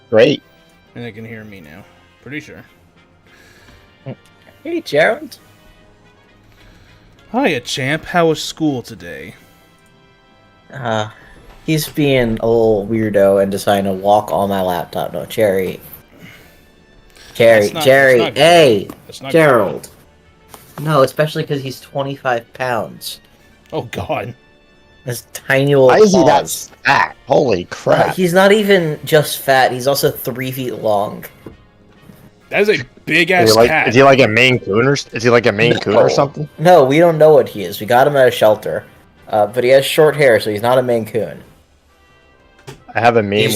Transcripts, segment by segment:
Great. And they can hear me now. Pretty sure. Hey, Gerald. Hiya, champ. How was school today? He's being a little weirdo and deciding to walk on my laptop. No, Jerry. Jerry, hey! Gerald. Good. No, especially because he's 25 pounds. Oh, God. This tiny little Why is he that fat? Holy crap. He's not even just fat, he's also 3 feet long. That is a big-ass cat. Is he like a Maine Coon or something? No, we don't know what he is. We got him at a shelter. But he has short hair, so he's not a Maine Coon. I have a meme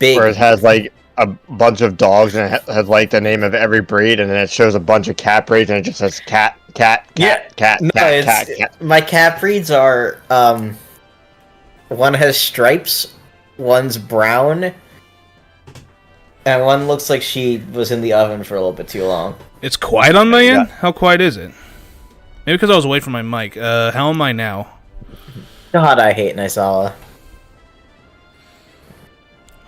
where it has like a bunch of dogs and it has like the name of every breed, and then it shows a bunch of cat breeds and it just says cat. My cat breeds are one has stripes, one's brown, and one looks like she was in the oven for a little bit too long. It's quiet on my end? How quiet is it? Maybe because I was away from my mic. How am I now? God, I hate Nisala.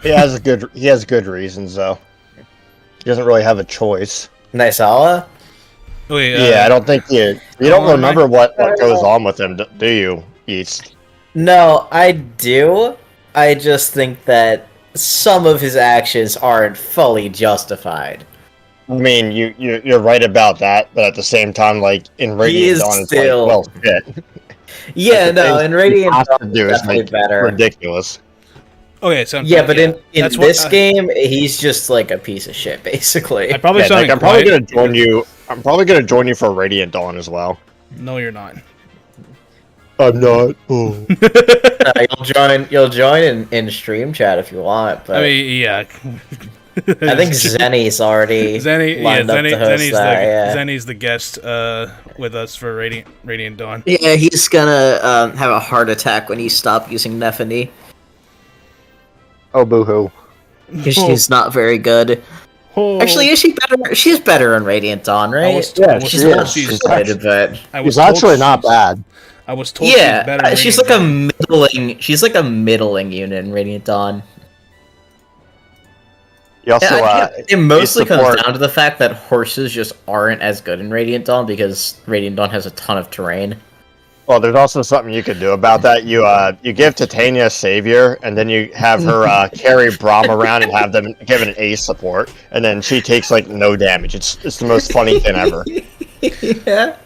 He has good reasons though. He doesn't really have a choice. Nisala? Wait, yeah, I don't think you don't remember what goes on with him, do you, East? No, I do. I just think that some of his actions aren't fully justified. I mean, you're right about that, but at the same time, like in Radiant Dawn, it's still... like, well, shit. Yeah, no, in Radiant Dawn, it's like better. Ridiculous. Okay, so but in this game, he's just like a piece of shit, basically. I'm probably gonna join you. I'm probably gonna join you for Radiant Dawn as well. No, you're not. I'm not. Oh. You'll join in stream chat if you want. But I mean, yeah. I think Zenny's already Zenny's the guest with us for Radiant Dawn. Yeah, he's gonna have a heart attack when you stop using Nephany. Oh, boo-hoo. Because she's not very good. Oh. Actually, is she better? She's better in Radiant Dawn, right? She's actually not bad. I was told she's better. She's like a middling. She's like a middling unit in Radiant Dawn. You also, it mostly comes down to the fact that horses just aren't as good in Radiant Dawn because Radiant Dawn has a ton of terrain. Well, there's also something you could do about that. You give Titania a savior, and then you have her carry Braum around and have them give an ace support, and then she takes like no damage. It's the most funny thing ever. Yeah.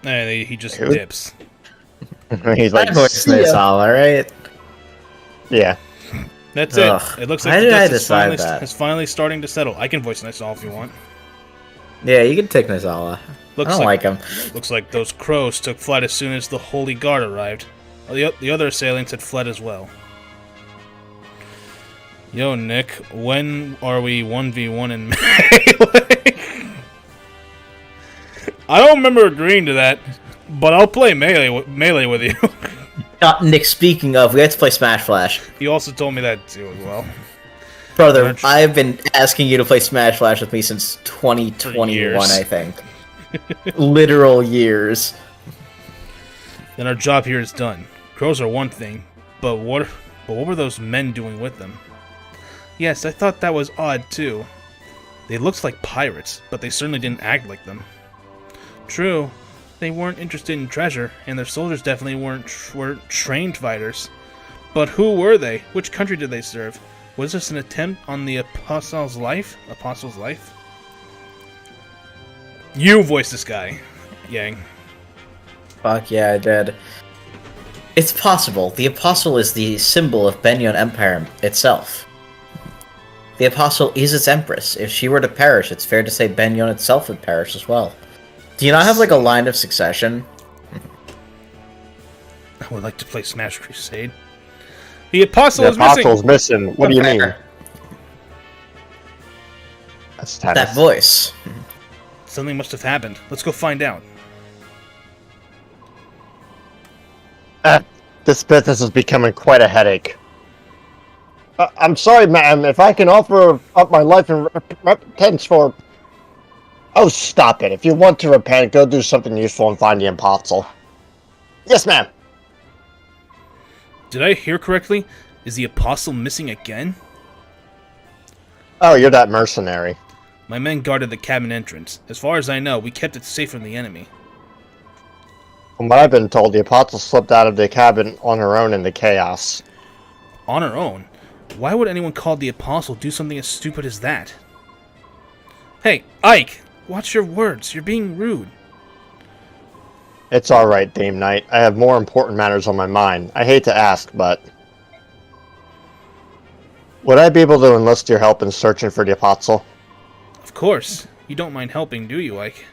And he just dips. He's like, all right. Yeah. That's it. It looks like the dust is finally starting to settle. I can voice Nisala if you want. Yeah, you can take Nisala. I don't like him. Looks like those crows took flight as soon as the Holy Guard arrived. The other assailants had fled as well. Yo, Nick, when are we 1v1 in melee? I don't remember agreeing to that, but I'll play melee with you. Nick, speaking of, we have to play Smash Flash. You also told me that too as well. Brother, I've been asking you to play Smash Flash with me since 2021, I think. Literal years. Then our job here is done. Crows are one thing, but what were those men doing with them? Yes, I thought that was odd, too. They looked like pirates, but they certainly didn't act like them. True, they weren't interested in treasure, and their soldiers definitely weren't trained fighters. But who were they? Which country did they serve? Was this an attempt on the Apostle's life? Apostle's life? You voiced this guy, Yang. Fuck yeah, I did. It's possible. The Apostle is the symbol of Benyon Empire itself. The Apostle is its empress. If she were to perish, it's fair to say Benyon itself would perish as well. Do you not have, like, a line of succession? I would like to play Smash Crusade. The Apostle's missing. What do you mean? That's that voice. Something must have happened. Let's go find out. This business is becoming quite a headache. I'm sorry, ma'am. If I can offer up my life in repentance for... Oh, stop it. If you want to repent, go do something useful and find the apostle. Yes, ma'am. Did I hear correctly? Is the Apostle missing again? Oh, you're that mercenary. My men guarded the cabin entrance. As far as I know, we kept it safe from the enemy. From what I've been told, the apostle slipped out of the cabin on her own in the chaos. On her own? Why would anyone called the Apostle do something as stupid as that? Hey, Ike! Watch your words. You're being rude. It's alright, Dame Knight. I have more important matters on my mind. I hate to ask, but... Would I be able to enlist your help in searching for the apostle? Of course. You don't mind helping, do you, Ike?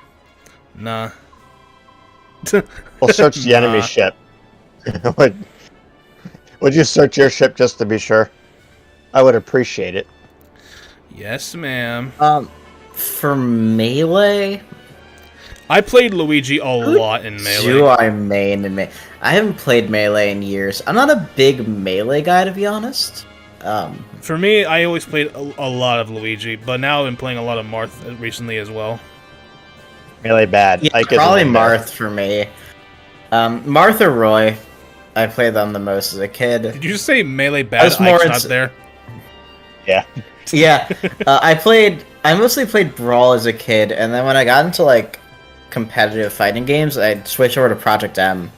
Nah. We'll search the enemy ship. Would you search your ship just to be sure? I would appreciate it. Yes, ma'am. For Melee? I played Luigi a lot in Melee. Do I main in Melee? I haven't played Melee in years. I'm not a big Melee guy, to be honest. For me, I always played a lot of Luigi, but now I've been playing a lot of Marth recently as well. Melee bad. Yeah, probably Marth for me. Marth or Roy. I played them the most as a kid. Did you just say Melee bad? Ike's not there? Yeah. Yeah. I mostly played Brawl as a kid, and then when I got into, like, competitive fighting games, I switched over to Project M.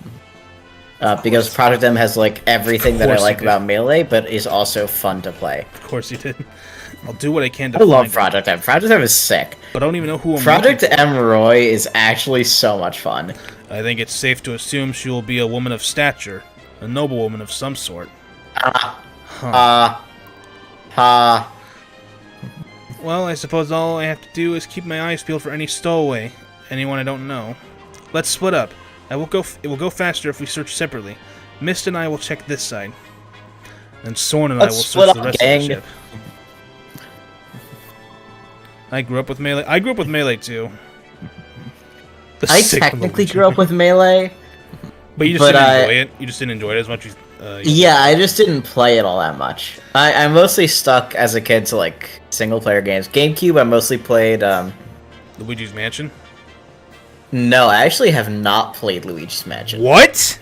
Because Project M has, like, everything that I like about Melee, but is also fun to play. Of course you did. I'll do what I can to I love Project M. Project M is sick. But I don't even know who I'm Project M Roy is actually so much fun. I think it's safe to assume she will be a woman of stature. A noble woman of some sort. Well, I suppose all I have to do is keep my eyes peeled for any stowaway. Anyone I don't know. Let's split up. It will go faster if we search separately. Mist and I will check this side. And Sorn and I will search the rest of the ship. I grew up with Melee too. I technically grew up with Melee. But you just didn't enjoy it? You just didn't enjoy it as much as... yeah, I just didn't play it all that much. I mostly stuck as a kid to, like, single-player games. GameCube, I mostly played, Luigi's Mansion? No, I actually have not played Luigi's Mansion. What?!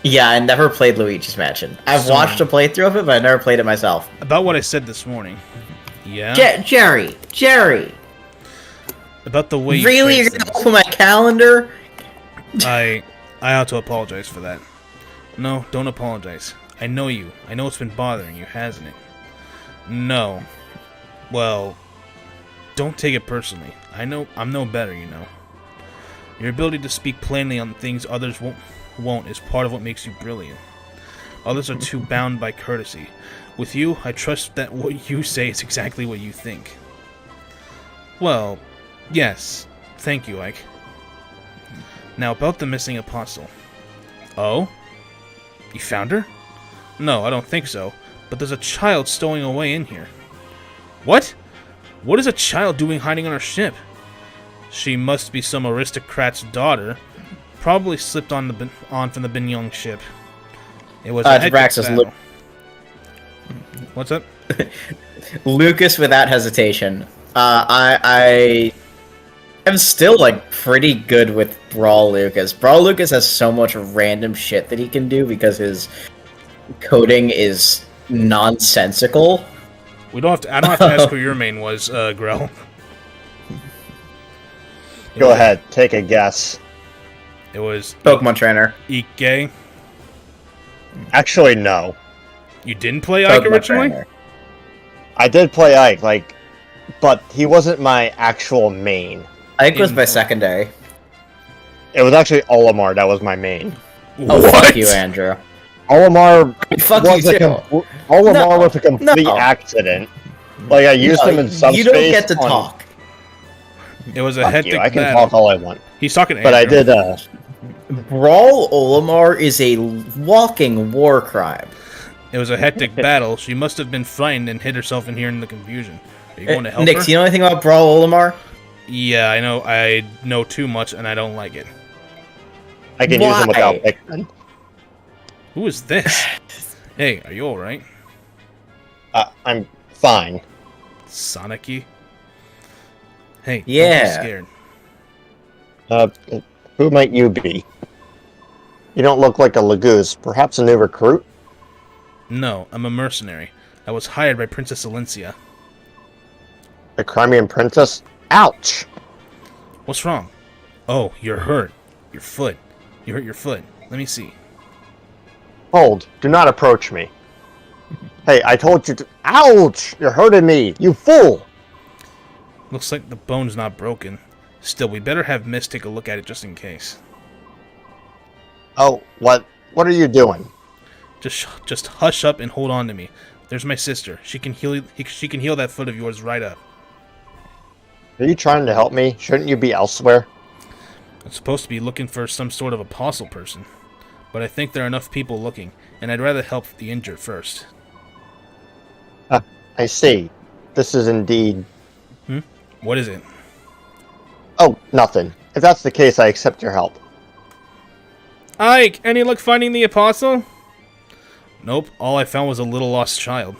Yeah, I never played Luigi's Mansion. I've watched a playthrough of it, but I never played it myself. About what I said this morning. Yeah? Jerry! About the way you really? You're gonna open my calendar? I ought to apologize for that. No, don't apologize. I know you. I know it's been bothering you, hasn't it? No. Well, don't take it personally. I'm no better, you know. Your ability to speak plainly on things others won't is part of what makes you brilliant. Others are too bound by courtesy. With you, I trust that what you say is exactly what you think. Well, yes. Thank you, Ike. Now, about the missing apostle. Oh? You found her? No, I don't think so. But there's a child stowing away in here. What? What is a child doing hiding on our ship? She must be some aristocrat's daughter. Probably slipped on from the Binyong ship. It was a hectic battle. What's up? Lucas without hesitation. I am still, like, pretty good with Brawl Lucas. Brawl Lucas has so much random shit that he can do because his coding is nonsensical. We don't have to. I don't have to ask who your main was, Grell. Go ahead, take a guess. It was Pokemon trainer. Ike. Actually, no. You didn't play Ike originally? Trainer. I did play Ike, but he wasn't my actual main. Ike was my secondary. It was actually Olimar that was my main. Oh, fuck you, Andrew. Olimar Fuck was you, too. Olimar was a complete No. accident. Like, I used him in subspace. You don't get to talk. It was a Fuck hectic you. I can battle. talk all I want. He's talking to But I Andrew. did, Brawl Olimar is a walking war crime. It was a hectic battle. She must have been frightened and hid herself in here in the confusion. Are you going to help Nick, her? do you know anything about Brawl Olimar? Yeah, I know. I know too much, and I don't like it. I can use him without Pikmin. Who is this? Hey, are you alright? I'm fine. Sonic-y? Hey, don't Yeah. be scared. Who might you be? You don't look like a Lagoose. Perhaps a new recruit? No, I'm a mercenary. I was hired by Princess Alencia. A Crimean princess? Ouch! What's wrong? Oh, you're hurt. Your foot. You hurt your foot. Let me see. Hold. Do not approach me. Hey, I told you to... Ouch! You're hurting me, you fool! Looks like the bone's not broken. Still, we better have Miss take a look at it just in case. Oh, what are you doing? Just hush up and hold on to me. There's my sister. She can heal that foot of yours right up. Are you trying to help me? Shouldn't you be elsewhere? I'm supposed to be looking for some sort of apostle person, but I think there are enough people looking, and I'd rather help the injured first. I see. This is indeed... What is it? Oh, nothing. If that's the case, I accept your help. Ike, any luck finding the apostle? Nope, all I found was a little lost child.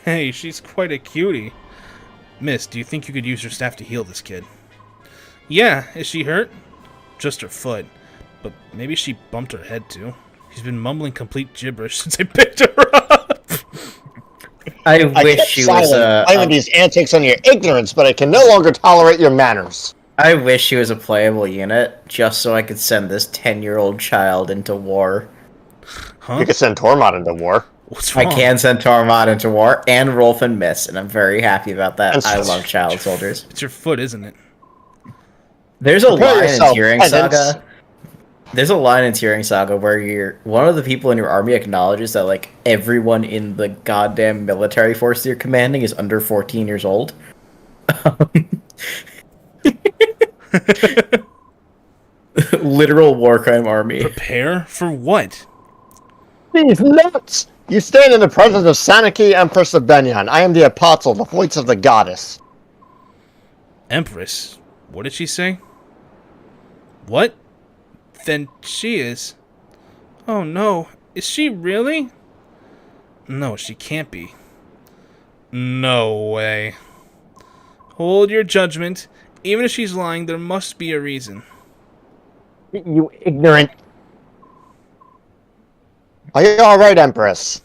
Hey, she's quite a cutie. Miss, do you think you could use your staff to heal this kid? Yeah, is she hurt? Just her foot. But maybe she bumped her head too. She's been mumbling complete gibberish since I picked her up. I wish she was a... blaming these antics on your ignorance, but I can no longer tolerate your manners. I wish she was a playable unit, just so I could send this 10-year-old child into war. Huh? You could send Tormod into war. What's wrong? I can send Tormod into war, and Rolf and Miss, and I'm very happy about that. And I love child soldiers. It's your foot, isn't it? There's a Prepare line in yourself, Turing peasants. Saga. There's a line in Turing Saga where one of the people in your army acknowledges that like everyone in the goddamn military force you're commanding is under 14 years old. Literal war crime army. Prepare for what? These nuts! You stand in the presence of Saniki, Empress of Benyan. I am the apostle, the voice of the goddess. Empress? What did she say? What? Then she is... Oh no, is she really? No, she can't be. No way. Hold your judgment. Even if she's lying, there must be a reason. You ignorant... Are you alright, Empress?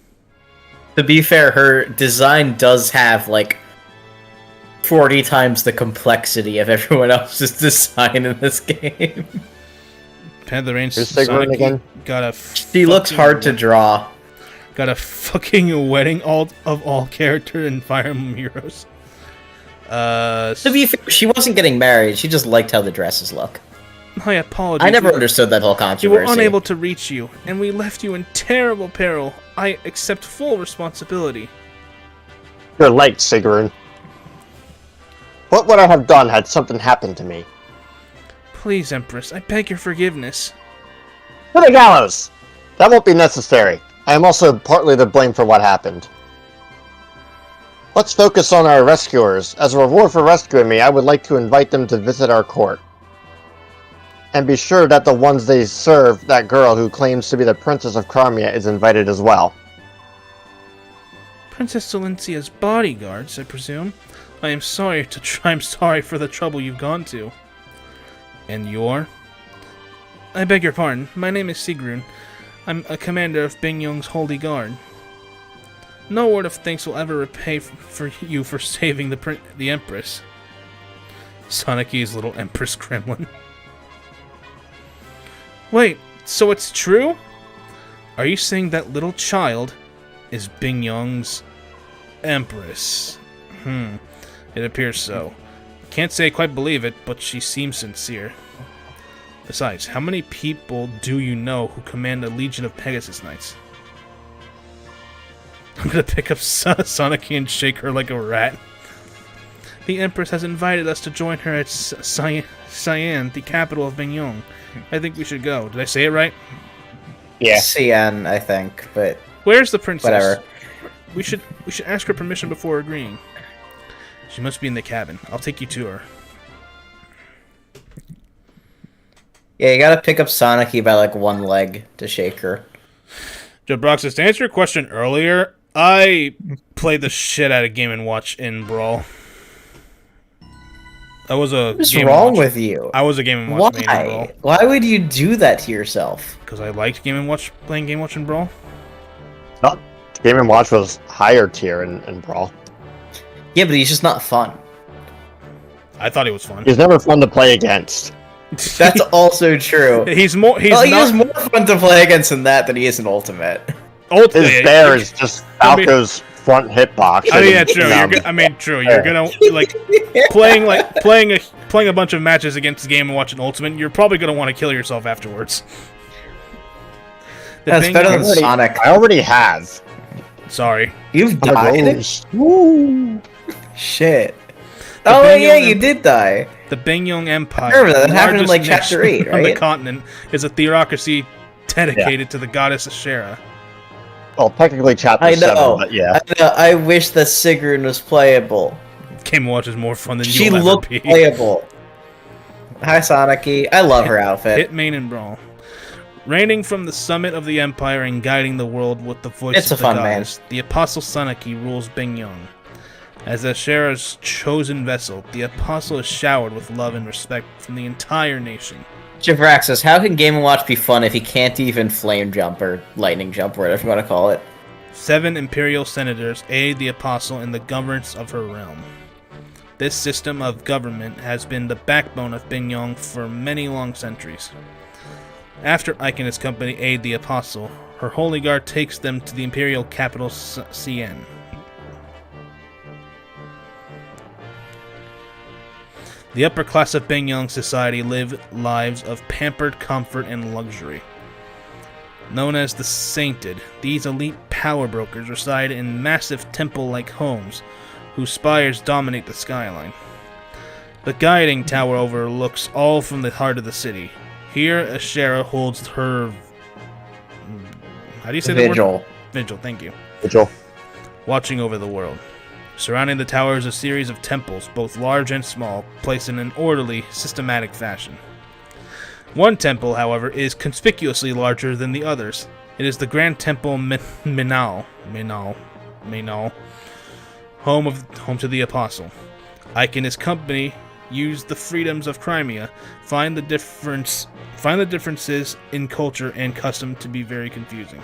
To be fair, her design does have like 40 times the complexity of everyone else's design in this game. Panther Here's Sigrun again. got a She looks hard to draw. Got a fucking wedding alt of all character in Fire Emblem Heroes. To be fair, she wasn't getting married. She just liked how the dresses look. My apologies. I never We- understood that whole We controversy. were unable to reach you, and we left you in terrible peril. I accept full responsibility. You're late, Sigrun. What would I have done had something happened to me? Please, Empress, I beg your forgiveness. To the gallows! That won't be necessary. I am also partly to blame for what happened. Let's focus on our rescuers. As a reward for rescuing me, I would like to invite them to visit our court. And be sure that the ones they serve, that girl who claims to be the Princess of Crimea, is invited as well. Princess Alencia's bodyguards, I presume. I'm sorry for the trouble you've gone to. And you're? I beg your pardon. My name is Sigrun. I'm a commander of Bingyong's Holy Guard. No word of thanks will ever repay for you for saving the Empress. Sonicy's little Empress Gremlin. Wait, so it's true? Are you saying that little child is Bing Yong's Empress? It appears so. Can't say I quite believe it, but she seems sincere. Besides, how many people do you know who command a legion of Pegasus Knights? I'm gonna pick up Sonicy and shake her like a rat. The Empress has invited us to join her at Cyan, the capital of Bing Yong. I think we should go. Did I say it right? Yeah. Cyan, I think, but where's the princess? whatever. We should ask her permission before agreeing. She must be in the cabin. I'll take you to her. Yeah, you gotta pick up Sonicy by like one leg to shake her. Jabroxis, to answer your question earlier, I played the shit out of Game & Watch in Brawl. I was a What's Game wrong Watch. with you? I was a Game & Watch main in Brawl. Why would you do that to yourself? Because I liked Game & Watch, playing Game & Watch in Brawl. Not Game & Watch was higher tier in Brawl. Yeah, but he's just not fun. I thought he was fun. He's never fun to play against. That's also true. He's more He is more fun to play against in that than he is in Ultimate. His bear is just Falco's front hitbox. Oh yeah, true. True. You're gonna playing a bunch of matches against Game & Watch and Ultimate. You're probably gonna want to kill yourself afterwards. That's better than Sonic. I already have. Sorry. You've died? Woo. Shit. The Oh yeah, you did die. The Bing Yong Empire, I remember that the happened in, largest like, Chapter nation 8, on the right? continent, is a theocracy dedicated to the goddess Ashera. Well, technically chapter I know. 7, but yeah. I wish that Sigrun was playable. Game & Watch is more fun than She you'll ever looked be. playable. Hi, Sonicy. I love her outfit. Hit main and Brawl. Reigning from the summit of the Empire and guiding the world with the voice It's of a the fun goddess, the Apostle Sonicy rules Bing Yong. As Ashera's chosen vessel, the Apostle is showered with love and respect from the entire nation. Jivraxis, how can Game & Watch be fun if he can't even flame jump or lightning jump or whatever you want to call it? 7 Imperial Senators aid the Apostle in the governance of her realm. This system of government has been the backbone of Bing Yong for many long centuries. After Ike and his company aid the Apostle, her holy guard takes them to the Imperial capital Cyan. The upper class of Bing Yong society live lives of pampered comfort and luxury. Known as the Sainted, these elite power brokers reside in massive temple-like homes whose spires dominate the skyline. The guiding tower overlooks all from the heart of the city. Here, Ashera holds her... How do you say the word? Vigil. Vigil, thank you. Vigil. Watching over the world. Surrounding the tower is a series of temples, both large and small, placed in an orderly, systematic fashion. One temple, however, is conspicuously larger than the others. It is the Grand Temple Minal, home to the Apostle. Ike and his company use the freedoms of Crimea, find the differences in culture and custom to be very confusing.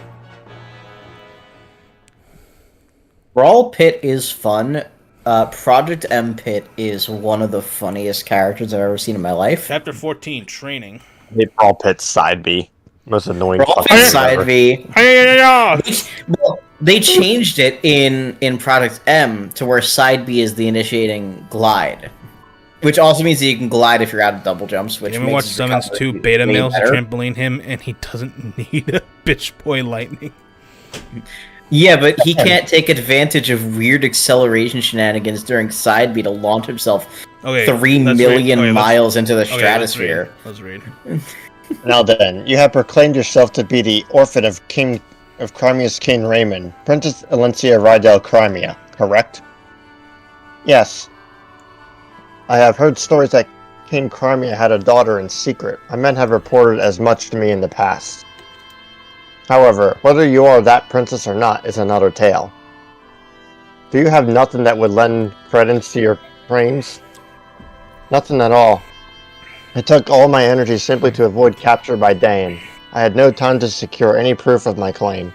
Brawl Pit is fun. Project M Pit is one of the funniest characters I've ever seen in my life. Chapter 14, Training. The Brawl Pit's side B. Most annoying. Brawl Pit side B. Well, they changed it in Project M to where side B is the initiating glide. Which also means that you can glide if you're out of double jumps, which Game & Watch makes summons 2 beta males to trampoline him, and he doesn't need a bitch boy lightning. Yeah, but he can't take advantage of weird acceleration shenanigans during side B to launch himself 3 million miles into the stratosphere. Let's read. Now then, you have proclaimed yourself to be the orphan of Crimea's King Raymond, Princess Alencia Rydell Crimea, correct? Yes. I have heard stories that King Crimea had a daughter in secret. My men have reported as much to me in the past. However, whether you are that princess or not is another tale. Do you have nothing that would lend credence to your claims? Nothing at all. It took all my energy simply to avoid capture by Dane. I had no time to secure any proof of my claim.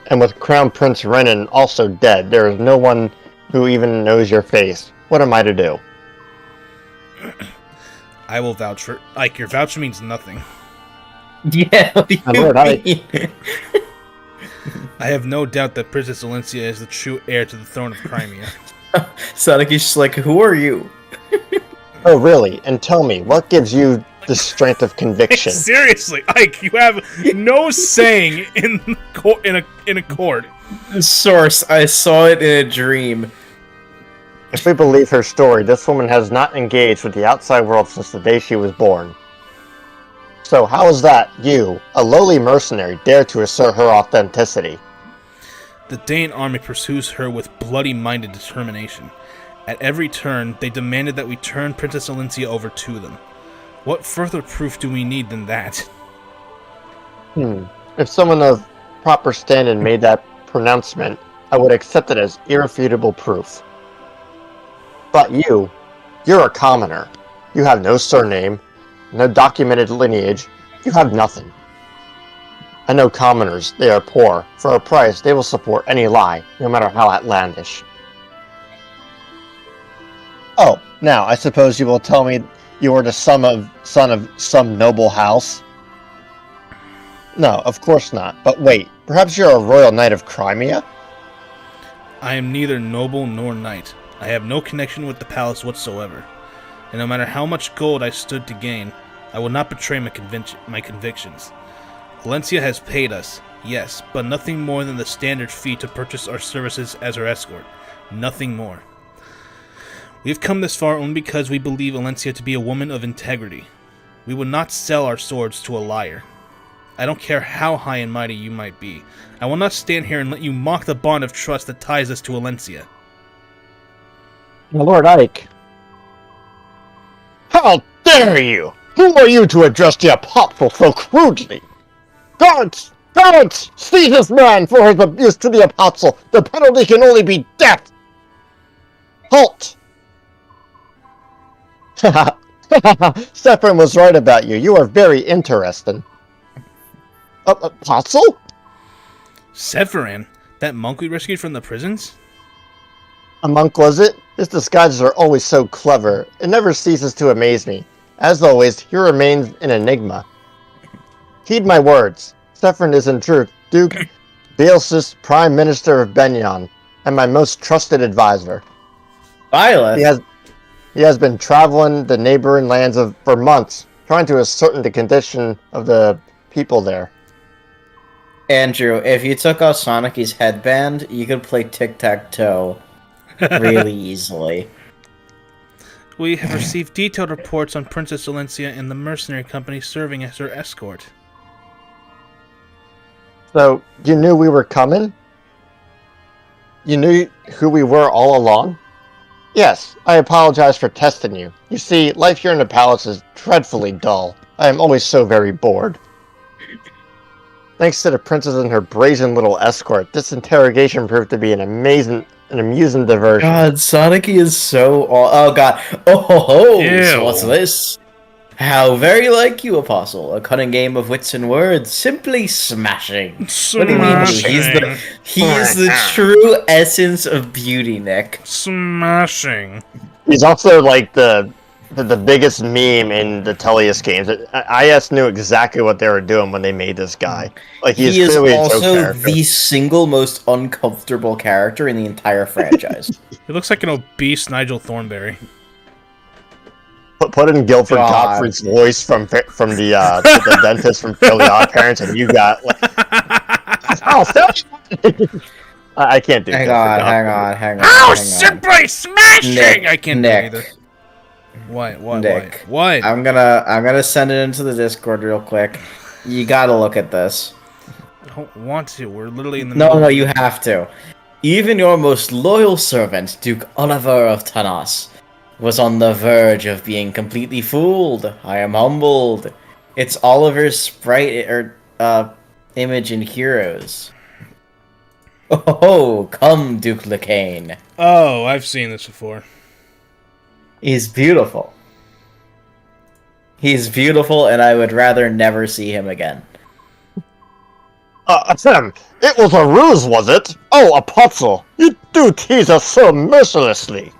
And with Crown Prince Renan also dead, there is no one who even knows your face. What am I to do? I will vouch for... Ike, your voucher means nothing. Yeah, what do you Lord, mean? I have no doubt that Princess Valencia is the true heir to the throne of Crimea. Sonic is just like, who are you? Oh, really? And tell me, what gives you the strength of conviction? Seriously, Ike, you have no saying in a court. Source, I saw it in a dream. If we believe her story, this woman has not engaged with the outside world since the day she was born. So how is that you, a lowly mercenary, dare to assert her authenticity? The Dane army pursues her with bloody-minded determination. At every turn, they demanded that we turn Princess Valencia over to them. What further proof do we need than that? If someone of proper standing made that pronouncement, I would accept it as irrefutable proof. But you're a commoner. You have no surname, no documented lineage. You have nothing. I know commoners, they are poor. For a price, they will support any lie, no matter how outlandish. Oh, now, I suppose you will tell me you are the son of some noble house? No, of course not. But wait, perhaps you're a royal knight of Crimea? I am neither noble nor knight. I have no connection with the palace whatsoever. And no matter how much gold I stood to gain, I will not betray my convictions. Valencia has paid us, yes, but nothing more than the standard fee to purchase our services as her escort. Nothing more. We have come this far only because we believe Valencia to be a woman of integrity. We would not sell our swords to a liar. I don't care how high and mighty you might be. I will not stand here and let you mock the bond of trust that ties us to Valencia. My Lord Ike. How dare you! Who are you to address the apostle so crudely? Guards! Guards! Seize this man for his abuse to the apostle! The penalty can only be death! Halt! Stefan was right about you. You are very interesting. Apostle? Severin? That monk we rescued from the prisons? A monk, was it? His disguises are always so clever. It never ceases to amaze me. As always, he remains an enigma. Heed my words. Severin is in truth Duke Baelsis, Prime Minister of Benyon, and my most trusted advisor. Violet? He has been traveling the neighboring lands for months, trying to ascertain the condition of the people there. Andrew, if you took off Sonicy's headband, you could play tic-tac-toe really easily. We have received detailed reports on Princess Valencia and the mercenary company serving as her escort. So, you knew we were coming? You knew who we were all along? Yes, I apologize for testing you. You see, life here in the palace is dreadfully dull. I am always so very bored. Thanks to the princess and her brazen little escort, this interrogation proved to be an amusing diversion. God, Sonicy is so... Oh, God. Oh, ho, ho. Ew. So what's this? How very like you, Apostle. A cunning game of wits and words. Simply smashing. What do you mean? He is the true essence of beauty, Nick. Smashing. He's also like the biggest meme in the Tellius games. IS knew exactly what they were doing when they made this guy. Like he is also the single most uncomfortable character in the entire franchise. He looks like an obese Nigel Thornberry. Put in Guilford Gottfried's voice from the dentist from Philly Odd Parents, and you got like, I can't do. Hang on. Oh, simply smashing! Nick, I can't do either. What? Nick, What? I'm gonna send it into the Discord real quick. You gotta look at this. I don't want to. We're literally in the middle. No, you have to. Even your most loyal servant, Duke Oliver of Tanas, was on the verge of being completely fooled. I am humbled. It's Oliver's sprite image in Heroes. Oh, come, Duke Lacane. Oh, I've seen this before. He's beautiful. He's beautiful, and I would rather never see him again. It was a ruse, was it? Oh, Apostle, you do tease us so mercilessly.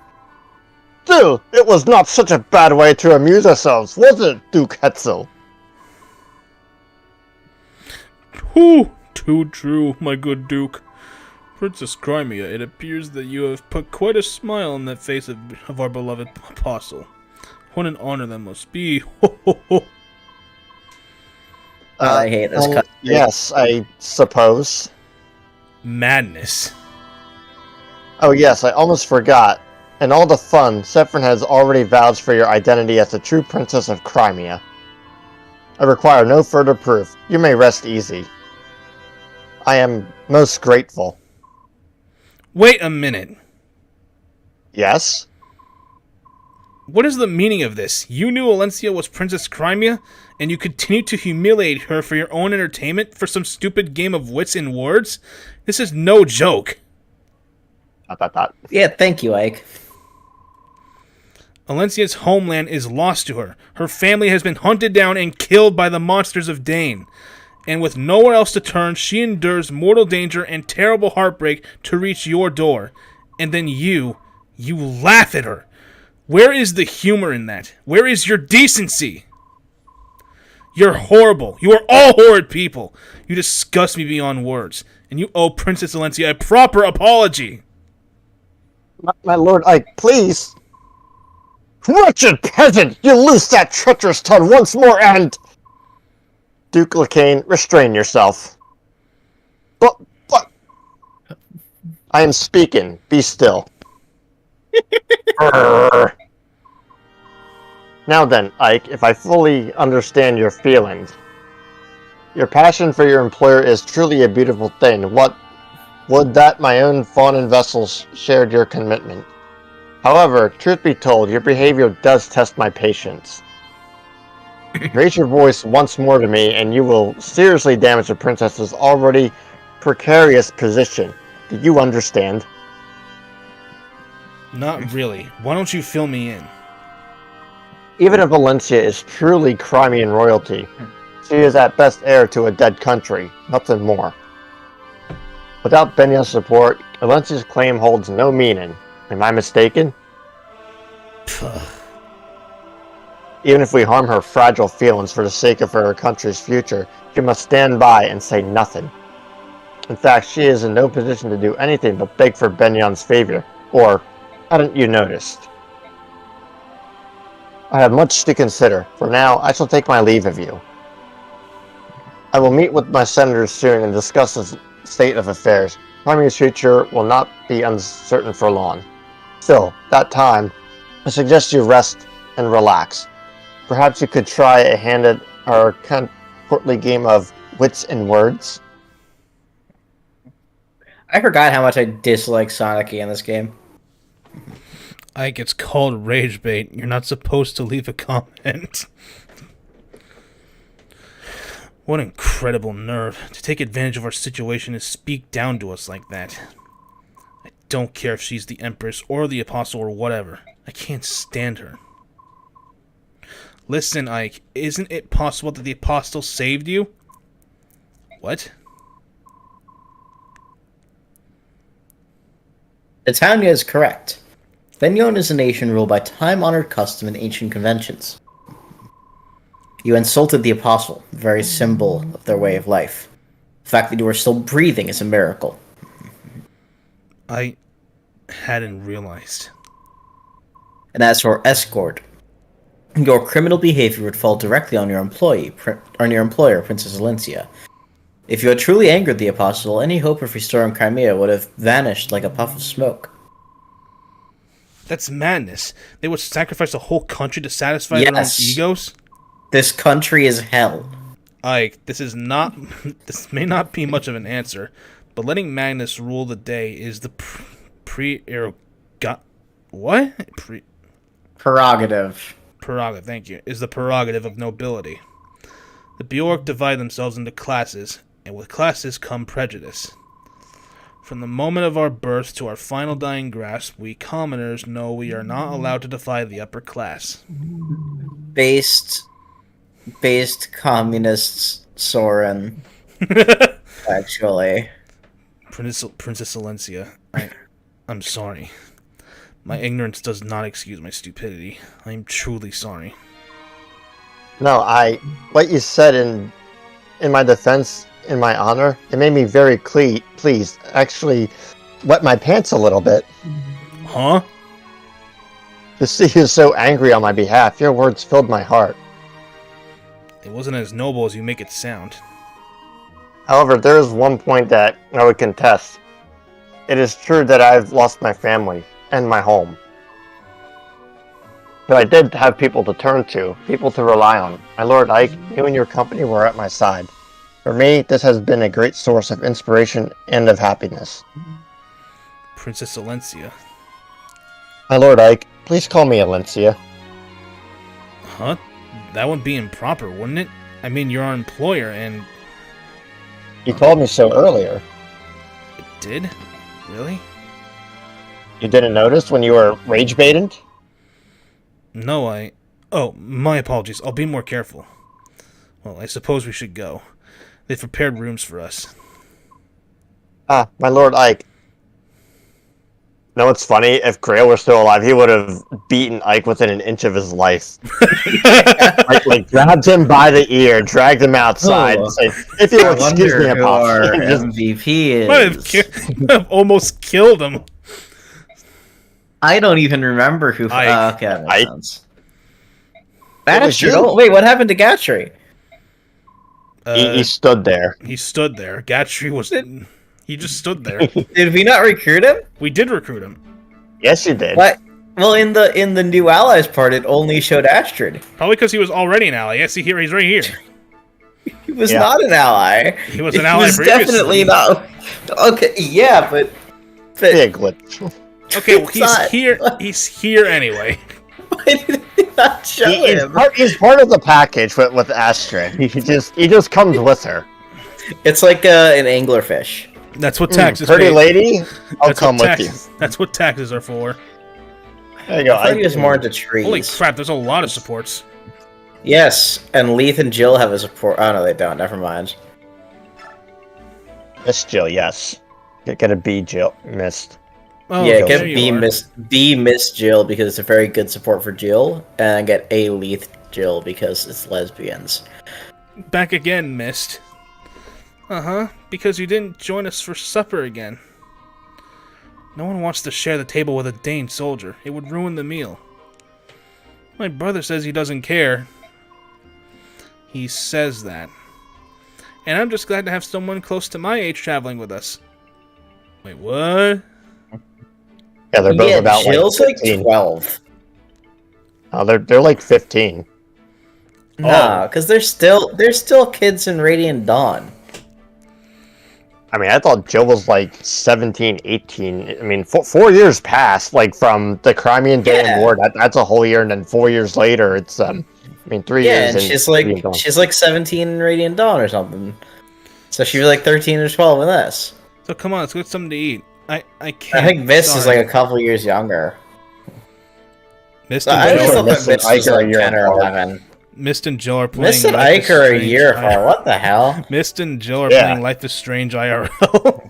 Still, it was not such a bad way to amuse ourselves, was it, Duke Hetzel? Too true, my good Duke. Princess Crimea, it appears that you have put quite a smile on the face of our beloved apostle. What an honor that must be. Ho, ho, ho. I hate this country. Yes, I suppose. Madness. Oh yes, I almost forgot. In all the fun, Sephron has already vouched for your identity as the true Princess of Crimea. I require no further proof. You may rest easy. I am most grateful. Wait a minute. Yes? What is the meaning of this? You knew Alencia was Princess Crimea, and you continued to humiliate her for your own entertainment for some stupid game of wits and words? This is no joke. Yeah, thank you, Ike. Alencia's homeland is lost to her. Her family has been hunted down and killed by the monsters of Dane. And with nowhere else to turn, she endures mortal danger and terrible heartbreak to reach your door. And then you laugh at her. Where is the humor in that? Where is your decency? You're horrible. You are all horrid people. You disgust me beyond words. And you owe Princess Alencia a proper apology. My lord Ike, please. Wretched peasant! You loose that treacherous tongue once more and... Duke Lacane, restrain yourself. But... I am speaking. Be still. Now then, Ike, if I fully understand your feelings, your passion for your employer is truly a beautiful thing. What would that my own fawning vessels shared your commitment. However, truth be told, your behavior does test my patience. Raise your voice once more to me, and you will seriously damage the princess's already precarious position. Do you understand? Not really. Why don't you fill me in? Even if Alencia is truly Crimean royalty, she is at best heir to a dead country, nothing more. Without Benya's support, Alencia's claim holds no meaning. Am I mistaken? Even if we harm her fragile feelings for the sake of her country's future, she must stand by and say nothing. In fact, she is in no position to do anything but beg for Benyan's favor, or hadn't you noticed? I have much to consider. For now, I shall take my leave of you. I will meet with my senators soon and discuss the state of affairs. Crimea's future will not be uncertain for long. Still, that time, I suggest you rest and relax. Perhaps you could try a hand at our courtly game of wits and words. I forgot how much I dislike Sonic in this game. Ike, it's called rage bait. You're not supposed to leave a comment. What incredible nerve to take advantage of our situation and speak down to us like that. I don't care if she's the Empress or the Apostle or whatever. I can't stand her. Listen, Ike, isn't it possible that the Apostle saved you? What? Titania is correct. Benyon is a nation ruled by time-honored custom and ancient conventions. You insulted the Apostle, the very symbol of their way of life. The fact that you are still breathing is a miracle. I hadn't realized. And as for escort, your criminal behavior would fall directly on your employer, Princess Alencia. If you had truly angered the Apostle, any hope of restoring Crimea would have vanished like a puff of smoke. That's madness. They would sacrifice a whole country to satisfy their own egos? This country is hell. Ike, this may not be much of an answer, but letting Magnus rule the day is the prerogative. Prerogative, thank you. Is the prerogative of nobility. The Bjork divide themselves into classes, and with classes come prejudice. From the moment of our birth to our final dying grasp, we commoners know we are not allowed to defy the upper class. Based communists, Soren. actually. Princess Valencia, I'm sorry. My ignorance does not excuse my stupidity. I am truly sorry. No, what you said in my defense, in my honor, it made me very pleased. Actually, wet my pants a little bit. Huh? To see you so angry on my behalf, your words filled my heart. It wasn't as noble as you make it sound. However, there is one point that I would contest. It is true that I've lost my family and my home. But I did have people to turn to, people to rely on. My Lord Ike, you and your company were at my side. For me, this has been a great source of inspiration and of happiness. Princess Valencia. My Lord Ike, please call me Alencia. Huh? That would be improper, wouldn't it? I mean, you're our employer, and... You called me so earlier. It did? Really? You didn't notice when you were rage-baited? No, Oh, my apologies. I'll be more careful. Well, I suppose we should go. They've prepared rooms for us. Ah, my Lord Ike. You know what's funny? If Grail were still alive, he would have beaten Ike within an inch of his life. like grabbed him by the ear, dragged him outside, and said, "If you will excuse me, who our just... MVP is." Might have almost killed him. I don't even remember who. Ike. Okay, that Ike. makes sense. Banister. Oh, wait, what happened to Gatry? He stood there. He stood there. Gatry was... He just stood there. Did we not recruit him? We did recruit him. Yes, you did. What? Well, in the new allies part, it only showed Astrid. Probably because he was already an ally. Yes, he's right here. He was not an ally. He was an ally He was previously. definitely not. Okay, yeah, but Big glitch. Okay, well, he's not. here. He's here anyway. why did they not show him? He's part of the package with Astrid. He just comes with her. It's like an anglerfish. That's what taxes. Pretty pay. lady, I'll That's come what with taxes, you. That's what taxes are for. There you go. I thought he was more into trees. Holy crap! There's a lot of supports. Yes, and Leith and Jill have a support. Oh no, they don't. Never mind. Miss Jill, yes. Get a B, Jill. Missed. Oh, Yeah, there get you are. B Miss Jill because it's a very good support for Jill, and get A Leith Jill because it's lesbians. Back again, Mist. Because you didn't join us for supper again. No one wants to share the table with a Dane soldier. It would ruin the meal. My brother says he doesn't care. He says that. And I'm just glad to have someone close to my age traveling with us. Wait, what? Yeah, they're both about Jill's like 15. 12. Oh, they're like 15. Nah, because they're still kids in Radiant Dawn. I mean, I thought Jill was like 17, 18. I mean, 4 years passed, like from the Crimean Day War. That's a whole year, and then 4 years later, it's 3 years. Yeah, and she's like 17 in Radiant Dawn or something. So she was like 13 or 12 in this. So come on, let's get something to eat. I can't. I think Mist is Sorry. like a couple years younger. Mist So I and always Jill. thought that Mist was like 10 or 11. Mist and Jill are playing. Mist and Life is Ike are a Strange year apart. IRL. What the hell? Mist and Jill are playing Life is Strange IRL.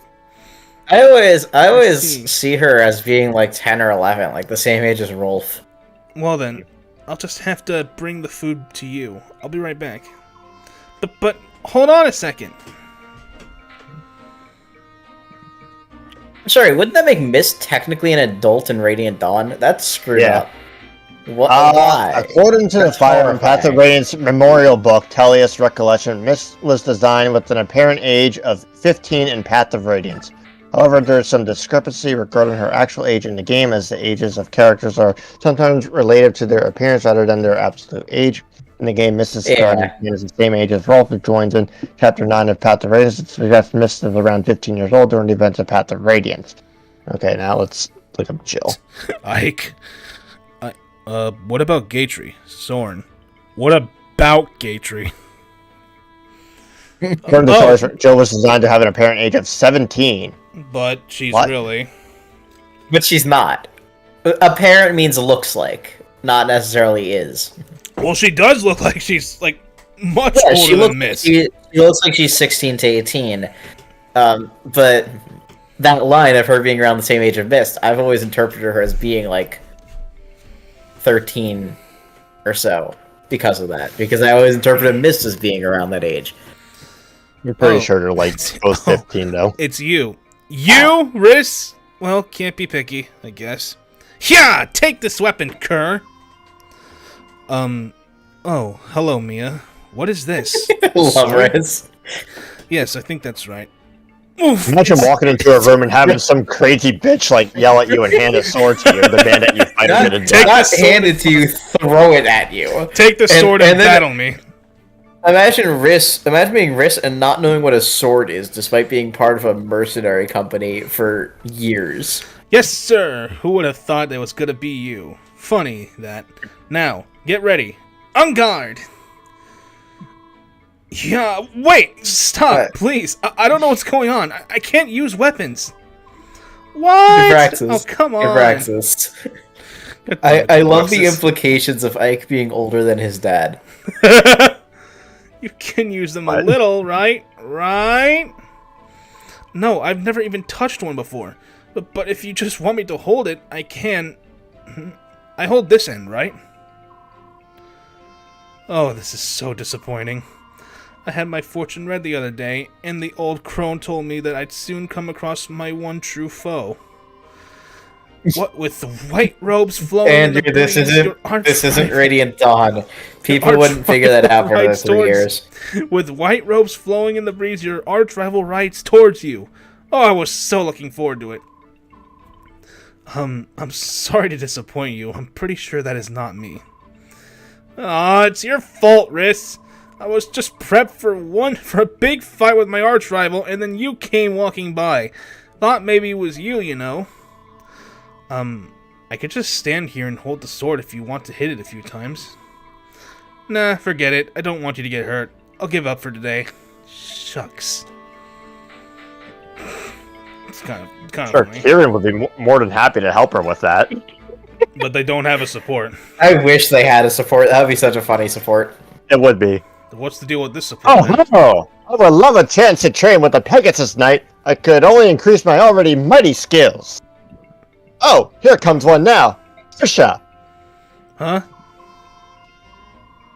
I always see her as being like 10 or 11, like the same age as Rolf. Well then, I'll just have to bring the food to you. I'll be right back. But hold on a second. Sorry, wouldn't that make Mist technically an adult in Radiant Dawn? That's screwed up. What? Why? According to the Fire and Path of Radiance memorial book, Tellius Recollection, Mist was designed with an apparent age of 15 in Path of Radiance. However, there is some discrepancy regarding her actual age in the game, as the ages of characters are sometimes related to their appearance rather than their absolute age. In the game, Mist is the same age as Rolf, who joins in Chapter 9 of Path of Radiance. It suggests Mist is around 15 years old during the events of Path of Radiance. Okay, now let's look up Jill. Ike. What about Gatry? Sorn. What about Gatry? According to Tellius, Jill was designed to have an apparent age of 17. But she's really... But she's not. Apparent means looks like, not necessarily is. Well, she does look like she's, like, much older than Mist. She looks like she's 16 to 18. But that line of her being around the same age of Mist, I've always interpreted her as being like 13 or so because of that. Because I always interpreted Mist as being around that age. You're pretty sure they're like both 15 though. It's you. You, Riss? Well, can't be picky, I guess. Yeah, take this weapon, cur. Oh, hello, Mia. What is this? Love Riss. Yes, I think that's right. Oof, Imagine walking into a room and having some crazy bitch like yell at you and hand a sword to you. The man that you fight Not, with not hand it to you, throw it at you. Take the sword and then battle me. Imagine being Riss and not knowing what a sword is, despite being part of a mercenary company for years. Yes, sir. Who would have thought that was gonna be you? Funny that. Now, get ready. On guard. Yeah, wait! Stop, What? please. I don't know what's going on. I can't use weapons. What? Praxis. Oh, come on. Praxis. I love the implications of Ike being older than his dad. You can use them a little, right? Right? No, I've never even touched one before. But if you just want me to hold it, I can. I hold this end, right? Oh, this is so disappointing. I had my fortune read the other day, and the old crone told me that I'd soon come across my one true foe. What with the white robes flowing Andrew, in the this breeze, isn't Radiant Dawn. People wouldn't figure that out for the 3 years. With white robes flowing in the breeze, your arch rival rides towards you. Oh, I was so looking forward to it. I'm sorry to disappoint you. I'm pretty sure that is not me. Ah, it's your fault, Riss. I was just prepped for a big fight with my arch rival, and then you came walking by. Thought maybe it was you, you know. I could just stand here and hold the sword if you want to hit it a few times. Nah, forget it. I don't want you to get hurt. I'll give up for today. Shucks. It's kind of Sure, funny. Kieran would be more than happy to help her with that. But they don't have a support. I wish they had a support. That would be such a funny support. It would be. What's the deal with this support? Oh, hello! I would love a chance to train with the Pegasus Knight. I could only increase my already mighty skills. Oh, here comes one now. Trisha. Huh?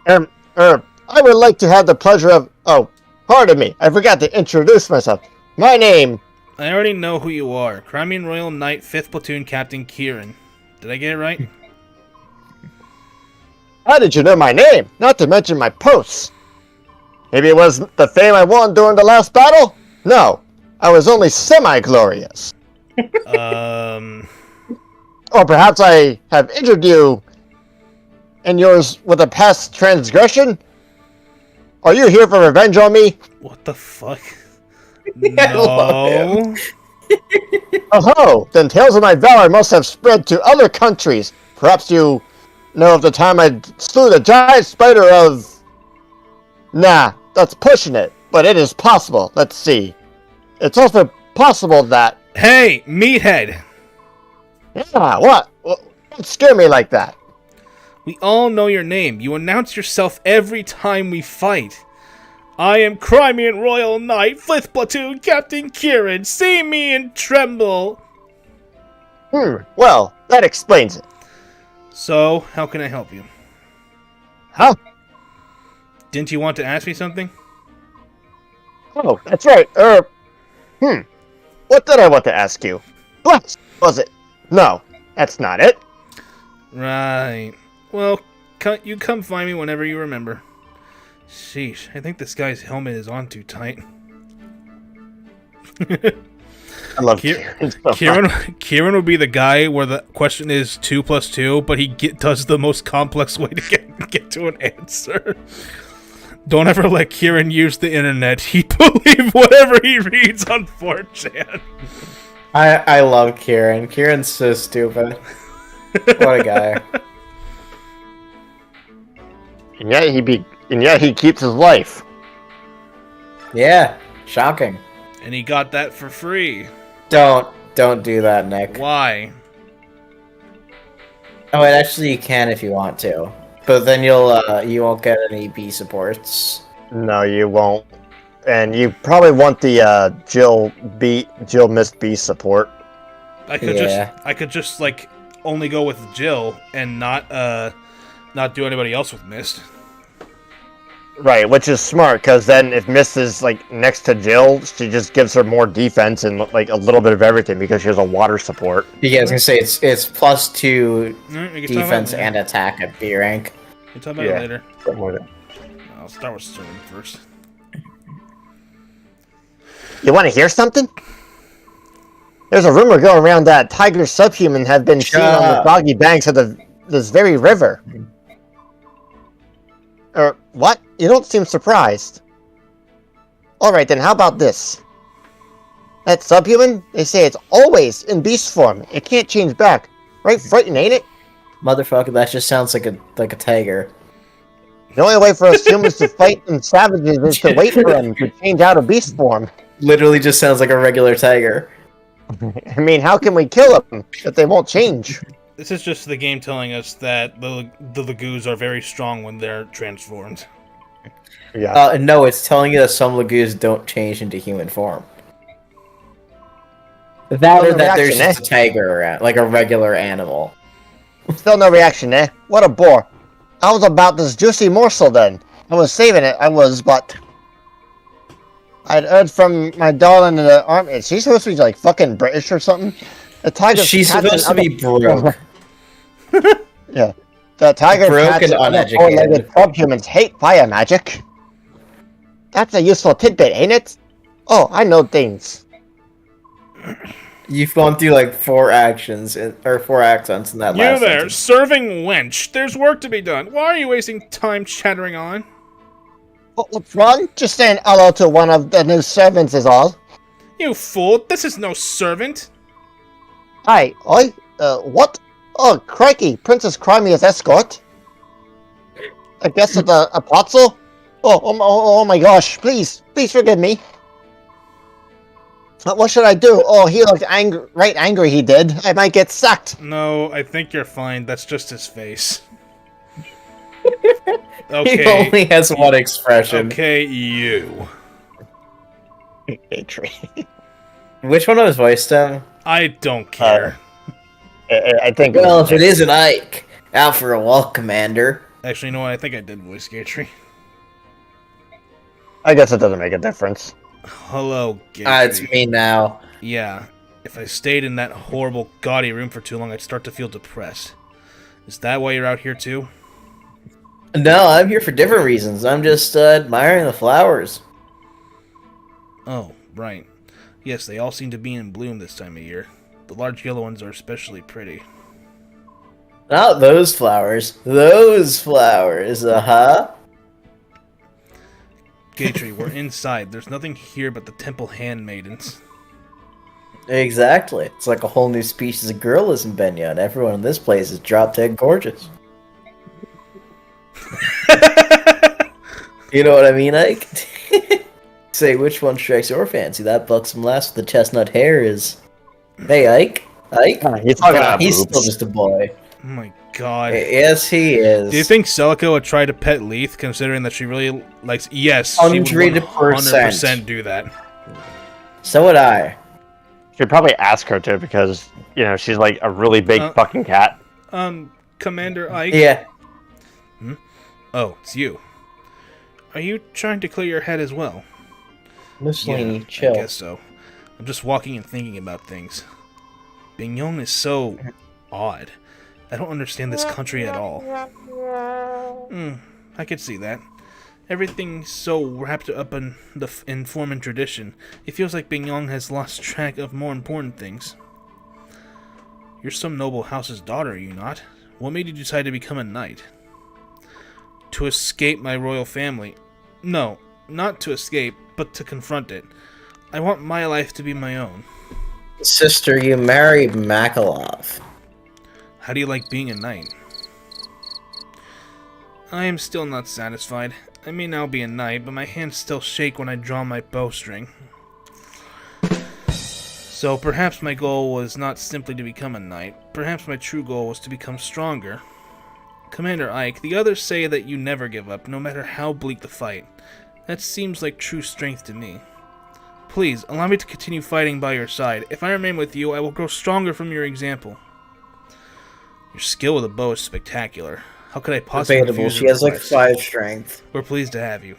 I would like to have the pleasure of... Oh, pardon me. I forgot to introduce myself. My name... I already know who you are. Crimean Royal Knight, 5th Platoon Captain Kieran. Did I get it right? How did you know my name? Not to mention my posts. Maybe it was the fame I won during the last battle? No. I was only semi-glorious. Or perhaps I have injured you and yours with a past transgression? Are you here for revenge on me? What the fuck? I love No. Oh, then tales of my valor must have spread to other countries. Perhaps you know of the time I slew the giant spider of... Nah, that's pushing it, but it is possible. Let's see. It's also possible that... Hey, meathead! Yeah, what? Don't scare me like that. We all know your name. You announce yourself every time we fight. I am Crimean Royal Knight, 5th Platoon Captain Kieran. See me and tremble. Well, that explains it. So, how can I help you? Huh? Didn't you want to ask me something? Oh, that's right. What did I want to ask you? What was it? No, that's not it. Right. Well, you come find me whenever you remember. Sheesh, I think this guy's helmet is on too tight. I love Kieran. Kieran would be the guy where the question is 2 + 2, but he does the most complex way to get to an answer. Don't ever let Kieran use the internet. He'd believe whatever he reads on 4chan. I love Kieran. Kieran's so stupid. What a guy. And yet he keeps his life. Yeah, shocking. And he got that for free. Don't do that, Nick. Why? Oh, actually you can if you want to. But then you won't get any B supports. No, you won't. and you probably want the Jill Mist B support. I could just like only go with Jill and not do anybody else with Mist. Right, which is smart, because then if Mist is like next to Jill, she just gives her more defense and like a little bit of everything because she has a water support. Yeah, I was gonna say it's +2 Right, defense and attack at B rank. We'll talk about it later. Later. I'll start with Servant first. You want to hear something? There's a rumor going around that Tiger's subhuman have been seen on the foggy banks of this very river. What? You don't seem surprised. Alright then, how about this? That subhuman, they say it's always in beast form. It can't change back. Right frightening, ain't it? Motherfucker, that just sounds like a tiger. The only way for us humans to fight them savages is to wait for them to change out of beast form. Literally just sounds like a regular tiger. I mean, how can we kill them if they won't change? This is just the game telling us that the Lagoos are very strong when they're transformed. Yeah. No, it's telling you that some Lagoos don't change into human form. That or that there's just a tiger around, like a regular animal. Still no reaction, eh? What a bore. I was about this juicy morsel then. I was saving it, but... I'd heard from my darling in the army. Is she supposed to be like fucking British or something? The tiger. She's supposed to be broke. Yeah. The tiger broke and uneducated. Subhumans hate fire magic. That's a useful tidbit, ain't it? Oh, I know things. You've gone through like 4 accents in that last You there, sentence. serving wench. There's work to be done. Why are you wasting time chattering on? What's wrong? Just saying hello to one of the new servants is all. You fool! This is no servant! Hi, oi? What? Oh, crikey, Princess Crimea's escort? I guess it's a apostle? Oh my gosh, please forgive me. What should I do? Oh, he looked angry he did. I might get sacked. No, I think you're fine. That's just his face. Okay. He only has one expression. Okay, you. Which one was voiced him? I don't care. I think. Well, if it isn't Ike, out for a walk, Commander. Actually, you know what? I think I did voice Gatry. I guess it doesn't make a difference. Hello, Gatry. It's me now. Yeah. If I stayed in that horrible, gaudy room for too long, I'd start to feel depressed. Is that why you're out here too? No, I'm here for different reasons. I'm just admiring the flowers. Oh, right. Yes, they all seem to be in bloom this time of year. The large yellow ones are especially pretty. Not those flowers. Those flowers, Gatry, we're inside. There's nothing here but the temple handmaidens. Exactly. It's like a whole new species of girl in Benya, and everyone in this place is drop-dead gorgeous. You know what I mean, Ike? Say, which one strikes your fancy? That buxom lass with the chestnut hair is... Hey, Ike? Ike? He's still just a boy. Oh my god. Yes, he is. Do you think Celica would try to pet Leith, considering that she really likes... Yes, 100%. she would 100% do that. So would I. Should probably ask her to, because, you know, she's like a really big fucking cat. Commander Ike? Yeah. Hmm? Oh, it's you. Are you trying to clear your head as well? Mussolini, yeah, chill. I guess so. I'm just walking and thinking about things. Bingyong is so odd. I don't understand this country at all. I could see that. Everything's so wrapped up in form and tradition. It feels like Bingyong has lost track of more important things. You're some noble house's daughter, are you not? What made you decide to become a knight? To escape my royal family. No, not to escape, but to confront it. I want my life to be my own. Sister, you married Makalov. How do you like being a knight? I am still not satisfied. I may now be a knight, but my hands still shake when I draw my bowstring. So perhaps my goal was not simply to become a knight. Perhaps my true goal was to become stronger. Commander Ike, the others say that you never give up, no matter how bleak the fight. That seems like true strength to me. Please, allow me to continue fighting by your side. If I remain with you, I will grow stronger from your example. Your skill with a bow is spectacular. How could I possibly Debatable. refuse She your has like request? 5 strength. We're pleased to have you.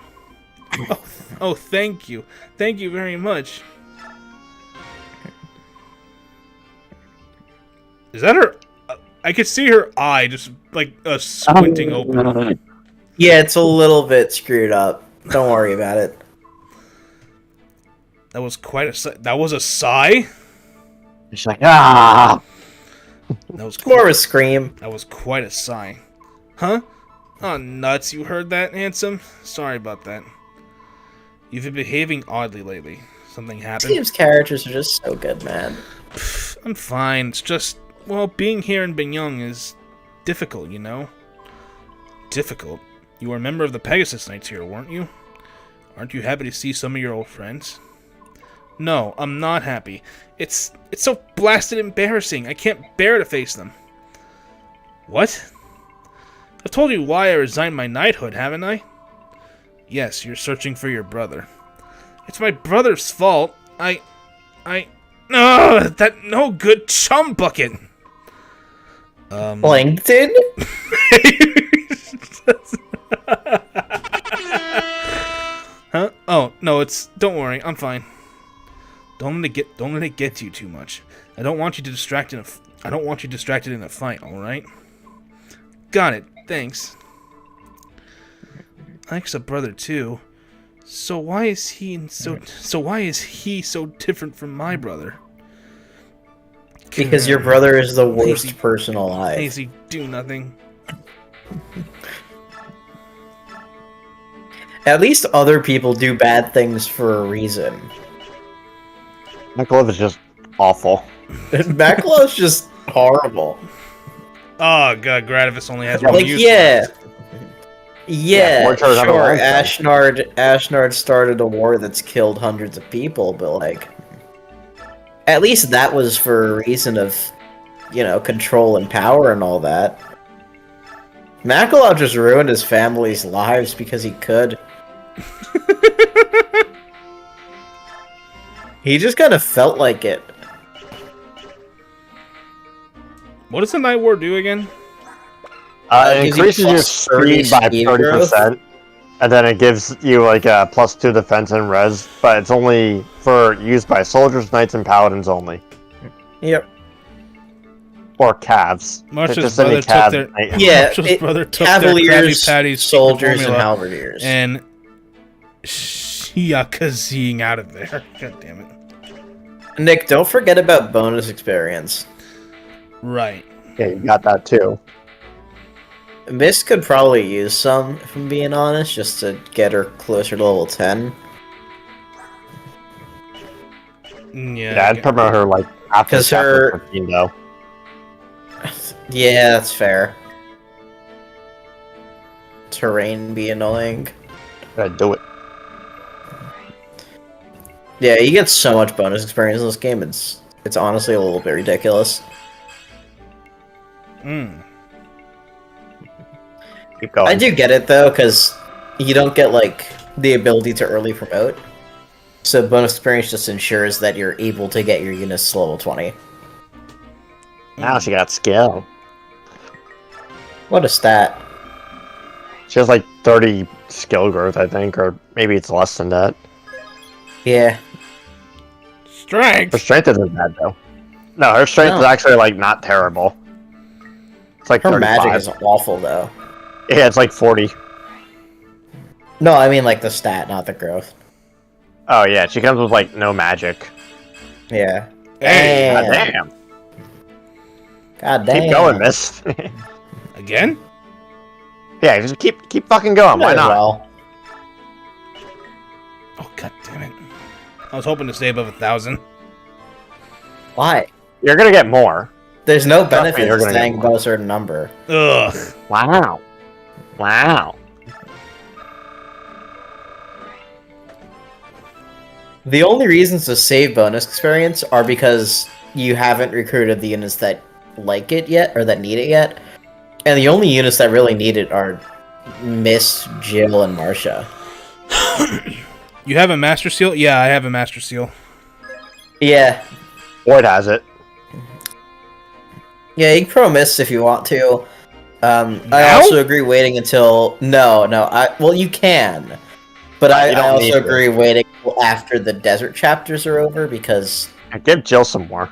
Oh, thank you. Thank you very much. Is that her? I could see her eye just like squinting open. Yeah, it's a little bit screwed up. Don't worry about it. That was quite a. That was a sigh. She's like, ah. That was More of a scream. That was quite a sigh. Huh? Oh, nuts. You heard that, handsome? Sorry about that. You've been behaving oddly lately. Something happened? Steve's characters are just so good, man. I'm fine. It's just, well, being here in Binyang is difficult, you know? Difficult? You were a member of the Pegasus Knights here, weren't you? Aren't you happy to see some of your old friends? No, I'm not happy. It's so blasted embarrassing. I can't bear to face them. What? I've told you why I resigned my knighthood, haven't I? Yes, you're searching for your brother. It's my brother's fault. Ugh, that no good chum bucket. Plankton? Huh? Oh, no, don't worry, I'm fine. Don't let it get to you too much. I don't want you distracted in a fight, alright? Got it, thanks. Ike's a brother too. So why is he so different from my brother? Because your brother is the worst person alive. Lazy do nothing. At least other people do bad things for a reason. Michael is just awful. Backlaw's just horrible. Oh god, Gradivis only has one Like, use. yeah, sure, sure. Ashnard started a war that's killed hundreds of people, but like, at least that was for a reason of, control and power and all that. Makalaw just ruined his family's lives because he could. He just kind of felt like it. What does the Night War do again? It increases your speed by 30%, and then it gives you like a +2 defense and res, but it's only for used by soldiers, knights, and paladins only. Yep. Or calves. Marsh's brother took their Cavaliers, Krabby Patties, soldiers, and halberdiers. And Yakuzaing out of there. God damn it. Nick, don't forget about bonus experience. Right. Yeah, you got that too. Miss could probably use some, if I'm being honest, just to get her closer to level 10. Yeah, I'd promote her like after chapter 15 though. Yeah, that's fair. Terrain be annoying. I'd do it. Yeah, you get so much bonus experience in this game, it's honestly a little bit ridiculous. Keep going. I do get it though, because you don't get like the ability to early promote. So bonus experience just ensures that you're able to get your units to level 20. Now she got skill. What a stat. She has like 30 skill growth, I think, or maybe it's less than that. Yeah. Strength. Her strength isn't bad though. No, her strength is actually like not terrible. It's like her 35. magic is awful though. Yeah, it's like 40. No, I mean like the stat, not the growth. Oh yeah, she comes with like no magic. Yeah. Hey, God damn. Keep Keep going, miss. Again? Yeah, just keep fucking going. Why not? Well. Oh god damn it. I was hoping to stay above 1,000. Why? You're gonna get more. There's no benefit you're to gonna staying get above a certain number. Ugh. Wow. Wow. The only reasons to save bonus experience are because you haven't recruited the units that like it yet, or that need it yet. And the only units that really need it are Miss, Jill, and Marcia. You have a Master Seal? Yeah, I have a Master Seal. Yeah. Ward has it. Yeah, you can pro miss if you want to. I Now? also agree waiting until... No. Well, you can. But You I don't need also to. agree waiting until after the desert chapters are over, because... Give Jill some more.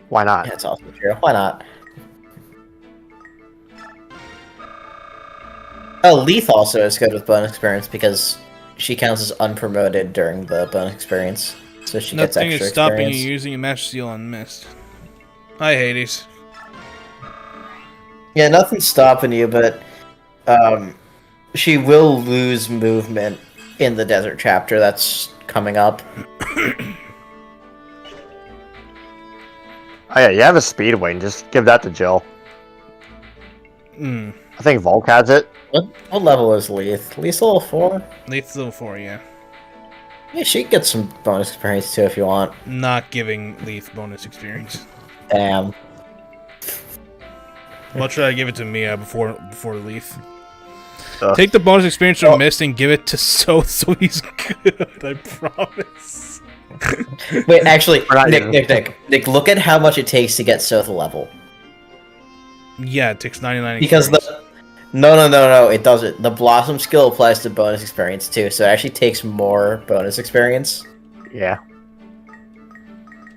Why not? Yeah, it's also true. Why not? Oh, Leith also is good with bonus experience because she counts as unpromoted during the bonus experience, so she gets Nothing extra is stopping experience. you using a Master Seal on Mist. Hi, Hades. Yeah, nothing's stopping you, but she will lose movement in the desert chapter that's coming up. Oh yeah, you have a speed wing. Just give that to Jill. I think Volk has it. What level is Leith? Leith's level 4? Leith's level 4, yeah. Yeah, she can get some bonus experience too if you want. Not giving Leith bonus experience. Damn. Much rather give it to Mia before Leith. Take the bonus experience from Mist and give it to Soth so he's good, I promise. Wait, actually, Nick, look at how much it takes to get Soth a level. Yeah, it takes 99 Because experience. No, it doesn't. The Blossom skill applies to bonus experience too, so it actually takes more bonus experience. Yeah.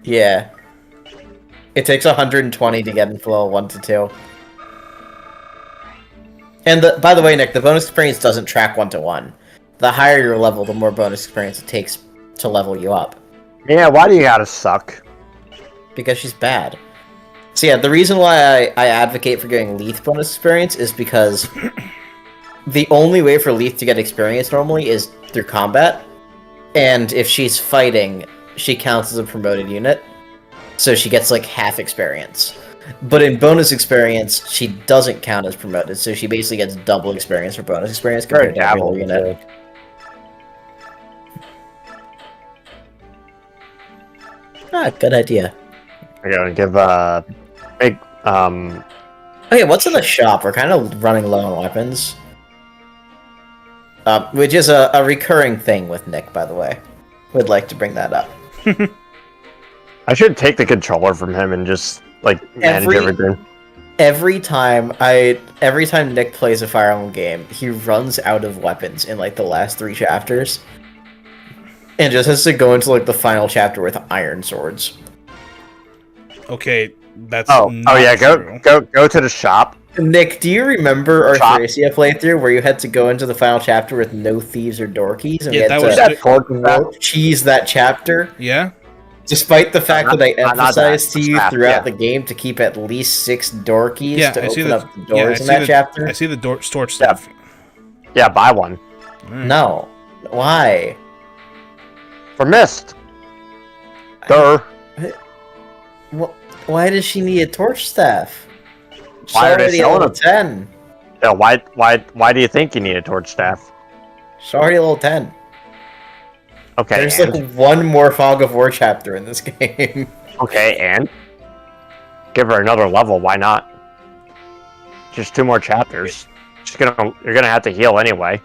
Yeah. It takes 120 to get into level 1 to 2. And by the way, Nick, the bonus experience doesn't track 1 to 1. The higher your level, the more bonus experience it takes to level you up. Yeah, why do you gotta suck? Because she's bad. So yeah, the reason why I advocate for getting Leith bonus experience is because the only way for Leith to get experience normally is through combat. And if she's fighting, she counts as a promoted unit. So she gets like half experience. But in bonus experience, she doesn't count as promoted, so she basically gets double experience for bonus experience compared to every other unit. Ah, good idea. I'm gonna give big Okay, what's in the shop? We're kind of running low on weapons. Which is a recurring thing with Nick, by the way. Would like to bring that up. I should take the controller from him and just like manage everything. Every time Nick plays a Fire Emblem game, he runs out of weapons in like the last 3 chapters. And just has to go into like the final chapter with iron swords. Okay, that's oh yeah, true. go to the shop. Nick, do you remember our Thracia playthrough where you had to go into the final chapter with no thieves or door keys? And Yeah, we had that to cheese that chapter? Yeah? Despite the fact that I emphasized to you throughout yeah. the game to keep at least 6 door keys to open up the Yeah, doors in that chapter? I see the storage stuff. Yeah, buy one. Right. No. Why? For Mist. Durr. Why does she need a torch staff? She's Why are they already selling level them? 10. Yeah, why do you think you need a torch staff? She's already level 10. Okay, There's and? like one more Fog of War chapter in this game. Okay, and? Give her another level, why not? Just 2 more chapters. You're gonna have to heal anyway.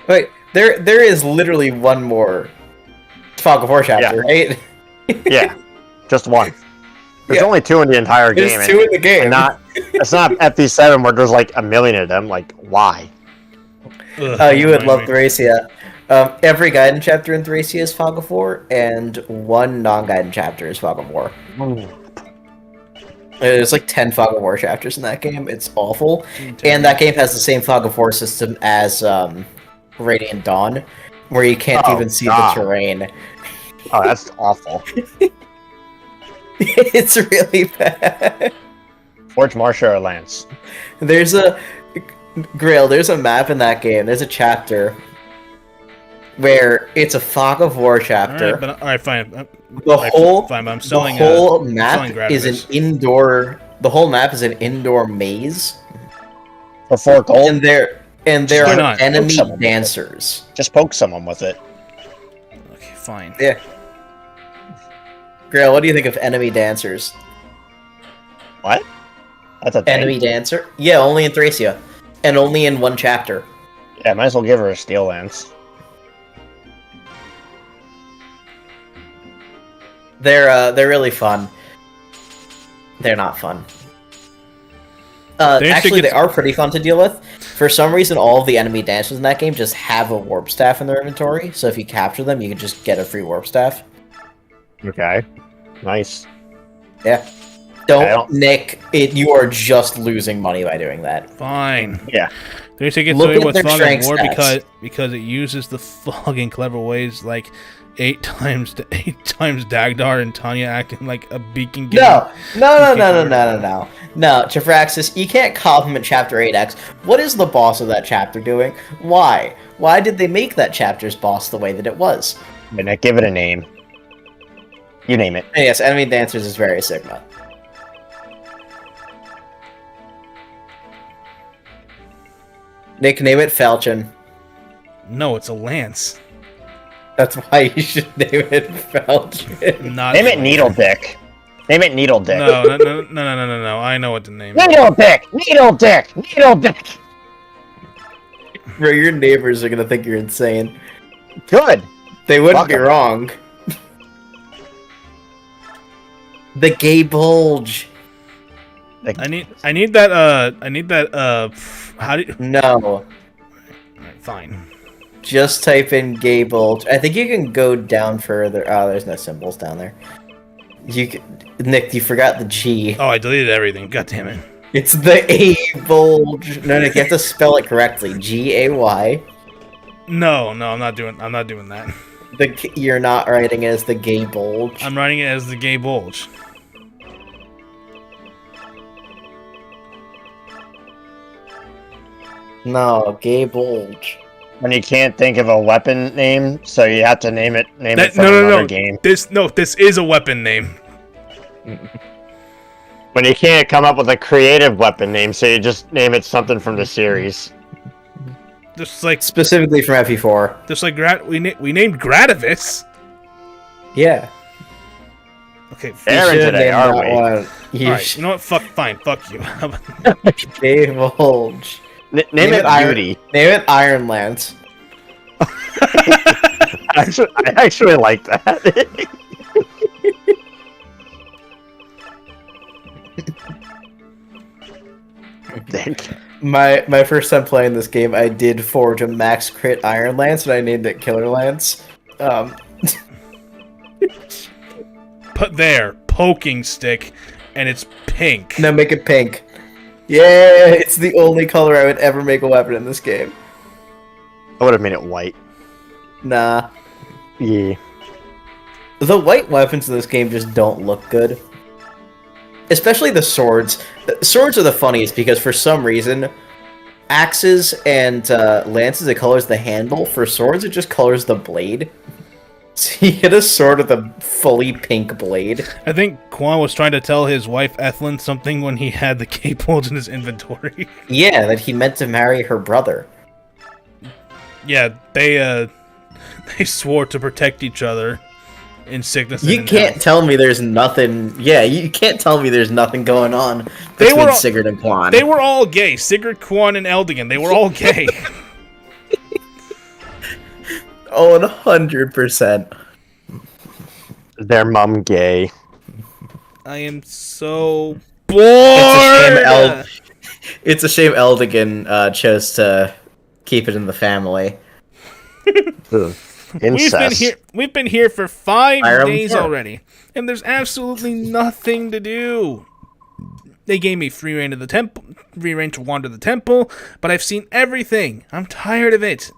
Wait, there is literally one more Fog of War chapter, right? Yeah, just one. There's only 2 in the entire game. There's 2 in the game. It's not FP7 where there's like a million of them. Like, why? Oh, you would love Thracia. Every Gaiden chapter in Thracia is Fog of War, and 1 non-Gaiden chapter is Fog of War. There's like 10 Fog of War chapters in that game. It's awful. And that game has the same Fog of War system as Radiant Dawn, where you can't even see the terrain. Oh, that's awful. It's really bad. Forge Marshal or Lance? There's a map in that game. There's a chapter where it's a Fog of War chapter. Alright, fine. Fine, but I'm selling. The whole map is Gravis. an indoor. The whole map is an indoor maze. For 4 gold? And there Why are not? enemy dancers. Just poke someone with it. Okay, fine. Yeah. Grail, what do you think of enemy dancers? What? That's a thing. Enemy dancer? Yeah, only in Thracia. And only in one chapter. Yeah, might as well give her a steel lance. They're really fun. They're not fun. Actually, they are pretty fun to deal with. For some reason, all of the enemy dancers in that game just have a warp staff in their inventory, so if you capture them, you can just get a free warp staff. Okay. Nice. Yeah. Don't nick it. You are just losing money by doing that. Fine. Yeah. They take it away with Fog and War because it uses the Fog in clever ways, like 8 times Dagdar and Tanya acting like a beacon. No, Chifraxis, you can't compliment Chapter 8X. What is the boss of that chapter doing? Why? Why did they make that chapter's boss the way that it was? Nick, give it a name. You name it. And yes, Enemy Dancers is very Sigma. Nick, name it Falchion. No, it's a lance. That's why you should name it Falchion. Name it Needle Dick. Name it Needle Dick. No. I know what to name it. Needle Dick! Needle Dick! Needle Dick! Bro, your neighbors are gonna think you're insane. Good. They wouldn't be wrong. The gay bulge. I need that, how do you... No. Alright, fine. Just type in gay bulge. I think you can go down further. Oh, there's no symbols down there. Nick, you forgot the G. Oh, I deleted everything. God damn it. It's the A bulge. No, Nick, you have to spell it correctly. G-A-Y. No, I'm not doing that. You're not writing it as the gay bulge. I'm writing it as the gay bulge. No, gay bulge. When you can't think of a weapon name, so you have to name it from another game. This is a weapon name. When you can't come up with a creative weapon name, so you just name it something from the series. Just like specifically from FE4. Just like we named Gradivis. Yeah. Okay. Fair today, are we? Alright, you know what? Fine. Fuck you. Gay bulge. Name it Beauty. Name it Iron Lance. I actually like that. My first time playing this game, I did forge a max crit Iron Lance, and I named it Killer Lance. Put there, poking stick, and it's pink. No, make it pink. Yeah, it's the only color I would ever make a weapon in this game. I would have made it white. Nah. Yeah. The white weapons in this game just don't look good. Especially the swords. Swords are the funniest because for some reason, axes and lances, it colors the handle. For swords, it just colors the blade. So you get a sword with a fully pink blade. I think Quan was trying to tell his wife Ethlyn something when he had the cape bulge in his inventory. Yeah, that he meant to marry her brother. Yeah, they swore to protect each other in sickness and You can't tell me there's nothing... Yeah, you can't tell me there's nothing going on between Sigurd and Quan. They were all gay. Sigurd, Quan, and Eldigan. They were all gay. Oh, 100%. Their mom gay. I am so bored! It's a shame Eldigan chose to keep it in the family. Incest. We've been here for 5 days already, and there's absolutely nothing to do. They gave me free reign to wander the temple, but I've seen everything. I'm tired of it.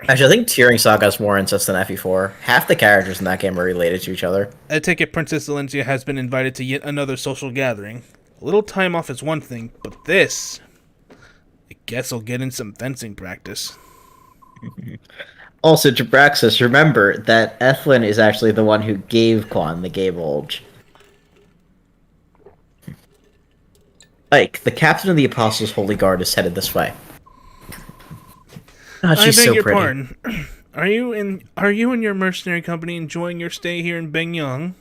Actually, I think Tearing Saga has more incest than FE4. Half the characters in that game are related to each other. I take it Princess Valencia has been invited to yet another social gathering. A little time off is one thing, but this... I guess I'll get in some fencing practice. Also, Jabraxis, remember that Ethlyn is actually the one who gave Quan the gay bulge. Ike, the captain of the Apostles' Holy Guard is headed this way. Oh, she's I beg so your pretty. pardon. Are you and your mercenary company enjoying your stay here in Bengyang?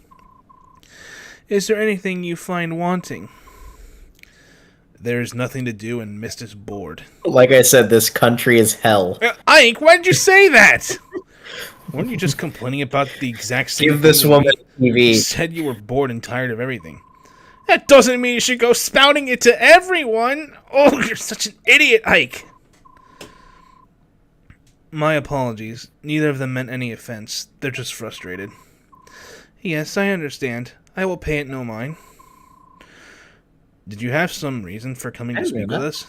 Is there anything you find wanting? There's nothing to do and Mist is bored. Like I said, this country is hell. Ike, why did you say that? Weren't you just complaining about the exact same Give this woman You TV. said you were bored and tired of everything. That doesn't mean you should go spouting it to everyone. Oh, you're such an idiot, Ike. My apologies. Neither of them meant any offense. They're just frustrated. Yes, I understand. I will pay it no mind. Did you have some reason for coming to speak with us?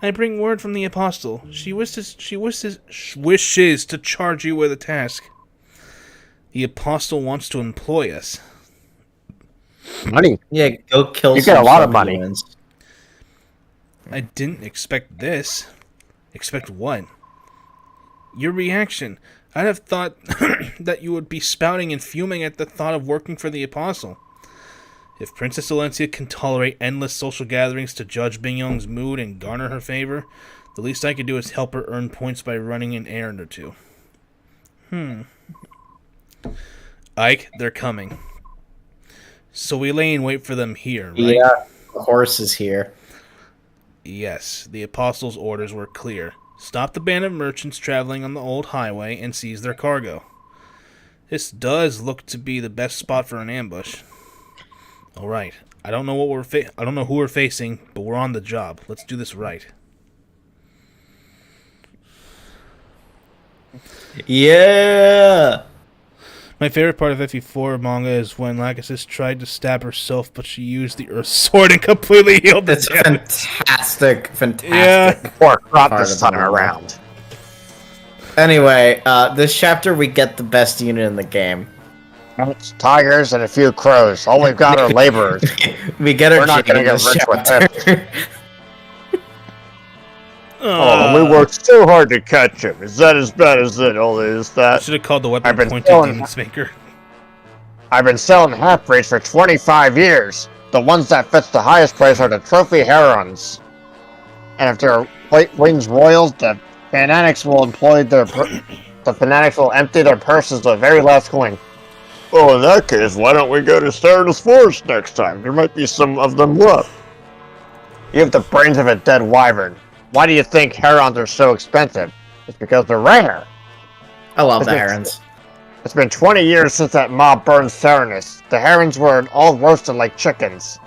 I bring word from the apostle. She wishes to charge you with a task. The apostle wants to employ us. Money. Yeah, go kill You some get a lot of money. subhumans. I didn't expect this. Expect what? Your reaction. I'd have thought that you would be spouting and fuming at the thought of working for the apostle. If Princess Valencia can tolerate endless social gatherings to judge Bingyong's mood and garner her favor, the least I could do is help her earn points by running an errand or two. Ike, they're coming. So we lay in wait for them here, right? Yeah, the horse is here. Yes, the apostles' orders were clear. Stop the band of merchants traveling on the old highway and seize their cargo. This does look to be the best spot for an ambush. All right. I don't know who we're facing, but we're on the job. Let's do this right. Yeah. My favorite part of FE4 manga is when Lachesis tried to stab herself, but she used the Earth Sword and completely healed the That's damage. fantastic. Yeah. Or crop Part this of the time manga. around. Anyway, this chapter we get the best unit in the game. It's tigers and a few crows. All we've got are laborers. We get our We're not Jade gonna in get this rich with chapter. Oh, we worked so hard to catch him. Is that as bad as it all is? I That should have called the weapon I've been pointed telling- Demon's Maker. I've been selling half-breeds for 25 years. The ones that fits the highest price are the trophy herons. And if they're white wings royals, the fanatics will empty their purses the very last coin. Well, in that case, why don't we go to Stardust Forest next time? There might be some of them left. You have the brains of a dead wyvern. Why do you think herons are so expensive? It's because they're rare. I love the herons. It's been 20 years since that mob burned Serenus. The herons were all roasted like chickens.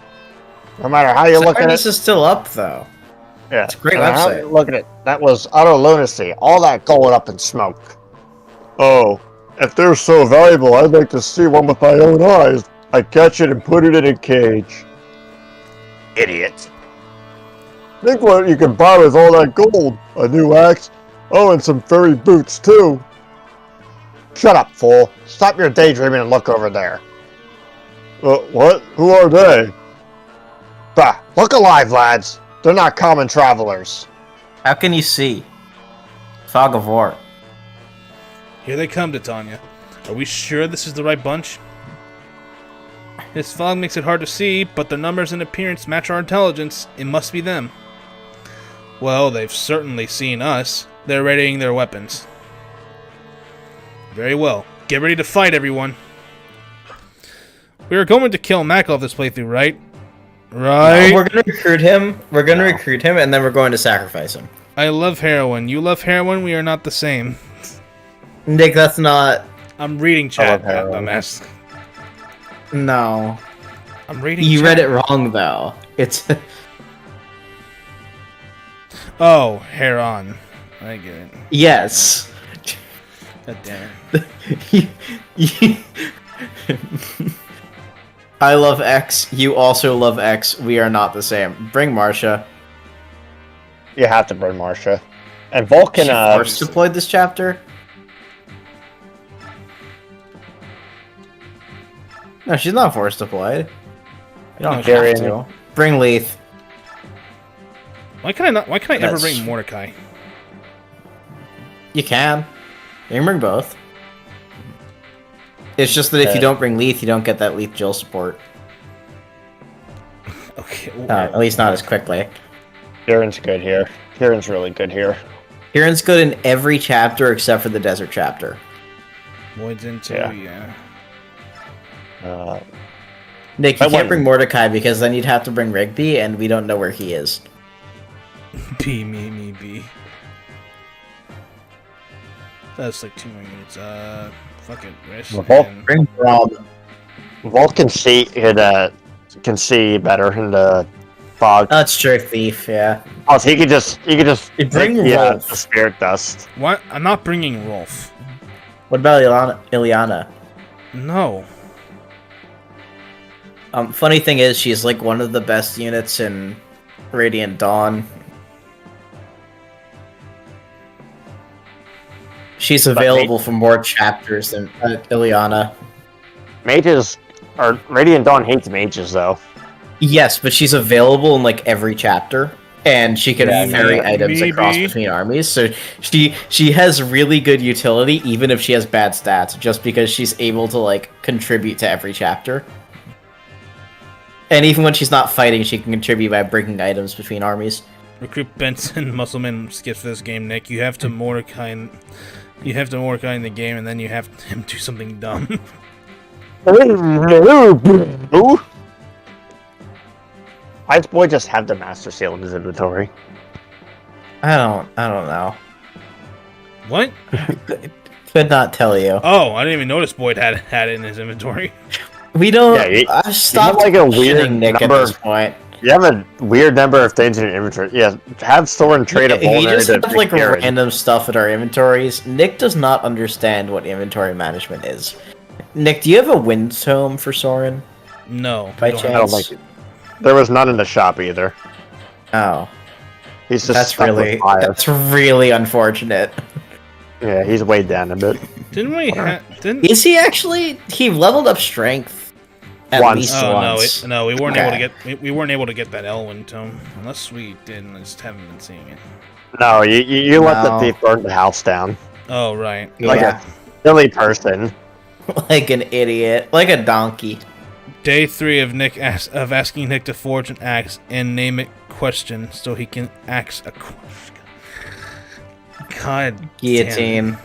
No matter how you look at This it, is still up though. yeah, it's a great no matter how website. you look at it, that was utter lunacy. All that gold up in smoke. Oh, if they're so valuable, I'd like to see one with my own eyes. I'd catch it and put it in a cage. Idiot. Think what you can buy with all that gold. A new axe. Oh, and some furry boots, too. Shut up, fool. Stop your daydreaming and look over there. What? Who are they? Bah, look alive, lads. They're not common travelers. How can you see? Fog of War. Here they come, Titania. Are we sure this is the right bunch? This fog makes it hard to see, but their numbers and appearance match our intelligence. It must be them. Well, they've certainly seen us. They're readying their weapons. Very well. Get ready to fight, everyone. We are going to kill Makov this playthrough, right? Right? No, we're gonna recruit him. We're gonna recruit him, and then we're going to sacrifice him. I love heroin. You love heroin. We are not the same. Nick, that's not. I'm reading chat, I love heroin. dumbass. No. I'm reading You chat. read it wrong, though. It's. Oh, heron. I get it. Yes. God damn it. I love X. You also love X. We are not the same. Bring Marsha. You have to bring Marsha. And Vulcan, She force deployed this chapter? No, she's not force deployed. You don't No, have to. Bring Leith. Why can I not? Why can I ever That's- bring Mordecai? You can. You can bring both. It's just that if you don't bring Leith, you don't get that Leith Jill support. Okay. At least not as quickly. Kieran's good here. Kieran's really good here. Kieran's good in every chapter except for the desert chapter. Voids into Yeah. yeah. Nick, you can't bring Mordecai because then you'd have to bring Rigby, and we don't know where he is. B. That's like 2 more units. Fucking risk. Bring Rob. Volt can see better in the fog. That's true, Thief. Yeah. Oh, so he could just bring Rolf. The spirit dust. What? I'm not bringing Rolf. What about Ileana? No. Funny thing is, she's like one of the best units in Radiant Dawn. She's available for more chapters than Ileana. Mages, or Radiant Dawn hates mages, though. Yes, but she's available in like every chapter, and she can ferry items across between armies. So she has really good utility, even if she has bad stats, just because she's able to like contribute to every chapter. And even when she's not fighting, she can contribute by bringing items between armies. Recruit Benson, Muscleman skips for this game, Nick. You have to Mordecai. You have to Mordecai in the game, and then you have him do something dumb. Why does boy just have the Master Seal in his inventory? I don't know. What? Could not tell you. Oh, I didn't even notice Boyd had it in his inventory. We don't. Yeah, I've stopped like a weird Nick number at this point. You have a weird number of things in your inventory. Yeah, have store and trade a He just has like random stuff in our inventories. Nick does not understand what inventory management is. Nick, do you have a wind tome for Soren? No, by chance. I don't like it. There was none in the shop either. Oh, he's just that's really unfortunate. Yeah, he's weighed down a bit. Didn't we? Is he actually? He leveled up strength. At least once. No, we weren't able to get. We weren't able to get that Elwyn tome unless we did, and I just haven't been seeing it. No, you let the thief burn the house down. Oh right. Like a silly person. Like an idiot. Like a donkey. Day 3 of asking Nick to forge an axe and name it question so he can axe a question. God. Guillotine. Damn.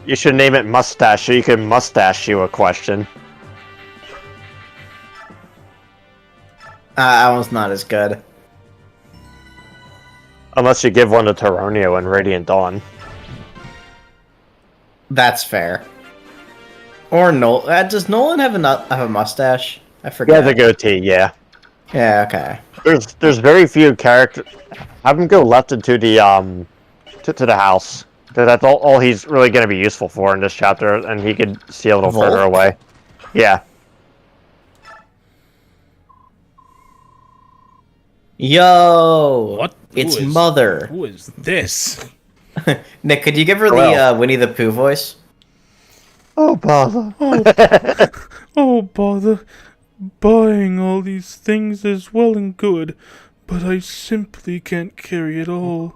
You should name it mustache so you can mustache you a question. That one's not as good. Unless you give one to Taronio in Radiant Dawn. That's fair. Or Nolan. Does Nolan have a mustache? I forget. Yeah, the goatee, yeah. Yeah, okay. There's very few characters. Have him go left into the to the house. That's all he's really going to be useful for in this chapter, and he could see a little further away. Yeah. Yo! What? It's Mother. Who is this? Nick, could you give her the Winnie the Pooh voice? Oh, bother. Oh, bother. Buying all these things is well and good, but I simply can't carry it all.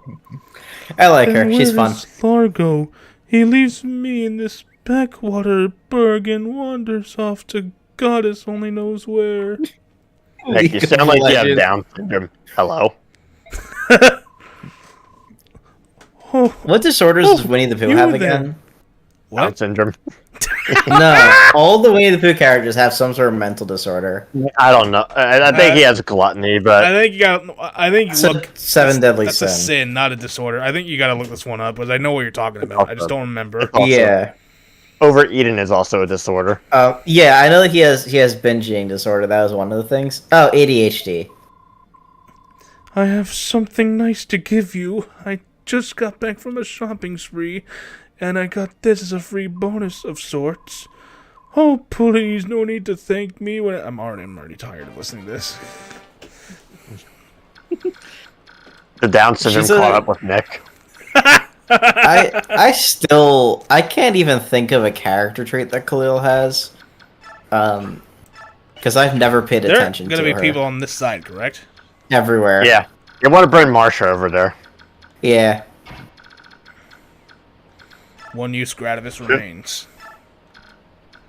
I like her. She's fun. Largo. He leaves me in this backwater burg and wanders off to goddess only knows where. Nick, you sound like you have Down syndrome. Hello. What disorders does Winnie the Pooh have again? Down syndrome. No, all the Winnie the Pooh characters have some sort of mental disorder. I don't know. I think he has gluttony, but I think you got. I think you look. Seven deadly sins. That's a sin, not a disorder. I think you got to look this one up because I know what you're talking about. I just don't remember. Yeah. Overeating is also a disorder. Yeah, I know that he has binge eating disorder. That was one of the things. Oh, ADHD. I have something nice to give you. I just got back from a shopping spree, and I got this as a free bonus of sorts. Oh, please, no need to thank me. I'm already tired of listening to this. The Down syndrome caught up with Nick. I can't even think of a character trait that Khalil has. Because I've never paid attention to her. There are gonna be people on this side, correct? Everywhere. Yeah. You want to bring Marsha over there. Yeah. One use Gradavis remains.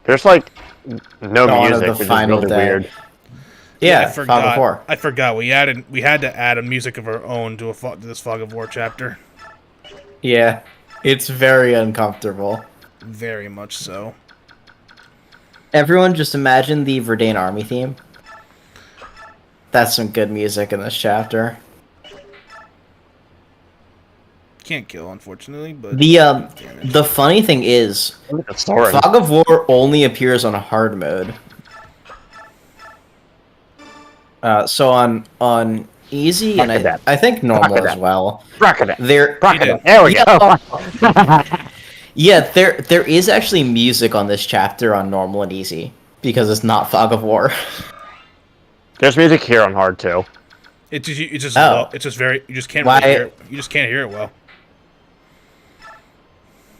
There's like no music, which is really weird. Yeah, I forgot. We had to add a music of our own to this Fog of War chapter. Yeah, it's very uncomfortable. Very much so. Everyone just imagine the Verdane Army theme. That's some good music in this chapter. Can't kill, unfortunately, but The funny thing is, Fog of War only appears on hard mode. So on easy and I think normal as well. There we go. Yeah, there is actually music on this chapter on normal and easy because it's not Fog of War. There's music here on hard too. It's just low. It's just very. You just can't really hear it. You just can't hear it well.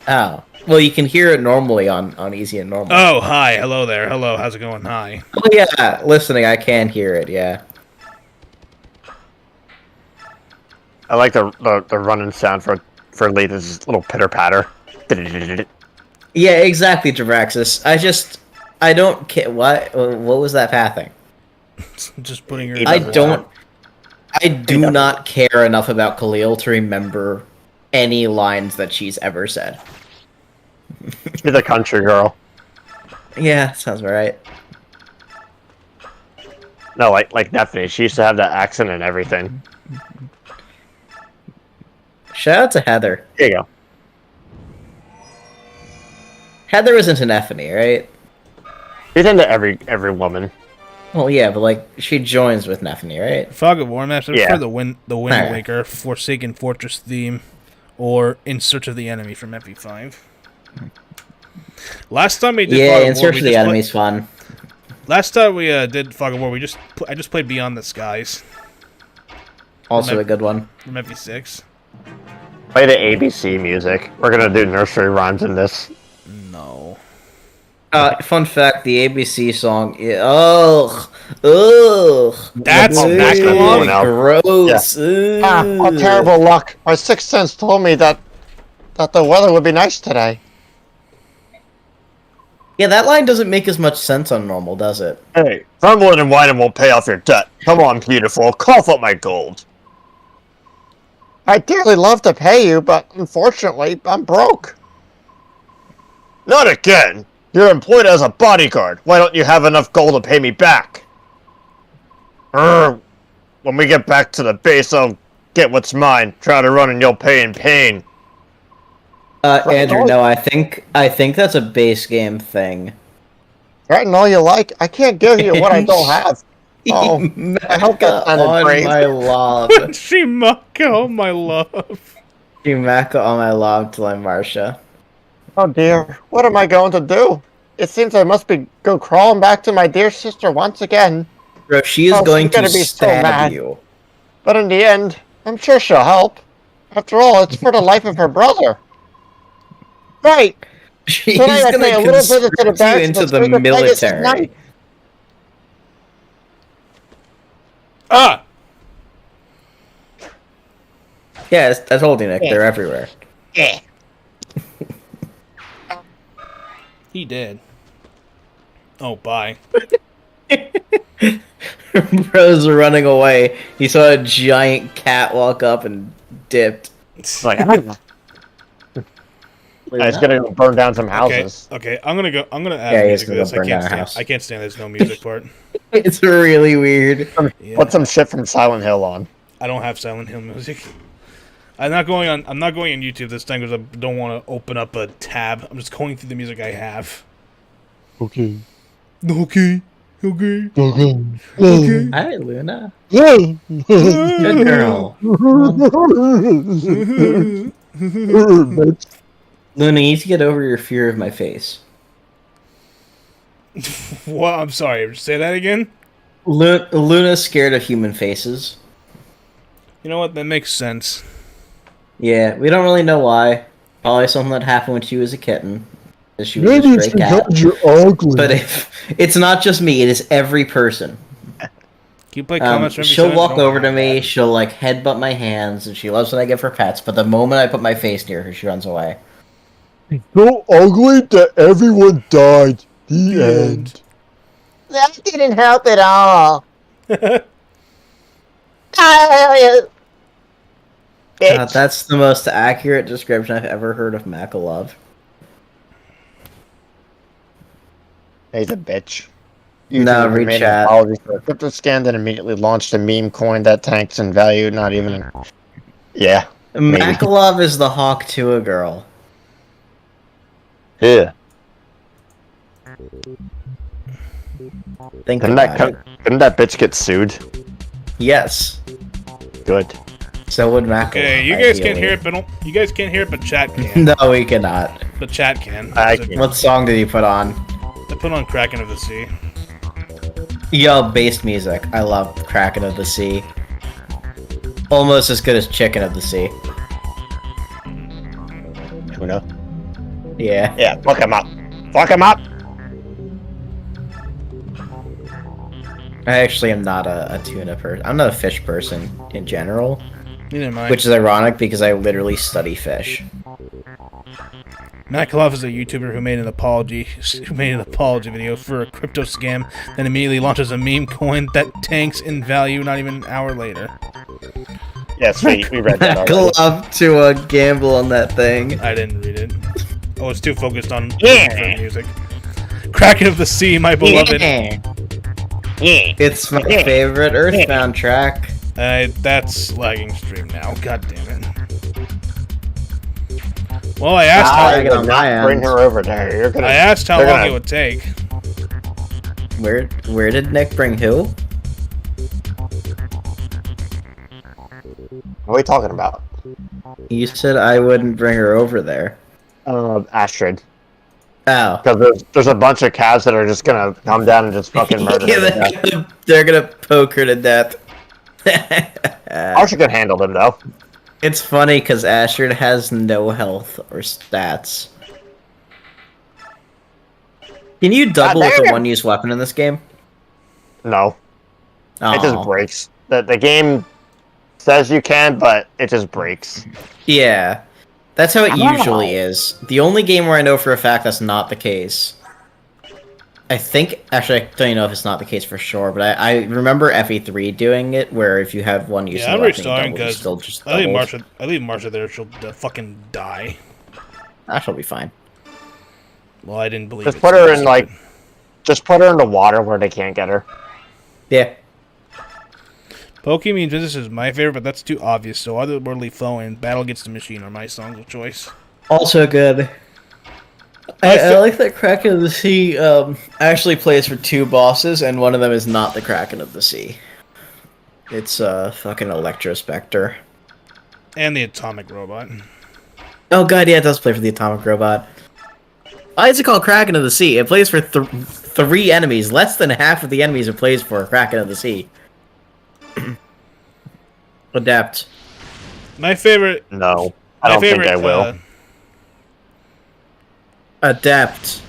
Oh. Well, you can hear it normally on easy and normal. Oh, hi. Hello there. Hello. How's it going? Hi. Oh, yeah. Listening, I can hear it, yeah. I like the running sound for Letha's little pitter-patter. Yeah, exactly, Draxus. I don't care. What was that pathing? Just putting your... I do not care enough about Khalil to remember any lines that she's ever said. She's a country girl. Yeah, sounds right. No, like Daphne. She used to have that accent and everything. Shout out to Heather. There you go. Heather isn't an Ethany, right? She's into every woman. Well, yeah, but like she joins with Nephany, right? Fog of War maps. I prefer the Wind Right. Waker, Forsaken Fortress theme, or In Search of the Enemy from FE5. Last time we did Fog of In War, Search of the Enemy's fun. Last time we did Fog of War, I just played Beyond the Skies. Also a good one. From FE6. Play the ABC music. We're gonna do nursery rhymes in this. No. Fun fact: the ABC song. That's gross. Yeah. What terrible luck! My sixth sense told me that the weather would be nice today. Yeah, that line doesn't make as much sense on normal, does it? Hey, grumbling and whining won't pay off your debt. Come on, beautiful, cough up my gold. I'd dearly love to pay you, but unfortunately, I'm broke. Not again! You're employed as a bodyguard. Why don't you have enough gold to pay me back? When we get back to the base, I'll get what's mine. Try to run and you'll pay in pain. Andrew, no, I think that's a base game thing. Threaten all you like. I can't give you what I don't have. Oh, I hope that's on brave. my love. Shimaka on my love. Shimaka on my love till I'm Marsha. Oh dear, what am I going to do? It seems I must go crawling back to my dear sister once again. Bro, she is going to stab you. But in the end, I'm sure she'll help. After all, it's for the life of her brother. Right. She's going to conscript you into the military. Ah! Yeah, I told you, Nick. They're everywhere. Yeah. He did. Oh, bye. Bro's running away. He saw a giant cat walk up and dipped. It's like, it's gonna go burn down some houses. Okay, I'm gonna add music to this. I can't stand there's no music part. It's really weird. Put some shit from Silent Hill on. I don't have Silent Hill music. I'm not going on YouTube this time because I don't want to open up a tab. I'm just going through the music I have. Okay. Hi, Luna. Yay! Good girl. Luna, you need to get over your fear of my face. What? I'm sorry. Say that again? Luna's scared of human faces. You know what? That makes sense. Yeah, we don't really know why. Probably something that happened when she was a kitten. She was a stray cat. You're ugly. But it's not just me, it is every person. Keep playing comments from she'll walk over to me, she'll like headbutt my hands, and she loves when I give her pets, but the moment I put my face near her, she runs away. So ugly that everyone died. The end. That didn't help at all. That's the most accurate description I've ever heard of Makalove. He's a bitch. No, YouTuber read made an chat. apology for a crypto scam, then immediately launched a meme coin that tanks in value. Not even. Yeah. Maybe. Makalov is the hawk to a girl. Yeah. Think Couldn't about it. that bitch get sued? Yes. Good. So would Makalov. Okay, you guys can't hear it, but you guys can't hear it, but chat can. No, we cannot. But chat can. I So can. What song did you put on? I put on Kraken of the Sea. Yo, bass music. I love Kraken of the Sea. Almost as good as Chicken of the Sea. Tuna. Yeah. Yeah, fuck him up. Fuck him up! I actually am not a tuna person. I'm not a fish person in general. Neither am I. Which is ironic because I literally study fish. Makalov is a YouTuber who made an apology video for a crypto scam, then immediately launches a meme coin that tanks in value not even an hour later. Yes, we read that already. Makalov to a gamble on that thing. I didn't read it. I was too focused on the music. Kraken of the Sea, my beloved. It's my favorite Earthbound track. That's lagging stream now. God damn it. Well, I asked I I get on did my not bring end. her over there. You're gonna. I asked how they're long gonna- it would take. Where did Nick bring who? What are we talking about? You said I wouldn't bring her over there. Astrid. Oh. Because there's a bunch of calves that are just gonna come down and just fucking murder her. they're gonna poke her to death. Arsha can handle them though. It's funny because Astrid has no health or stats. Can you double with a damn. one-use weapon in this game? No, Oh. it just breaks. The game says you can, but it just breaks. Yeah. That's how it Ow. usually is. The only game where I know for a fact that's not the case. I think, actually, I don't even know if it's not the case for sure, but I remember FE3 doing it, where if you have one use Yeah, of I'm the weapon, restarting you because still just I leave doubles. Marsha there, she'll fucking die. That'll be fine. Well, I didn't believe Just it. put so her I in like, started. just put her in the water where they can't get her. Yeah. Pokemon Business is my favorite, but that's too obvious, so Otherworldly Flow and Battle Against the Machine are my songs of choice. Also good. I like that Kraken of the Sea actually plays for two bosses, and one of them is not the Kraken of the Sea. It's fucking Electrospectre. And the Atomic Robot. Oh god, yeah, it does play for the Atomic Robot. Why is it called Kraken of the Sea? It plays for three enemies. Less than half of the enemies it plays for Kraken of the Sea. Adept. My favorite... No, I don't think I will. Adept.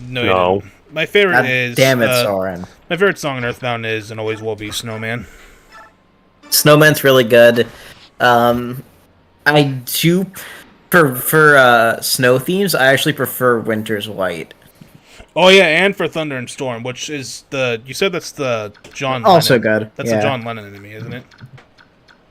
No. No. You didn't. My favorite God is... damn it, Soren. My favorite song in Earthbound is And Always Will Be Snowman. Snowman's really good. I do for snow themes. I actually prefer Winter's White. Oh yeah, and for Thunder and Storm, which is the... You said that's the John Also Lennon. good. That's yeah. the John Lennon enemy, isn't it?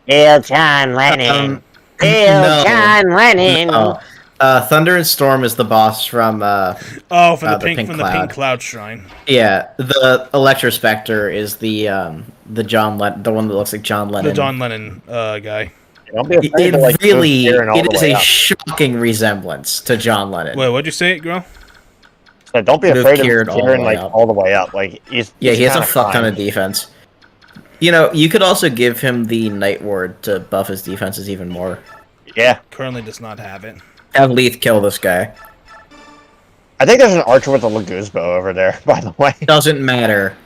Hail John Lennon. no. John Lennon. No. Thunder and Storm is the boss from Oh, from the Pink Cloud. Cloud Shrine. Yeah, the Electrospectre is the John the one that looks like John Lennon. The John Lennon guy. Don't be afraid It to, like, really move here and all it the is way a up. shocking resemblance to John Lennon. Wait, what'd you say, girl? So don't be Move afraid of Kieran all the Kieran way like up. all the way up. Like he's Yeah, he has a kinda fuck ton fine. of defense. You know, you could also give him the Night Ward to buff his defenses even more. Yeah, Currently does not have it. Have Leith kill this guy. I think there's an archer with a Laguzbo over there. By the way, Doesn't matter.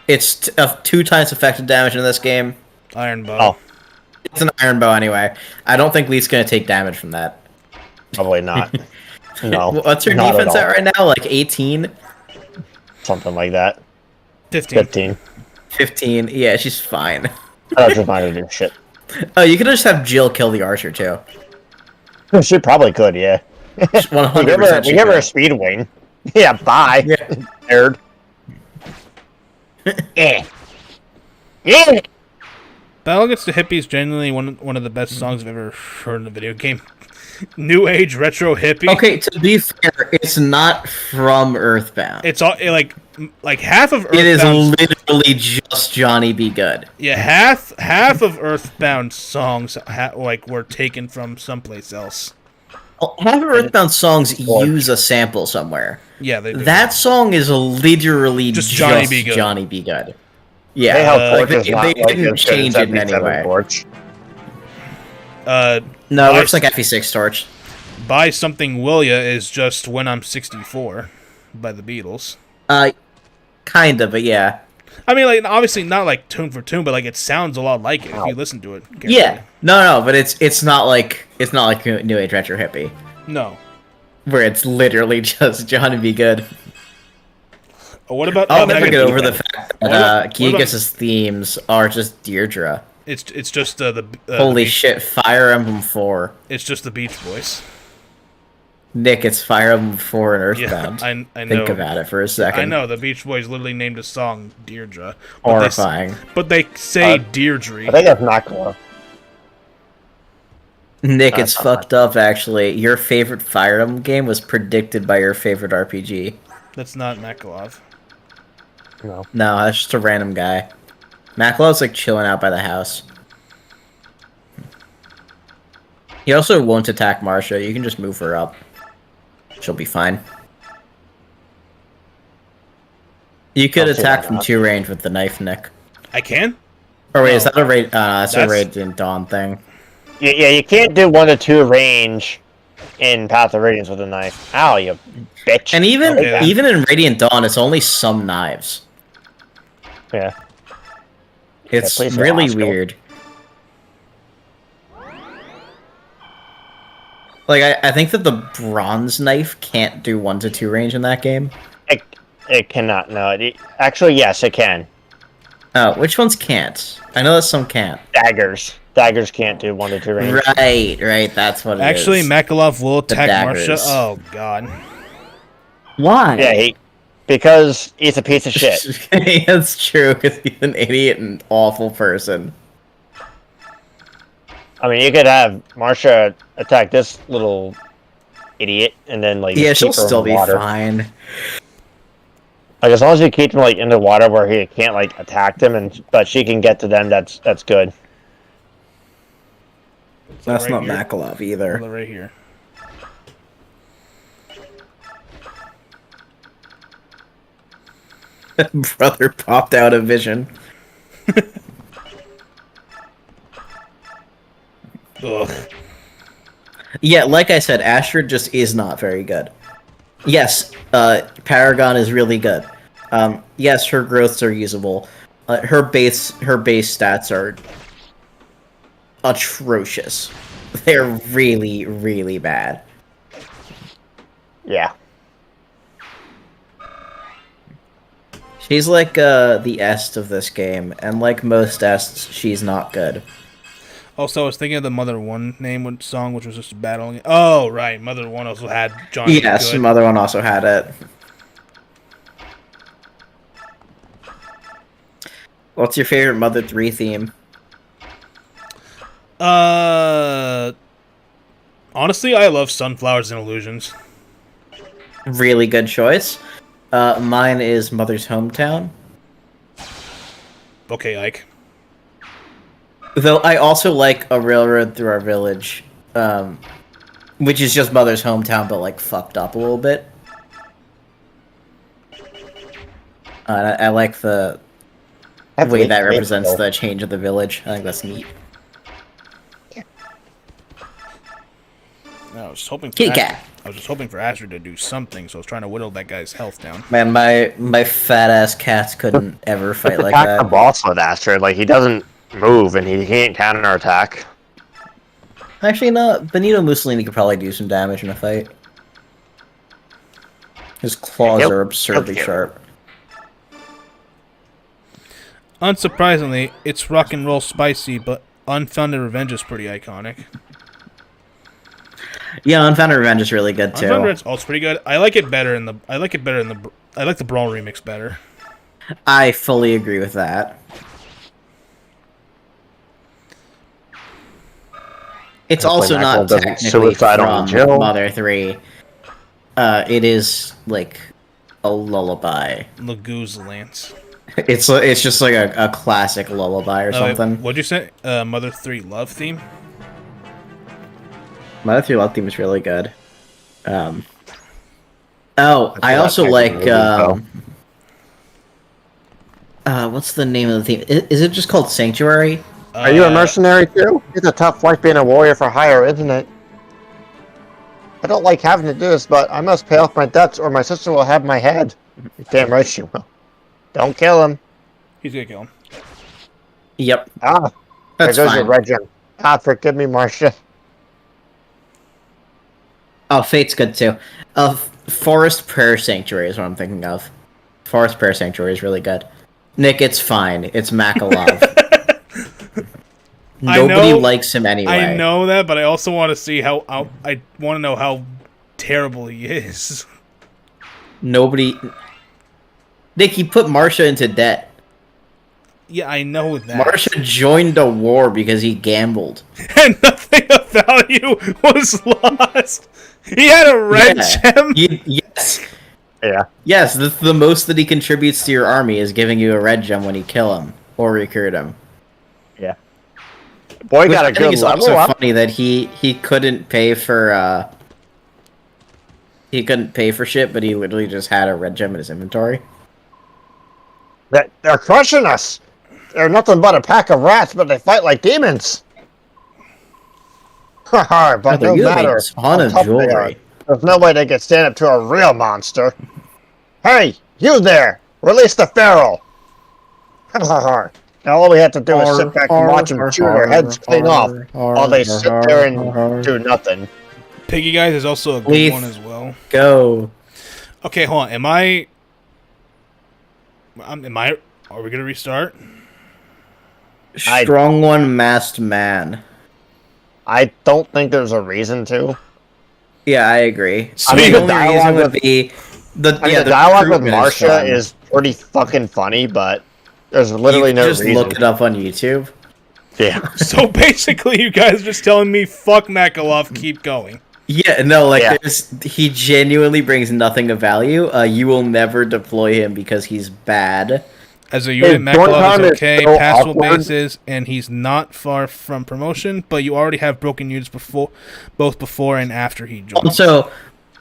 It's 2 times effective damage in this game. Iron Bow. Oh. It's an iron bow anyway. I don't think Leith's gonna take damage from that. probably not. No. What's her not defense all. at right now? Like 18? Something like that. 15. 15. 15? Yeah, she's fine. I was just not gonna do shit. Oh, you could just have Jill kill the archer too. She probably could, yeah. 100%. We give her a speed wing. Yeah, bye. Yeah. Nerd. Yeah. Yeah. Battle Against the Hippies is genuinely one of the best songs I've ever heard in a video game. New age retro hippie. Okay, to be fair, it's not from Earthbound. It's all like half of Earthbound. It is literally just Johnny Be Good. Yeah, half of Earthbound songs were taken from someplace else. Half of Earthbound songs use a sample somewhere. Yeah, they do. That song is literally just Johnny Be Good. Johnny Be Good. Yeah, they didn't change it in any way. Torch. No, it looks like FE6 Torch. Buy Something Will Ya is just When I'm 64 by the Beatles. Kind of, but yeah. I mean, like, obviously not like tune for tune, but like it sounds a lot like it if you listen to it carefully. Yeah, no, but it's not like New Age Retro Hippie. No, where it's literally just Johnny Be Good. What about? I'll never get over the fact that Gigas' themes are just Deirdre. It's just the holy shit, Fire Emblem 4. It's just the Beach Boys. Nick, it's Fire Emblem 4 and Earthbound. Yeah, I know. Think about it for a second. I know, the Beach Boys literally named a song Deirdre. Horrifying. But they say Deirdre. I think that's Macula. Nick, it's fucked up, actually. Your favorite Fire Emblem game was predicted by your favorite RPG. That's not Makalov. No, that's just a random guy. Makalov's like chilling out by the house. He also won't attack Marcia. You can just move her up. She'll be fine. You could attack from 2 range with the knife, Nick. I can? Or wait, is that a raid? That's a Radiant Dawn thing. Yeah, you can't do 1 to 2 range in Path of Radiance with a knife. Ow, you bitch. And even in Radiant Dawn, it's only some knives. Yeah. It's really weird. Like, I think that the bronze knife can't do 1 to 2 range in that game. It cannot, no. Actually, yes, it can. Oh, which ones can't? I know that some can't. Daggers. Daggers can't do 1 to 2 range. Right, that's what it is. Actually, Makalov will attack Marcia. Oh, God. Why? Yeah, because he's a piece of shit. That's true, because he's an idiot and awful person. I mean, you could have Marcia attack this little idiot, and then, like, yeah, she'll still be fine. Like, as long as you keep him, like, in the water where he can't, like, attack them, but she can get to them, that's good. That's not Makalov either. Right here. Brother popped out of vision. Ugh. Yeah, like I said, Astrid just is not very good. Yes, Paragon is really good. Yes, her growths are usable. Her base stats are atrocious. They're really, really bad. Yeah. She's like the Est of this game, and like most Ests, she's not good. Also, I was thinking of the Mother 1 song, which was just battling. Oh, right. Mother 1 also had Johnny. Yes, Mother 1 also had it. What's your favorite Mother 3 theme? Honestly, I love Sunflowers and Illusions. Really good choice. Mine is Mother's Hometown. Okay, Ike. Though I also like A Railroad Through Our Village, which is just Mother's Hometown, but like fucked up a little bit. I like the way that represents the change of the village. I think that's neat. I was hoping for I was just hoping for Astrid to do something, so I was trying to whittle that guy's health down. Man, my fat ass cats couldn't ever fight like that. Attack the boss with Astrid, like he doesn't move and he can't counterattack. Actually, no. Benito Mussolini could probably do some damage in a fight. His claws are absurdly sharp. Unsurprisingly, it's rock and roll spicy, but Unfounded Revenge is pretty iconic. Yeah, Unfounded Revenge is really good too. Unfounded Revenge is also pretty good. I like it better in the. I like the Brawl remix better. I fully agree with that. It's Hopefully also not Mackerel doesn't technically suicide on from Jill. Mother 3. It is like a lullaby. Lagoo's Lance. It's just like a classic lullaby or something. What'd you say? Mother 3 love theme? Mother 3 love theme is really good. I also like what's the name of the theme? Is it just called Sanctuary? Are you a mercenary too? It's a tough life being a warrior for hire, isn't it? I don't like having to do this, but I must pay off my debts or my sister will have my head. You're damn right she will. Don't kill him. He's gonna kill him. Yep. There That's goes fine. your regiment. Forgive me, Marcia. Oh, Fate's good too. Forest Prayer Sanctuary is what I'm thinking of. Forest Prayer Sanctuary is really good. Nick, it's fine. It's Makalov. Nobody likes him anyway. I know that, but I also want to see how I want to know how terrible he is. Nobody. Nick, he put Marcia into debt. Yeah, I know that. Marcia joined a war because he gambled. And nothing of value was lost. He had a red gem. Yes. Yeah. Yes, the most that he contributes to your army is giving you a red gem when you kill him or recruit him. Yeah. Boy got a good it's level also up. funny that he couldn't pay for shit, but he literally just had a red gem in his inventory. They're crushing us. They're nothing but a pack of rats, but they fight like demons. Haha, but no matter Ton of how tough they are, jewelry. there's no way they can stand up to a real monster. Hey, you there! Release the feral! Now all we have to do is sit back and watch them chew their heads clean off while they sit there and do nothing. Piggy Guys is also a good one as well. Go. Okay, hold on. Am I? Are we gonna restart? Strong one, masked man. I don't think there's a reason to. Yeah, I agree. I mean, the the only dialogue reason would with- be the dialogue with recruitment Marcia fun. is pretty fucking funny, but there's literally You no just reason. look it up on YouTube. Yeah. So basically, you guys are just telling me, fuck Makalov, keep going. Yeah, no, he genuinely brings nothing of value. You will never deploy him because he's bad. As a unit, Hey, Dornheim Makalov is is okay, so passable awkward. bases, and he's not far from promotion, but you already have broken units both before and after he joined. Also,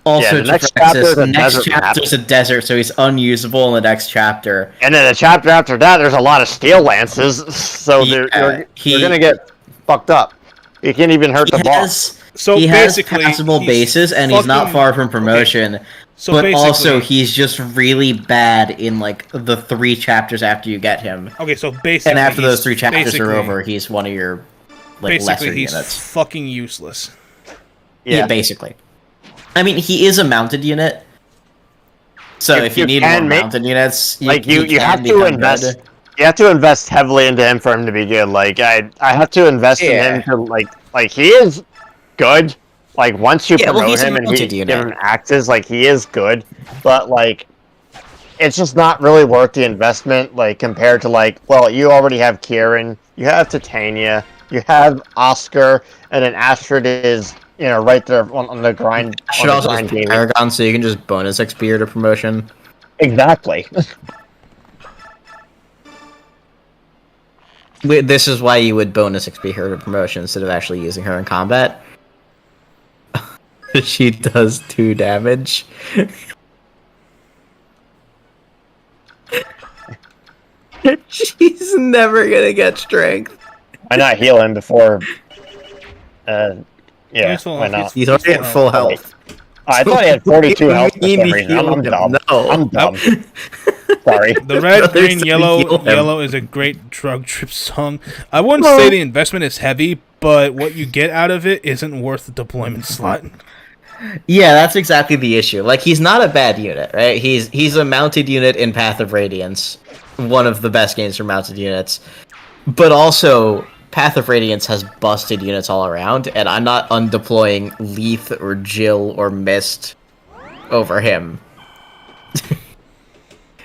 the next chapter is a next desert map. chapter's a desert, so he's unusable in the next chapter. And then the chapter after that, there's a lot of steel lances, so you're gonna get fucked up. You can't even hurt the boss. So he has basically, passable he's bases, and he's not fucking- far from promotion. Okay. So but basically- also, he's just really bad in like the 3 chapters after you get him. Okay, so basically, And after those he's 3 chapters are basically- over, he's one of your like lesser Basically, he's units. fucking useless. Yeah, basically. I mean, he is a mounted unit. So if you need more mounted units, you have to invest. Good. You have to invest heavily into him for him to be good. Like I have to invest in him to like he is good. Like once you promote him and give him axes, like he is good. But like, it's just not really worth the investment. Like compared to like, well, you already have Kieran, you have Titania, you have Oscar, and then Astrid is right there on the grind. Should also just be Paragon, so you can just bonus XP to promotion. Exactly. This is why you would bonus XP her to promotion instead of actually using her in combat. She does 2 damage. She's never gonna get strength. Why not heal him before? Yeah, why not? He's already at full health. I thought he had 42 health for some reason. I'm dumb. No. I'm dumb. Sorry. The red, green, yellow is a great drug trip song. I wouldn't say the investment is heavy, but what you get out of it isn't worth the deployment slot. Yeah, that's exactly the issue. Like, he's not a bad unit, right? He's a mounted unit in Path of Radiance, one of the best games for mounted units. But also, Path of Radiance has busted units all around, and I'm not undeploying Leith or Jill or Mist over him.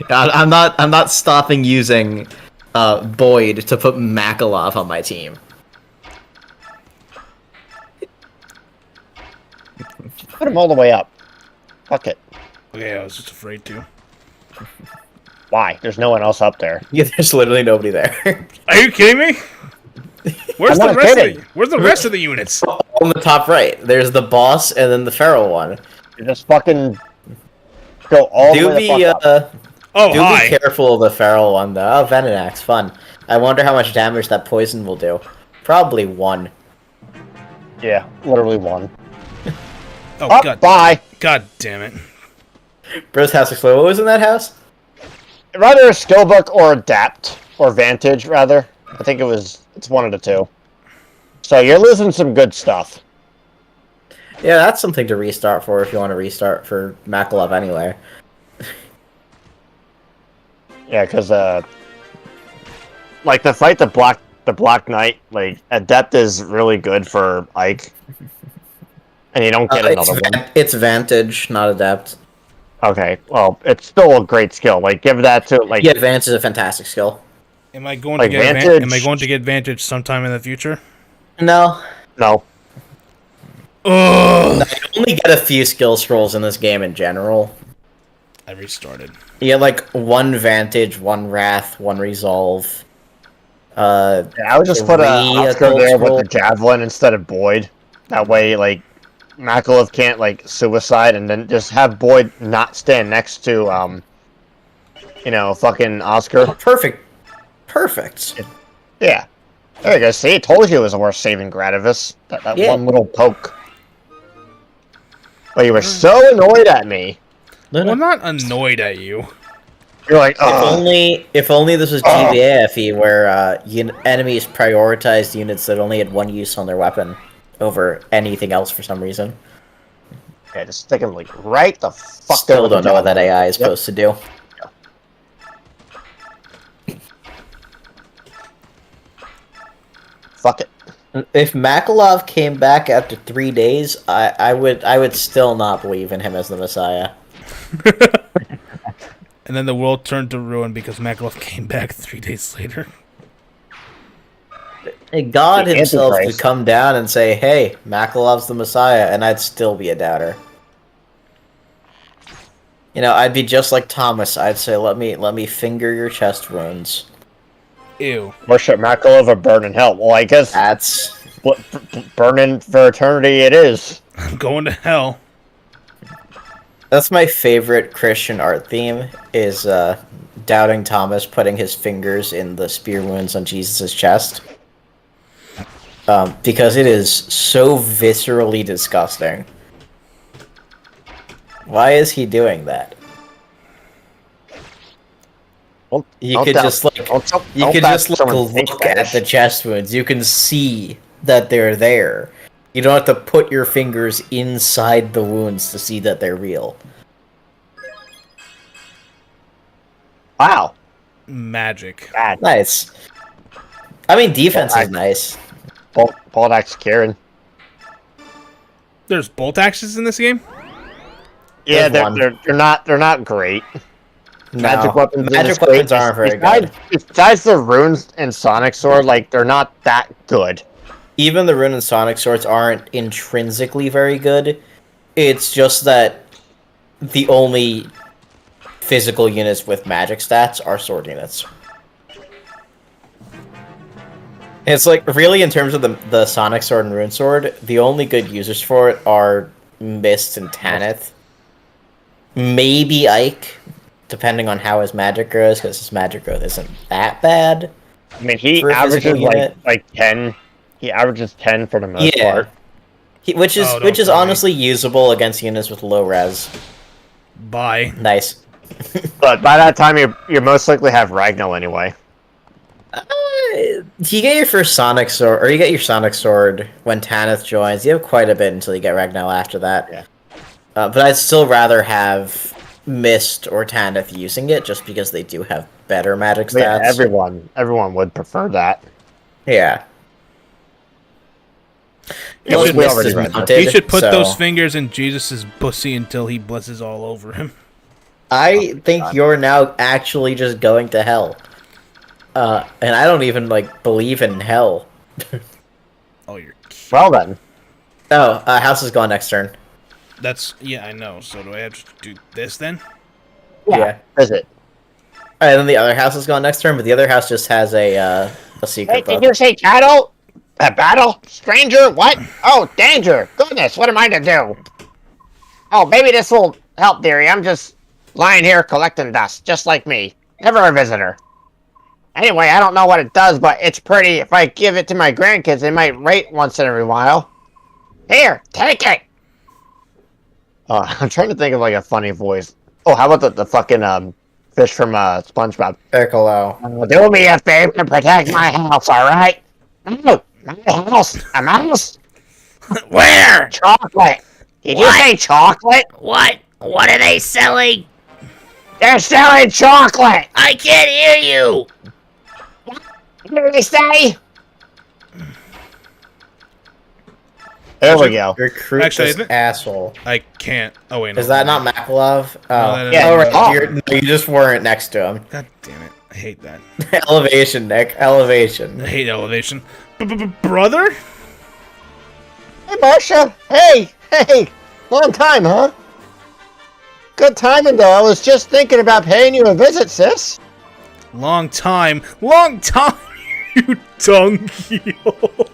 I'm not stopping using Boyd to put Makalov on my team. Put him all the way up. Fuck it. Okay, I was just afraid to. Why? There's no one else up there. Yeah, there's literally nobody there. Are you kidding me? Where's I'm the not rest kidding. Where's the rest of the units? On the top right, there's the boss and then the feral one. You just fucking go all the Do way the be fuck up. Oh, do hi. be careful of the feral one though. Oh, Veninax, fun. I wonder how much damage that poison will do. Probably 1. Yeah, literally 1. Oh, Up, god. bye. God damn it. Bro's house exploded. What was in that house? Rather a skill book or adapt or vantage rather. I think it's one of the two. So you're losing some good stuff. Yeah, that's something to restart for if you want to restart for Makalov anyway. Yeah, because like the fight the Black Knight, like adept is really good for Ike, and you don't get another one. It's vantage, not adept. Okay, well, it's still a great skill. Like give that to like Yeah, vantage is a fantastic skill. Am I going Like to get Vantage? Am I going to get Vantage sometime in the future? No. no. Ugh. You only get a few skill scrolls in this game in general. I restarted. You get like 1 vantage, 1 wrath, 1 resolve. Yeah, I would just put a 3 Oscar occult there scroll. with the javelin instead of Boyd. That way, like Makalov can't like suicide, and then just have Boyd not stand next to fucking Oscar. Perfect. Perfect. Yeah. There you go. See, I told you it was worth saving Gradivis. That Yeah. one little poke. But you were so annoyed at me. Well, I'm not annoyed at you. You're like, If only this was GVAFE where enemies prioritized units that only had 1 use on their weapon over anything else for some reason. Yeah, just stick him like right the fuck Still there with don't the know what that javelin. AI is supposed to do. Fuck it. If Makalov came back after 3 days, I would still not believe in him as the Messiah. And then the world turned to ruin because Makalov came back 3 days later. God The himself Antichrist. could come down and say, "Hey, Makalov's the Messiah," and I'd still be a doubter. You know, I'd be just like Thomas. I'd say, "Let me finger your chest wounds." Ew. Worship Makalov or burn in hell. Well, I guess That's burning for eternity it is. I'm going to hell. That's my favorite Christian art theme, is Doubting Thomas putting his fingers in the spear wounds on Jesus' chest. Because it is so viscerally disgusting. Why is he doing that? Well, You don't could doubt- just like don't- you don't could doubt just someone's look hate at fetish. the chest wounds. You can see that they're there. You don't have to put your fingers inside the wounds to see that they're real. Wow. Magic. Bad. Nice. I mean, defense Well, is nice. Bald axe Kieran. There's bolt axes in this game? Yeah, There's one. they're not great. No. Magic weapons. in Magic this weapons game, aren't very besides, good. Besides the runes and Sonic Sword, like they're not that good. Even the Rune and Sonic swords aren't intrinsically very good. It's just that the only physical units with magic stats are sword units. It's like, really, in terms of the Sonic Sword and Rune Sword, the only good users for it are Mist and Tanith. Maybe Ike, depending on how his magic grows, because his magic growth isn't that bad. I mean, he For a physical averages unit. like 10. He averages 10 for the most part. Which is Oh, don't tell me. honestly usable against units with low res. Bye. Nice. But by that time, you most likely have Ragnar anyway. You get your first Sonic Sword, or you get your Sonic Sword when Tanith joins. You have quite a bit until you get Ragnar after that. Yeah. But I'd still rather have Mist or Tanith using it, just because they do have better magic stats. Yeah, everyone would prefer that. Yeah. Yeah, Plus, we Mist already is read that. mounted, He should put so those fingers in Jesus' pussy until he blesses all over him. I think you're now actually just going to hell. And I don't even, believe in hell. Oh, you're... Well then, Oh, House is gone next turn. Yeah, I know. So do I have to do this then? Yeah. Visit. Alright, then the other house is going next turn, but the other house just has a secret Hey, book. did you say cattle? A battle? Stranger? What? Oh, danger! Goodness, what am I to do? Oh, maybe this will help, dearie. I'm just lying here collecting dust, just like me. Never a visitor. Anyway, I don't know what it does, but it's pretty. If I give it to my grandkids, they might rate once in a while. Here, take it! I'm trying to think of like a funny voice. Oh, how about the fucking fish from SpongeBob? Piccolo. Do me a favor and protect my house, alright? No, my house. A mouse? Where? Chocolate. Did you say chocolate? What? What are they selling? They're selling chocolate! I can't hear you! What did they say? There we go. Recruit Actually, this isn't it? asshole. I can't. Oh wait, no. Is that not Makalov? Oh, that is- Yeah, right. oh. You just weren't next to him. God damn it! I hate that. Elevation, Nick. Elevation. I hate elevation. Brother? Hey, Marcia. Hey. Long time, huh? Good timing, though. I was just thinking about paying you a visit, sis. Long time. You tongue heel.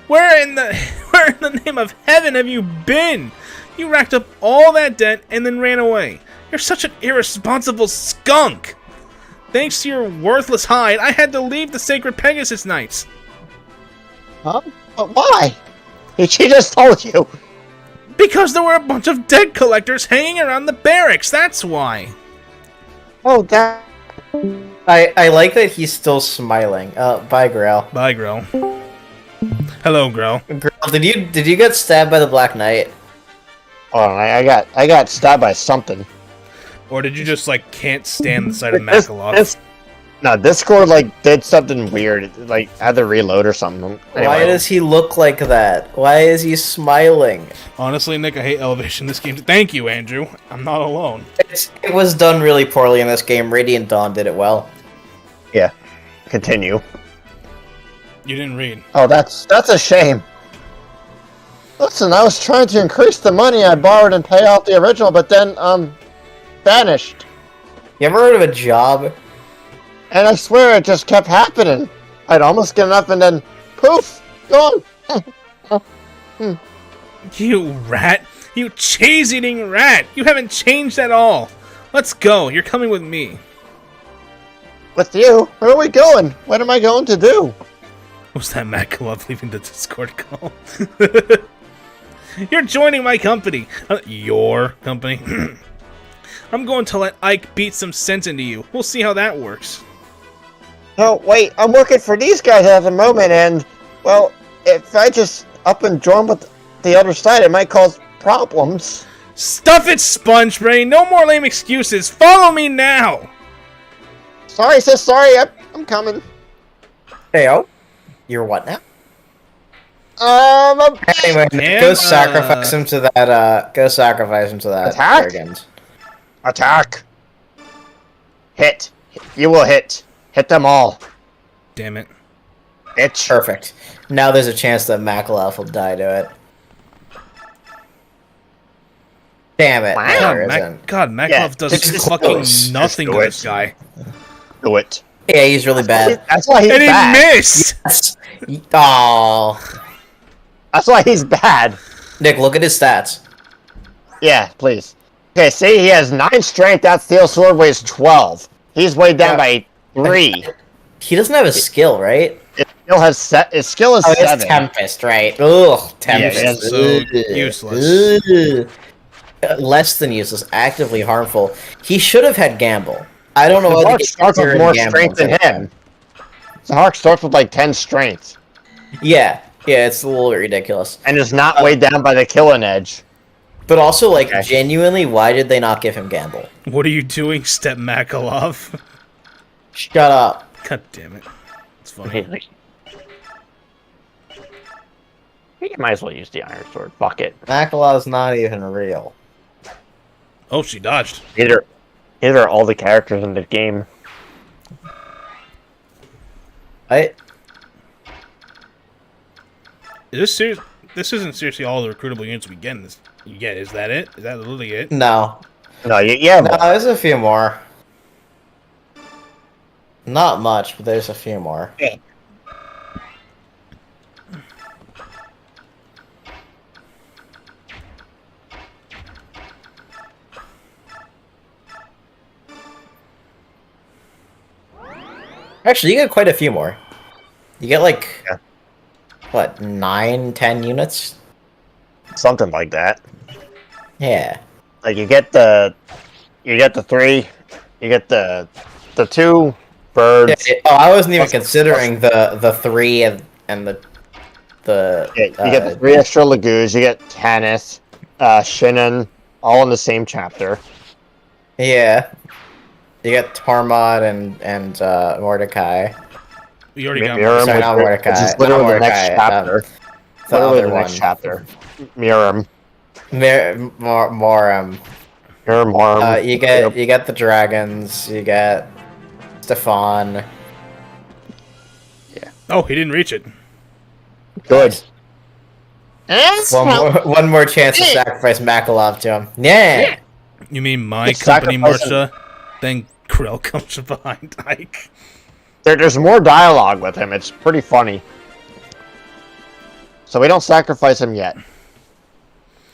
Where in the name of heaven have you been? You racked up all that debt and then ran away. You're such an irresponsible skunk. Thanks to your worthless hide, I had to leave the sacred Pegasus Knights. Huh? But why? She just told you. Because there were a bunch of debt collectors hanging around the barracks, that's why. Oh, that... I like that he's still smiling. Bye, Grail. Bye, Grell. Hello, Grell. Grail, did you get stabbed by the Black Knight? Oh, I got stabbed by something. Or did you just, like, can't stand the sight of Makalov? No, Discord, like, did something weird. It, like, had to reload or something. Anyway. Why does he look like that? Why is he smiling? Honestly, Nick, I hate elevation in this game. Thank you, Andrew. I'm not alone. It was done really poorly in this game. Radiant Dawn did it well. Yeah. Continue. You didn't read. Oh, that's a shame. Listen, I was trying to increase the money I borrowed and pay off the original, but then, vanished. You ever heard of a job? And I swear it just kept happening. I'd almost get enough and then, poof, gone. You rat! You cheese-eating rat! You haven't changed at all! Let's go, you're coming with me. With you? Where are we going? What am I going to do? Was that Makalov leaving the Discord call? You're joining my company! Your company? I'm going to let Ike beat some sense into you. We'll see how that works. Oh, wait, I'm working for these guys at the moment, and, well, if I just up and join with the other side, it might cause problems. Stuff it, Sponge Brain! No more lame excuses! Follow me now! Sorry, sis, sorry, I'm coming. Heyo. You're what now? Anyway, go sacrifice him to that, Attack? arrogance. Attack! Hit. You will hit. Hit them all. Damn it. Bitch. Perfect. Now there's a chance that Makalov will die to it. Damn it. Wow. There isn't. Makalov Yeah, does just fucking close. nothing Just to do this it. guy. Do it. Yeah, he's really bad. That's why he's And he bad. missed! Yes. Oh. That's why he's bad. Nick, look at his stats. Yeah, please. Okay, see, he has 9 strength. That steel sword weighs 12. He's weighed down by 3. He doesn't have a skill, right? His skill is 7. It's Tempest, right? Ugh, Tempest. Yeah, so Ugh. useless. Ugh. Less than useless, actively harmful. He should have had Gamble. I don't know The why Hark they starts with more strength than him. The Hark starts with like 10 strength. Yeah, it's a little ridiculous. And is not weighed down by the killing edge. But also, like, Okay. genuinely, why did they not give him Gamble? What are you doing, Step Makalov? Shut up. God damn it. It's funny. You might as well use the Iron Sword. Fuck it. Makalov's not even real. Oh, she dodged. Either are all the characters in the game. I Is this serious? this isn't seriously all the recruitable units we get. Is that it? Is that literally it? No. No, yeah, No, there's a few more. Not much, but there's a few more. Yeah. Actually, you get quite a few more. You get like, what, 9, 10 units? Something like that. Yeah. Like you get the 3, you get the 2 birds. Oh, I wasn't even considering the 3 and the Yeah, you get the 3 extra Lagoos, you get Tanith, Shinnon, all in the same chapter. Yeah. You get Tormod and Mordecai. We already got Miram, Sorry, not Mordecai. which is literally the next Mordecai, chapter. the Literally other the next one. chapter. Miram. Moram. Miram. You get the dragons. You get Stefan. Oh, he didn't reach it. Good. One more chance to sacrifice Makalov to him. Yeah. You mean my It's company, sacrificing- Marsha? Then Krill comes from behind Ike. There's more dialogue with him. It's pretty funny. So we don't sacrifice him yet.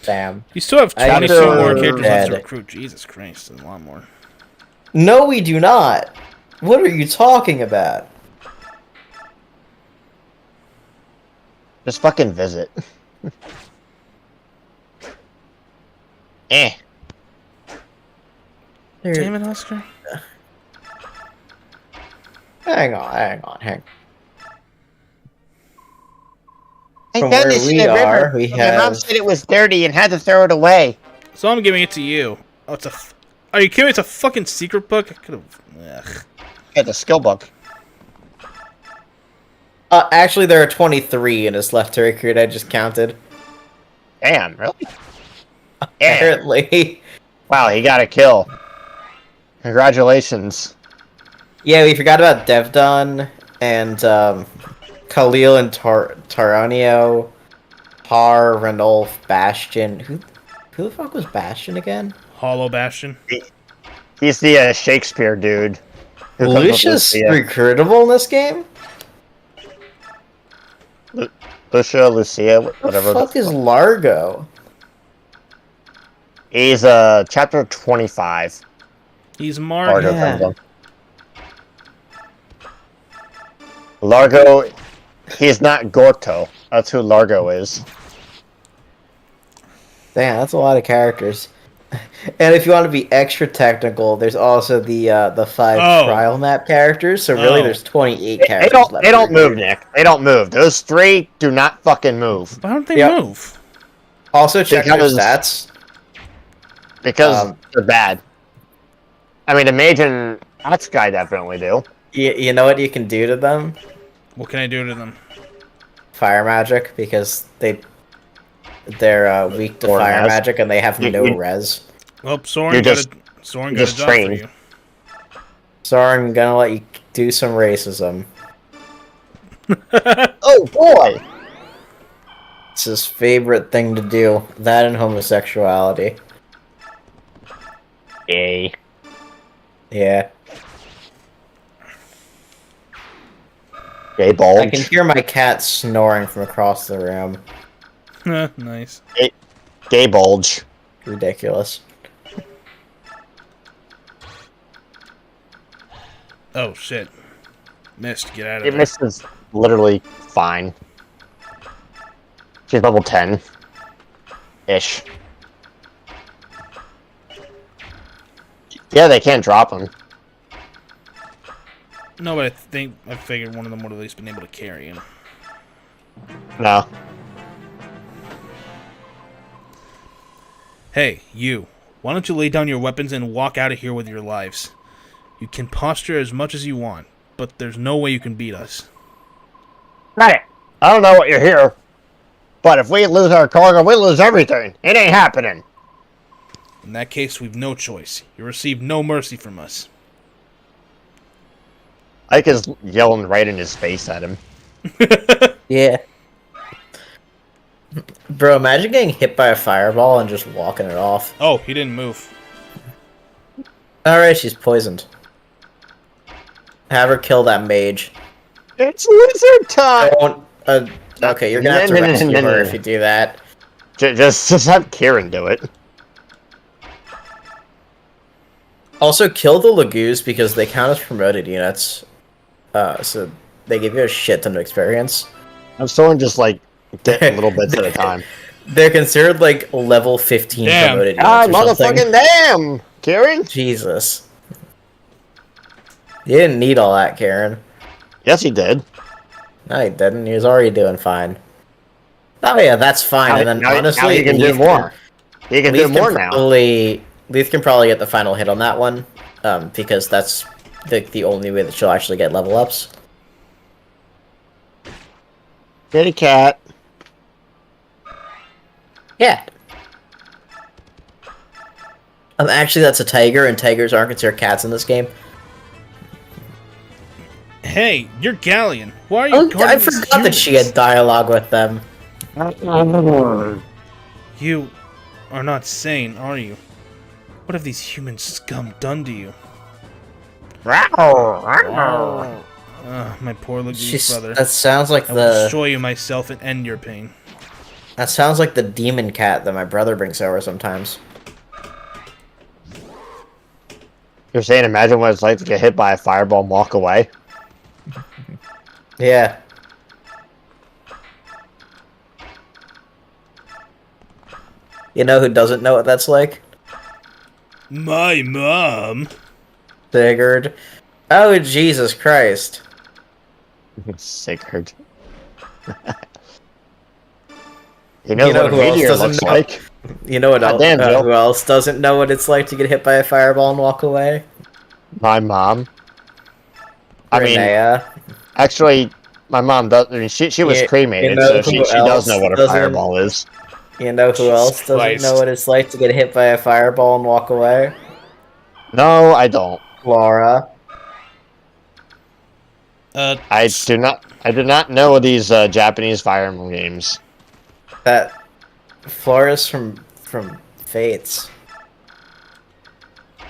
Damn. You still have 22 Chapter more characters left to dead. recruit. Jesus Christ, there's a lot more. No, we do not. What are you talking about? Just fucking visit. Damn it, Oscar. Hang on. I From found where this in we the are, river. we My mom have- said it was dirty and had to throw it away. So I'm giving it to you. Oh, it's a. Are you kidding me? It's a fucking secret book? I could have. Yeah, the skill book. Actually, there are 23 in his left to recruit. I just counted. Damn, really? Apparently. Wow, he got a kill. Congratulations. Yeah, we forgot about Devdon and Khalil and Taranio, Har, Ranulf, Bastion. Who the fuck was Bastion again? Hollow Bastion. He's the Shakespeare dude. who comes with Lucia's Lucia. recruitable in this game? Lucia, whatever. What the fuck is Largo? He's chapter 25. He's Largo Margo. Yeah. comes up. Largo, he's not Gorto. That's who Largo is. Damn, that's a lot of characters. And if you want to be extra technical, there's also the 5 trial map characters. So really, there's 28 characters left. They don't move, Nick. They don't move. Those 3 do not fucking move. Why don't they Yep. move? Also, check their Because- stats. Because they're bad. I mean, the mage and Ox guy definitely do. You know what you can do to them? What can I do to them? Fire magic, because they're weak to Or fire res. magic and they have no You- res. Well, Soren You're got just- Soren you're got a just job trained. for you. So I'm gonna let you do some racism. Oh boy! It's his favorite thing to do. That and homosexuality. Yay. Yeah. Gay I bulge. can hear my cat snoring from across the room. Nice. Gay bulge. Ridiculous. Oh shit. Missed. Get out of It there. misses literally fine. She's level 10. Ish. Yeah, they can't drop him. No, but I figured one of them would have at least been able to carry him. No. Hey, you. Why don't you lay down your weapons and walk out of here with your lives? You can posture as much as you want, but there's no way you can beat us. Hey, I don't know what you're here, but if we lose our cargo, we lose everything. It ain't happening. In that case, we've no choice. You receive no mercy from us. Ike is yelling right in his face at him. Yeah. Bro, imagine getting hit by a fireball and just walking it off. Oh, he didn't move. Alright, she's poisoned. Have her kill that mage. It's lizard time! Okay, you're gonna have to rescue her if you do that. Just have Kieran do it. Also, kill the Lagoos because they count as promoted units. So they give you a shit ton of experience. I'm Soren just like getting little bits at a time. They're considered like level 15 promoted units. Ah, or motherfucking something. damn! Kieran? Jesus. You didn't need all that, Karen. Yes, he did. No, he didn't. He was already doing fine. Oh yeah, that's fine. And then honestly, now he can do more. He can do more now. Leith can probably get the final hit on that one, because that's the only way that she'll actually get level ups. Kitty cat. Yeah. Actually, that's a tiger, and tigers aren't considered cats in this game. Hey, you're Galleon. Why are you? I forgot that she had dialogue with them. You are not sane, are you? What have these human scum done to you? My poor Lagoose brother. That sounds like I will destroy you myself and end your pain. That sounds like the demon cat that my brother brings over sometimes. You're saying imagine what it's like to get hit by a fireball and walk away? Yeah. You know who doesn't know what that's like? My mom. Sigurd. Oh, Jesus Christ. Sigurd. You know what a meteor looks like. You know what who else doesn't know what it's like to get hit by a fireball and walk away? My mom. I mean, Renea. actually, my mom does. I mean, she was cremated, so she does know what a fireball is. You know who else doesn't know what it's like to get hit by a fireball and walk away? No, I don't. Flora. I do not know these Japanese Fire Emblem games. That Flora's from Fates.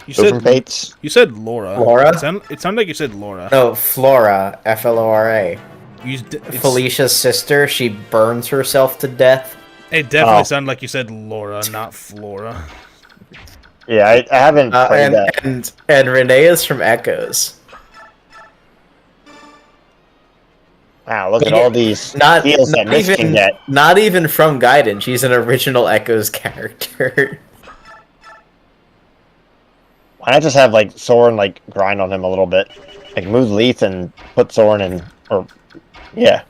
You said Fates? You said Laura. Laura? It sounded like you said Laura. No, Flora. Flora. It's Felicia's sister. She burns herself to death. It definitely sounded like you said Laura, not Flora. Yeah, I haven't played that. And Renea's from Echoes. Wow, look at all these heals that Mitch can get. Not even from Gaiden. She's an original Echoes character. Why not just have like Soren like grind on him a little bit, like move Leith and put Soren in, or yeah.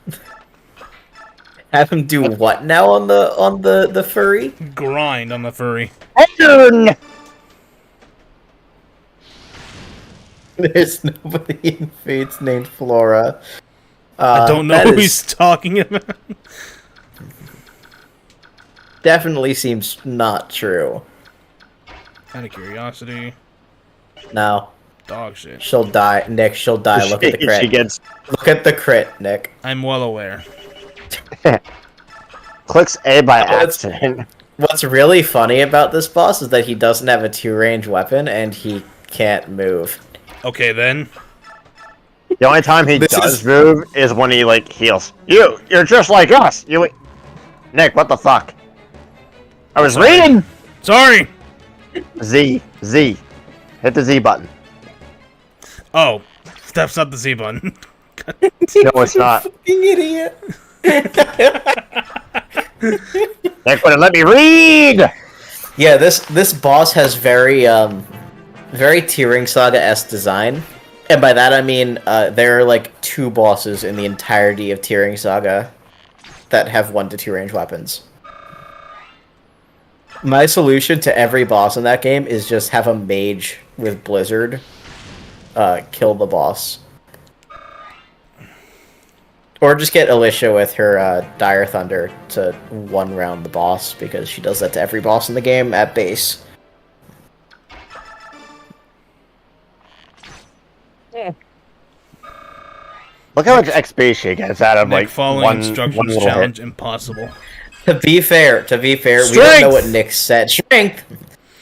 Have him do what now on the furry? Grind on the furry. Iron! There's nobody in Fates named Flora. I don't know who he's talking about. Definitely seems not true. Out of curiosity. No. Dog shit. She'll die, Nick. She'll die. Look at the crit. Look at the crit, Nick. I'm well aware. Clicks A by accident. What's really funny about this boss is that he doesn't have a 2-range weapon and he can't move. Okay, then. The only time he does move is when he like heals. You're just like us. Nick, what the fuck? I was reading. Sorry. Z. Hit the Z button. Oh, that's not the Z button. No, it's not. Fucking idiot. Nick wouldn't let me read. Yeah, this boss has very Tearing Saga-esque design. And by that I mean there are like 2 bosses in the entirety of Tearing Saga that have 1 to 2 range weapons. My solution to every boss in that game is just have a mage with Blizzard kill the boss. Or just get Alicia with her Dire Thunder to 1-round the boss, because she does that to every boss in the game at base. Look how much XP she gets out of Nick like following one instructions little challenge hit. impossible. To be fair, Strength! we don't know what Nick set strength.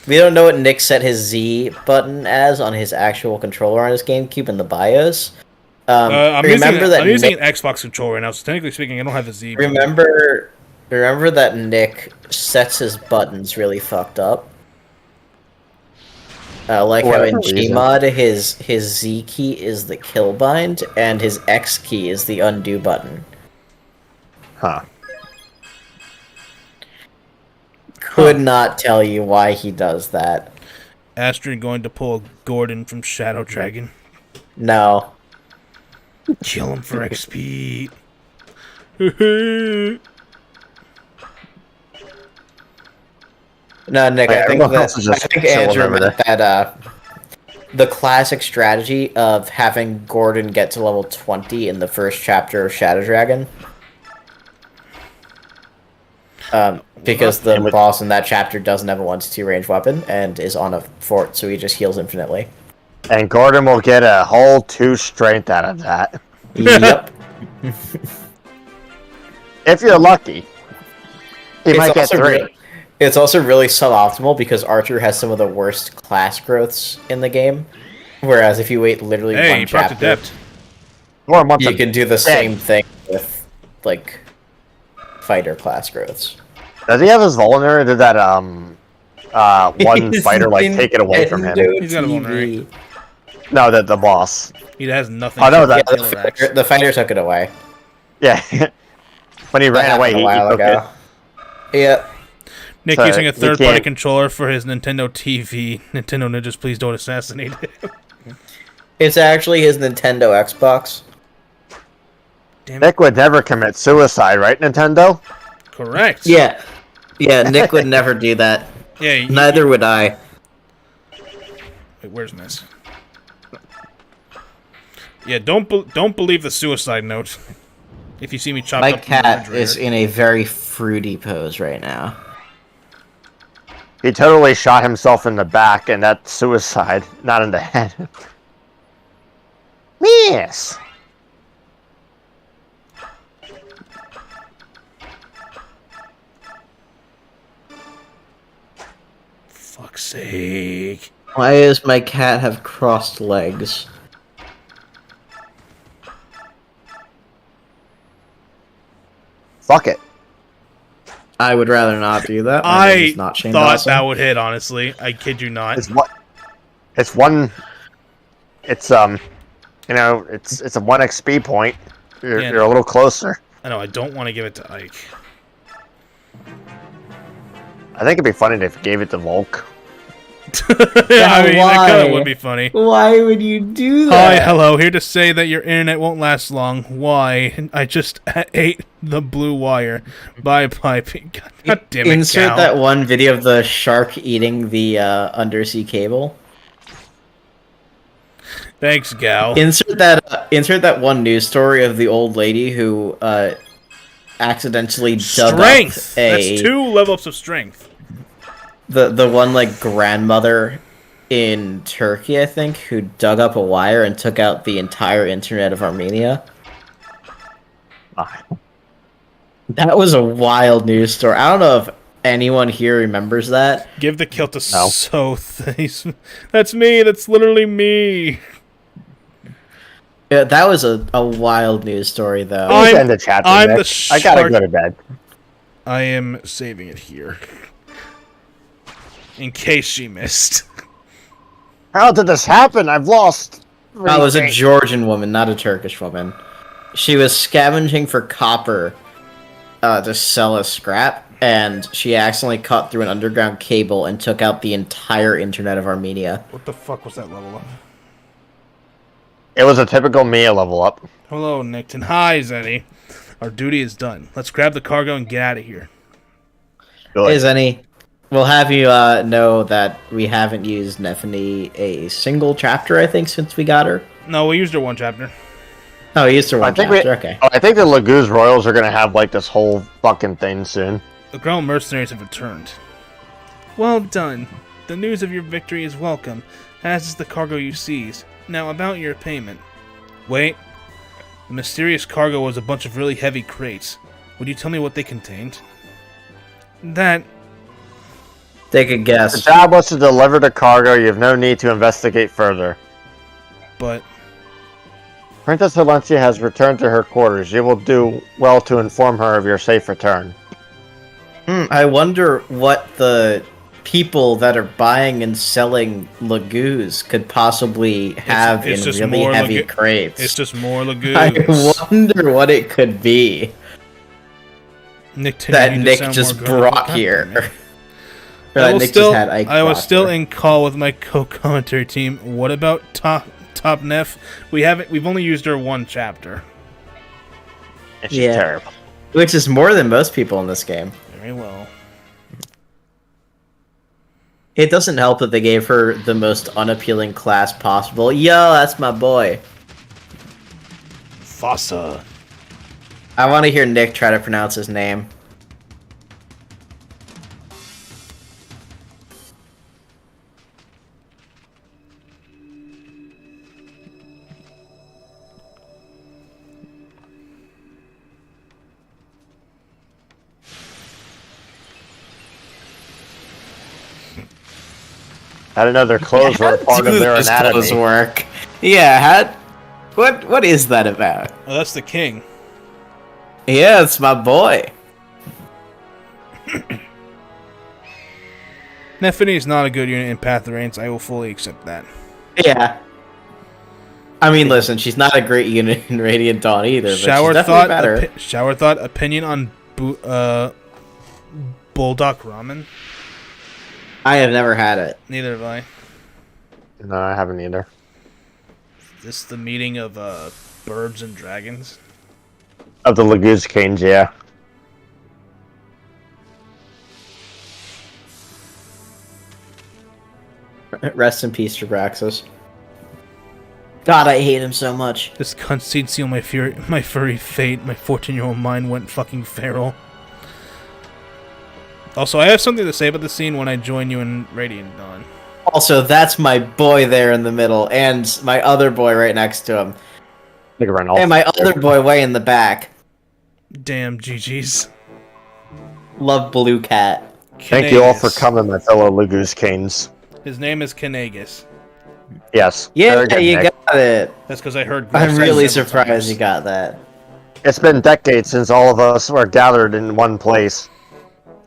We don't know what Nick set his Z button as on his actual controller on his GameCube in the BIOS. I'm using an Xbox controller right now, so technically speaking, I don't have a Z. Remember that Nick sets his buttons really fucked up. Like how in Gmod, his Z key is the kill bind, and his X key is the undo button. Huh. Could not tell you why he does that. Astrid going to pull Gordon from Shadow Dragon. No. Kill him for XP. No, Nick, I think Andrew meant that the classic strategy of having Gordon get to level 20 in the first chapter of Shadow Dragon. Because the boss in that chapter doesn't have a 1-2 range weapon and is on a fort, so he just heals infinitely. And Gordon will get a whole 2 strength out of that. Yep. If you're lucky. He might get 3. It's also really suboptimal because Archer has some of the worst class growths in the game. Whereas if you wait literally one chapter, you can do the same thing with, like, fighter class growths. Does he have his vulnerary, or did that one fighter like take it away from him? He's got a vulnerary. No, the boss. He has nothing. Oh no, the fighter took it away. Yeah, when he ran away, a while ago. Yeah. Nick using a third-party controller for his Nintendo TV. Nintendo ninjas, please don't assassinate him. It's actually his Nintendo Xbox. Nick would never commit suicide, right, Nintendo? Correct. Yeah. Yeah, Nick would never do that. Yeah. Neither would I. Wait, where's Miss? Yeah, don't believe the suicide note. If you see me chop up my cat is in a very fruity pose right now. He totally shot himself in the back, and that's suicide, not in the head. Yes. Fuck's sake. Why does my cat have crossed legs? Fuck it. I would rather not do that. I thought that would hit, honestly. I kid you not. It's one. It's you know, it's a 1 XP point. You're a little closer. I know. I don't want to give it to Ike. I think it'd be funny if you gave it to Volk. Yeah, I mean, that kind of would be funny. Why would you do that? Hi, hello. Here to say that your internet won't last long. Why? I just ate the blue wire. Bye, piping. God damn it, Insert cow. that one video of the shark eating the undersea cable. Thanks, gal. Insert that one news story of the old lady who accidentally dug up That's 2 level-ups of strength. The one, like, grandmother in Turkey, I think, who dug up a wire and took out the entire internet of Armenia. That was a wild news story. I don't know if anyone here remembers that. Give the kill to Soth. That's me. That's literally me. Yeah, that was a wild news story, though. I'm the chapter, I gotta go to bed. I am saving it here. In case she missed. How did this happen? I've lost. It was a Georgian woman, not a Turkish woman. She was scavenging for copper to sell as scrap, and she accidentally cut through an underground cable and took out the entire internet of Armenia. What the fuck was that level up? It was a typical Mia level up. Hello, Nickton. Hi, Zenny. Our duty is done. Let's grab the cargo and get out of here. Good. Hey, Zenny. We'll have you know that we haven't used Nephany a single chapter, I think, since we got her. No, we used her 1 chapter. Oh, we used her 1 chapter, okay. I think the Laguz Royals are gonna have, like, this whole fucking thing soon. The Grail mercenaries have returned. Well done. The news of your victory is welcome, as is the cargo you seized. Now, about your payment. Wait. The mysterious cargo was a bunch of really heavy crates. Would you tell me what they contained? That... Take a The guess. job was to deliver the cargo. You have no need to investigate further. But... Princess Valencia has returned to her quarters. You will do well to inform her of your safe return. I wonder what the people that are buying and selling Lagoos could possibly have in just really more heavy crates. It's just more Lagoos. I wonder what it could be Nick that Nick just brought here. I was still in call with my co-commentary team. What about Top Neff? We've only used her one chapter. And she's terrible. Which is more than most people in this game. Very well. It doesn't help that they gave her the most unappealing class possible. Yo, that's my boy. Fossa. I want to hear Nick try to pronounce his name. I didn't know their clothes were a part of their anatomy. Clothes work. Yeah, what is that about? Oh, that's the king. Yeah, it's my boy. Neffany is not a good unit in Path of Reigns. I will fully accept that. Yeah. I mean, listen, she's not a great unit in Radiant Dawn either, but she's definitely better. Shower thought, opinion on Bulldog Ramen? I have never had it. Neither have I. No, I haven't either. Is this the meeting of birds and dragons? Of the Lagoos Canes, yeah. Rest in peace, Draxus. God, I hate him so much. This cutscene sealed my furry fate. My 14-year-old mind went fucking feral. Also, I have something to say about the scene when I join you in Radiant Dawn. Also, that's my boy there in the middle, and my other boy right next to him. And my other boy way in the back. Damn, GG's. Love Blue Cat. Thank you all for coming, my fellow Lagoos Canes. His name is Kanagus. Yes. Yeah, you got it. That's because I heard... I'm really surprised you got that. It's been decades since all of us were gathered in one place.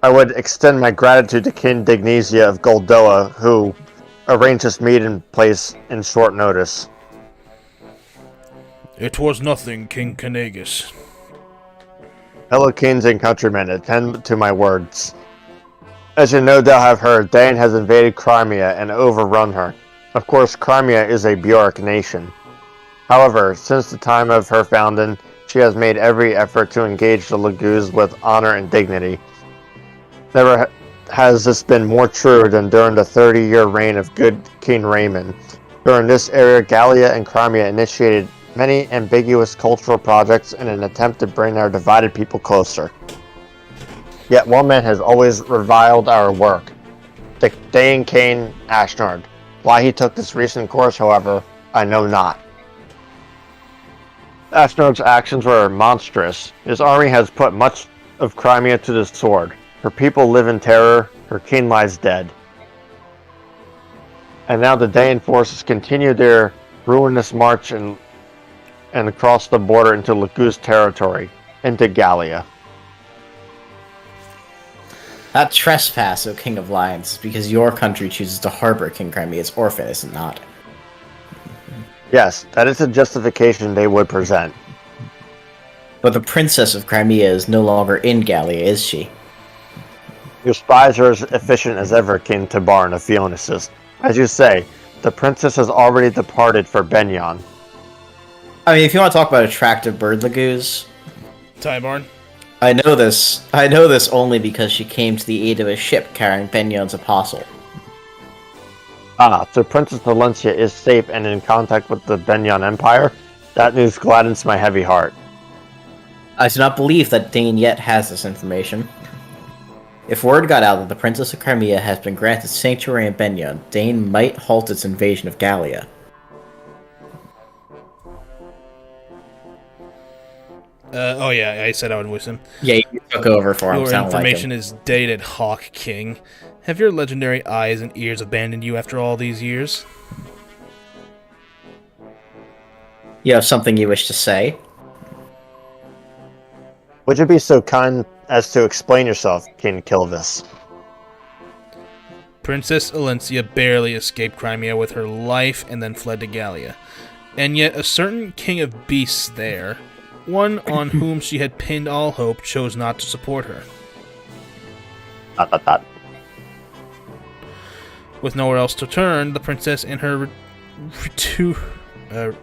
I would extend my gratitude to King Dignesia of Goldoa, who arranged this meeting place in short notice. It was nothing, King Kanagus. Fellow kings and countrymen, attend to my words. As you no doubt have heard, Dane has invaded Crimea and overrun her. Of course, Crimea is a Bjork nation. However, since the time of her founding, she has made every effort to engage the Lagoos with honor and dignity. Never has this been more true than during the 30-year reign of good King Raymond. During this era, Gallia and Crimea initiated many ambiguous cultural projects in an attempt to bring our divided people closer. Yet one man has always reviled our work, the Dane Kane Ashnard. Why he took this recent course, however, I know not. Ashnard's actions were monstrous. His army has put much of Crimea to the sword. Her people live in terror, her king lies dead. And now the Dane forces continue their ruinous march and across the border into Lagoos territory, into Gallia. That trespass, O King of Lions, is because your country chooses to harbor King Crimea's orphan, is it not? Yes, that is a justification they would present. But the Princess of Crimea is no longer in Gallia, is she? Your spies are as efficient as ever, King Tabar and Aphionesis. As you say, the princess has already departed for Benyon. I mean, if you want to talk about attractive bird lagoos... Tybarn? I know this only because she came to the aid of a ship carrying Benyon's apostle. Ah, so Princess Valencia is safe and in contact with the Benyon Empire? That news gladdens my heavy heart. I do not believe that Dane yet has this information. If word got out that the Princess of Crimea has been granted sanctuary in Benyon, Dane might halt its invasion of Gallia. Oh yeah, I said I would voice him. Yeah, you took over for him. Your Sound information like him. is dated, Hawk King. Have your legendary eyes and ears abandoned you after all these years? You have something you wish to say? Would you be so kind as to explain yourself, King Kilvis? Princess Alencia barely escaped Crimea with her life and then fled to Gallia. And yet a certain king of beasts there, one on whom she had pinned all hope, chose not to support her. With nowhere else to turn, the princess and her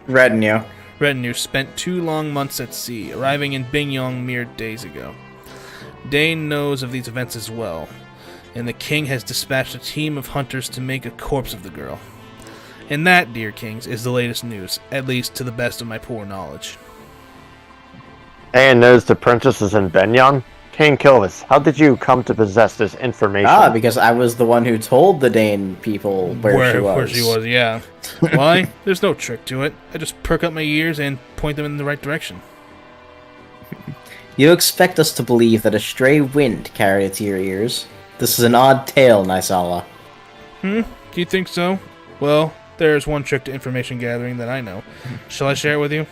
retinue spent 2 long months at sea, arriving in Bingyong mere days ago. Dane knows of these events as well, and the king has dispatched a team of hunters to make a corpse of the girl. And that, dear kings, is the latest news, at least to the best of my poor knowledge. And knows the princess is in Benyang? King Kilvis, how did you come to possess this information? Because I was the one who told the Dane people where she was. Where she was, yeah. Why? There's no trick to it. I just perk up my ears and point them in the right direction. You expect us to believe that a stray wind carried it to your ears? This is an odd tale, Nisala. Do you think so? Well, there's one trick to information gathering that I know. Shall I share it with you?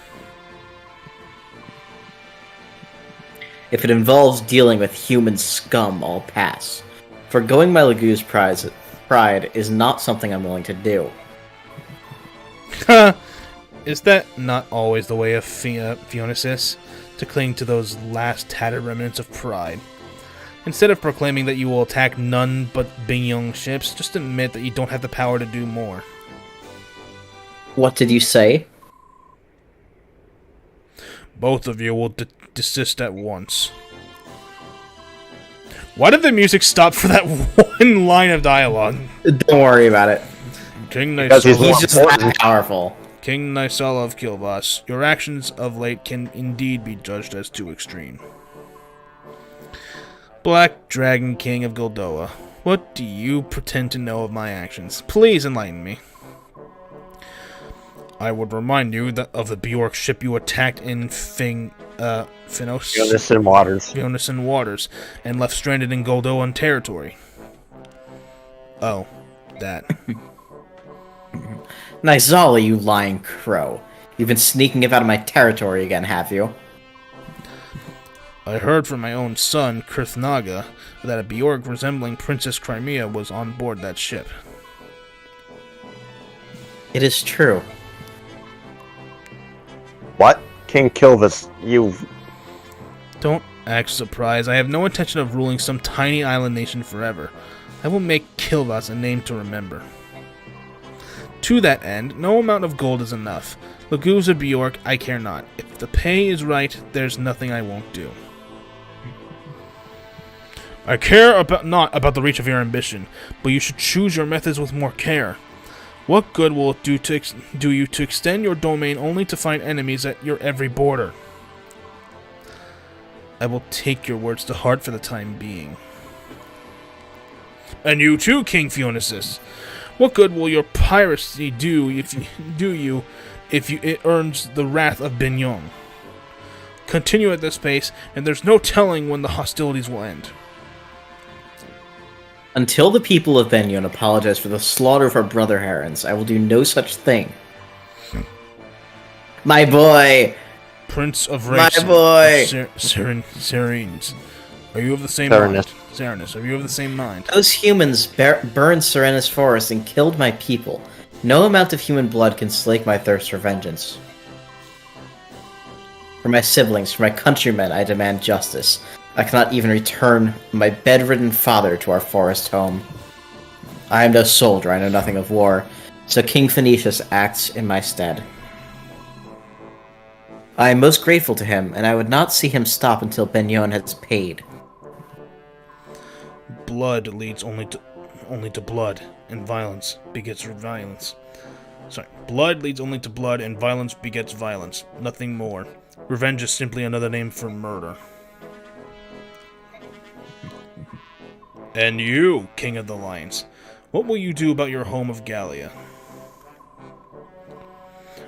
If it involves dealing with human scum, I'll pass. Forgoing my Lagu's pride is not something I'm willing to do. Is that not always the way of Fionesis? To cling to those last tattered remnants of pride? Instead of proclaiming that you will attack none but Bingyong ships, just admit that you don't have the power to do more. What did you say? Both of you will desist at once. Why did the music stop for that one line of dialogue? Don't worry about it. King He's just that powerful. King Nisala of Kilvas, your actions of late can indeed be judged as too extreme. Black Dragon King of Goldoa, what do you pretend to know of my actions? Please enlighten me. I would remind you of the Bjork ship you attacked in Fionison Waters, and left stranded in Goldoan territory. Oh, that. Nisala, you lying crow. You've been sneaking out of my territory again, have you? I heard from my own son, Kurthnaga, that a Bjork resembling Princess Crimea was on board that ship. It is true. What? King Kilvis, you... Don't act surprised. I have no intention of ruling some tiny island nation forever. I will make Kilvas a name to remember. To that end, no amount of gold is enough. Lagu's or Bjork, I care not. If the pay is right, there's nothing I won't do. I care not about the reach of your ambition, but you should choose your methods with more care. What good will it do you to extend your domain only to find enemies at your every border? I will take your words to heart for the time being. And you too, King Fionesis. What good will your piracy do if it earns the wrath of Bingyong? Continue at this pace, and there's no telling when the hostilities will end. Until the people of Benyon apologize for the slaughter of our brother herons, I will do no such thing. My boy! Prince of My Racing. boy! Serenes. Are you of the same mind? Serenus, are you of the same mind? Those humans burned Serenus Forest and killed my people. No amount of human blood can slake my thirst for vengeance. For my siblings, for my countrymen, I demand justice. I cannot even return my bedridden father to our forest home. I am no soldier, I know nothing of war, so King Phoenicius acts in my stead. I am most grateful to him, and I would not see him stop until Benyon has paid. Blood leads only to blood, and violence begets violence. Blood leads only to blood, and violence begets violence. Nothing more. Revenge is simply another name for murder. And you, King of the Lions, what will you do about your home of Gallia?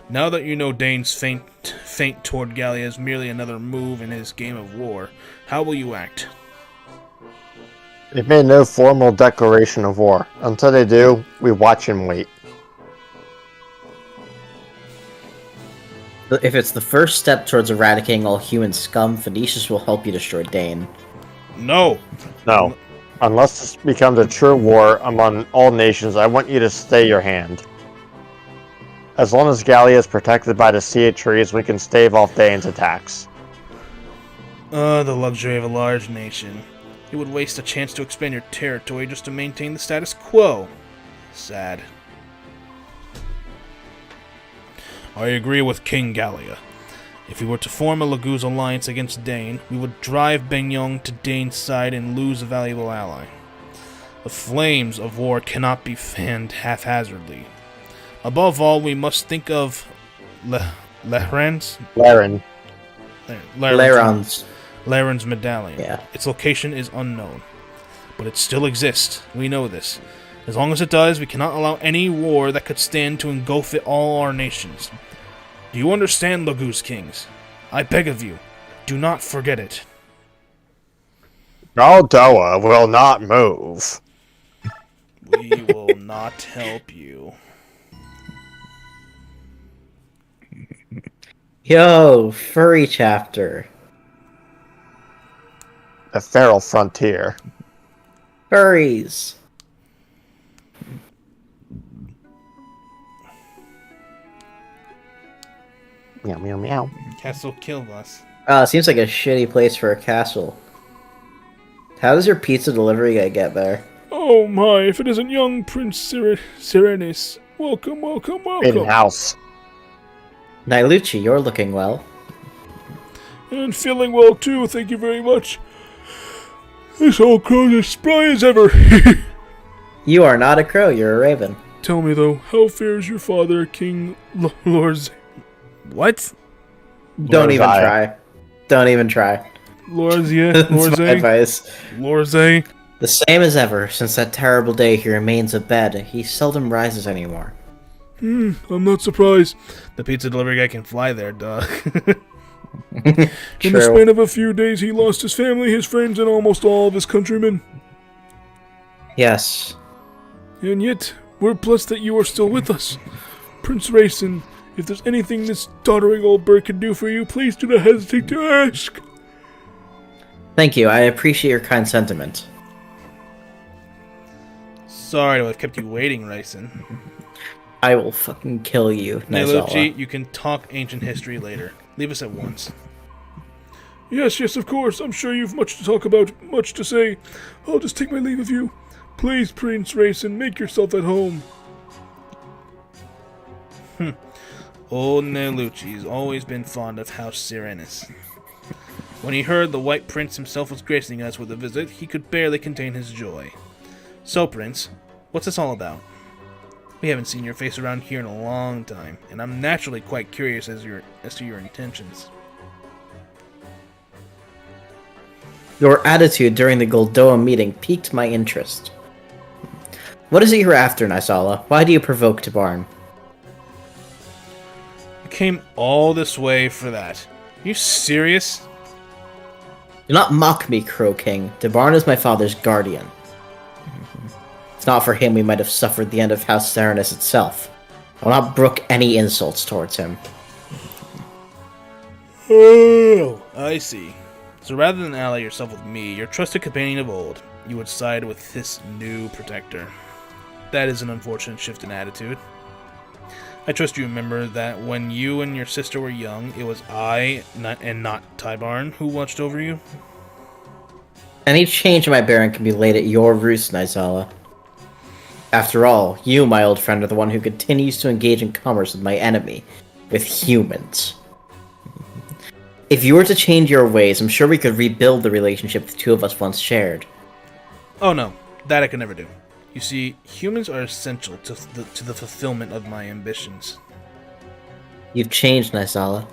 Now that you know Dane's feint toward Gallia is merely another move in his game of war, how will you act? They've made no formal declaration of war. Until they do, we watch and wait. If it's the first step towards eradicating all human scum, Phoenicius will help you destroy Dane. No! No. Unless this becomes a true war among all nations, I want you to stay your hand. As long as Gallia is protected by the Sea of Trees, we can stave off Dane's attacks. The luxury of a large nation. You would waste a chance to expand your territory just to maintain the status quo. Sad. I agree with King Gallia. If we were to form a Laguz alliance against Dane, we would drive Benyong to Dane's side and lose a valuable ally. The flames of war cannot be fanned haphazardly. Above all, we must think of Lehran's medallion. Yeah. Its location is unknown, but it still exists. We know this. As long as it does, we cannot allow any war that could stand to engulf it all our nations. Do you understand, Laguz Kings? I beg of you, do not forget it. Galdoa will not move. We will not help you. Yo, furry chapter. The feral frontier. Furries. Meow, meow, meow. Castle Kilvas. Seems like a shitty place for a castle. How does your pizza delivery guy get there? Oh my, if it isn't young Prince Sirenis. Welcome, welcome, welcome. In house. Nailucci, you're looking well. And feeling well too, thank you very much. This old crow's as spry as ever. You are not a crow, you're a raven. Tell me though, how fares your father, King Lorz? What? Don't even Lorzai. try. Don't even try. Lorzie? That's my Lorze? advice. Lorze? The same as ever, since that terrible day he remains abed. He seldom rises anymore. I'm not surprised. The pizza delivery guy can fly there, duh. In the span of a few days, he lost his family, his friends, and almost all of his countrymen. Yes. And yet, we're blessed that you are still with us. Prince Rayson, if there's anything this doddering old bird can do for you, please do not hesitate to ask. Thank you, I appreciate your kind sentiment. Sorry to have kept you waiting, Rayson. I will fucking kill you, Naizawa. Nailucci, you can talk ancient history later. Leave us at once. Yes, of course. I'm sure you've much to talk about, much to say. I'll just take my leave of you. Please, Prince Rayson, make yourself at home. Old Nailucci's always been fond of House Sirenis. When he heard the White Prince himself was gracing us with a visit, he could barely contain his joy. So, Prince, what's this all about? We haven't seen your face around here in a long time, and I'm naturally quite curious as to your intentions. Your attitude during the Goldoa meeting piqued my interest. What is it you're after, Nysala? Why do you provoke Tabarn? You came all this way for that. Are you serious? Do not mock me, Crow King. Tabarn is my father's guardian. If not for him, we might have suffered the end of House Serenus itself. I will not brook any insults towards him. Oh, I see. So rather than ally yourself with me, your trusted companion of old, you would side with this new protector. That is an unfortunate shift in attitude. I trust you remember that when you and your sister were young, it was I, and not Tybarn, who watched over you? Any change in my bearing can be laid at your roost, Nysala. After all, you, my old friend, are the one who continues to engage in commerce with my enemy, with humans. If you were to change your ways, I'm sure we could rebuild the relationship the two of us once shared. Oh no, that I could never do. You see, humans are essential to the fulfillment of my ambitions. You've changed, Nysala.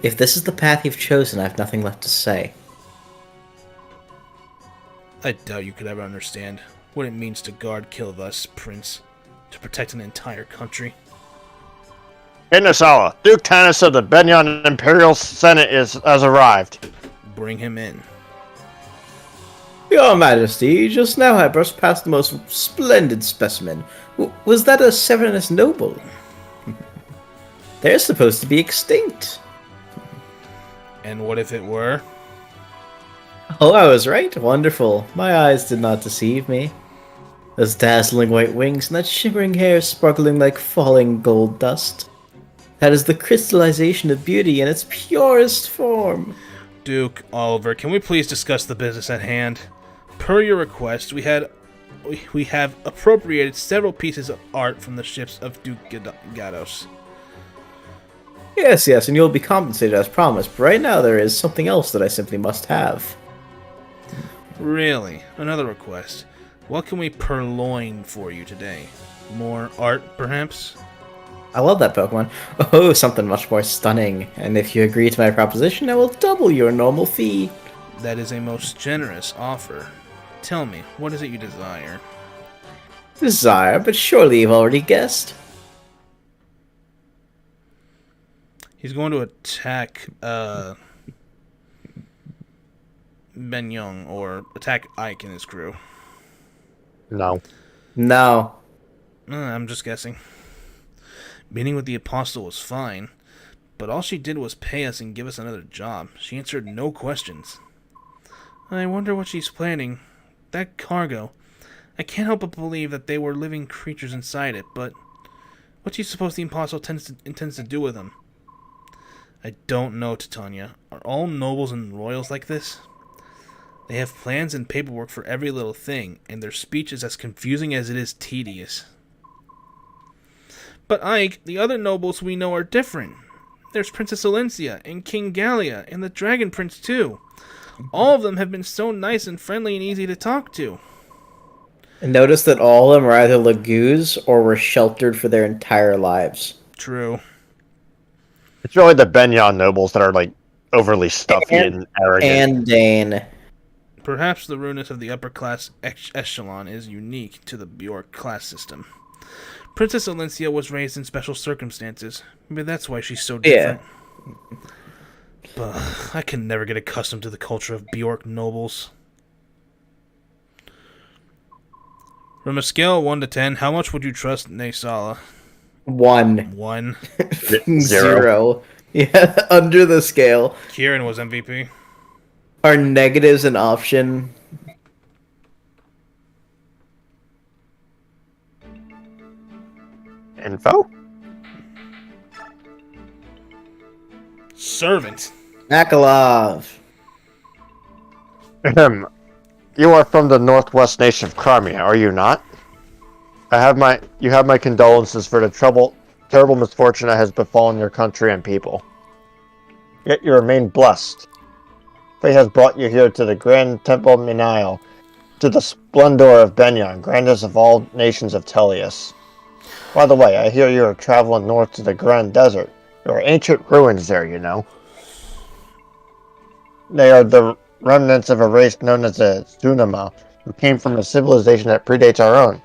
If this is the path you've chosen, I have nothing left to say. I doubt you could ever understand what it means to guard Kilvas, Prince, to protect an entire country. Inasala, Duke Tanis of the Benyon Imperial Senate has arrived. Bring him in. Your Majesty, just now I brushed past the most splendid specimen. Was that a Severnus noble? They're supposed to be extinct. And what if it were? Oh, I was right. Wonderful. My eyes did not deceive me. Those dazzling white wings and that shimmering hair sparkling like falling gold dust. That is the crystallization of beauty in its purest form. Duke Oliver, can we please discuss the business at hand? Per your request, we have appropriated several pieces of art from the ships of Duke Gados. Yes, and you'll be compensated as promised, but right now there is something else that I simply must have. Really? Another request. What can we purloin for you today? More art, perhaps? I love that Pokemon. Oh, something much more stunning. And if you agree to my proposition, I will double your normal fee. That is a most generous offer. Tell me, what is it you desire? Desire, but surely you've already guessed. He's going to attack, Ben Young, or attack Ike and his crew. No. No. I'm just guessing. Meeting with the Apostle was fine, but all she did was pay us and give us another job. She answered no questions. I wonder what she's planning. That cargo. I can't help but believe that they were living creatures inside it, but what do you suppose the Apostle intends to do with them? I don't know, Titania. Are all nobles and royals like this? They have plans and paperwork for every little thing, and their speech is as confusing as it is tedious. But Ike, the other nobles we know are different. There's Princess Alencia, and King Gallia, and the Dragon Prince too. All of them have been so nice and friendly and easy to talk to. And notice that all of them are either Lagoos or were sheltered for their entire lives. True. It's really the Benyon nobles that are, like, overly stuffy and arrogant. And Dane. Perhaps the rudeness of the upper class echelon is unique to the Bjork class system. Princess Alencia was raised in special circumstances. Maybe that's why she's so different. Yeah. But I can never get accustomed to the culture of Bjork nobles. From a scale of 1 to 10, how much would you trust Naysala? 1. 1. 0. Yeah, under the scale. Kieran was MVP. Are negatives an option? Info? Servant. Akalov. You are from the northwest nation of Crimea, are you not? You have my condolences for the terrible misfortune that has befallen your country and people. Yet you remain blessed. Fate has brought you here to the Grand Temple Menial, to the splendor of Benyon, grandest of all nations of Tellius. By the way, I hear you are traveling north to the Grand Desert. There are ancient ruins there, you know. They are the remnants of a race known as the Tsunama, who came from a civilization that predates our own.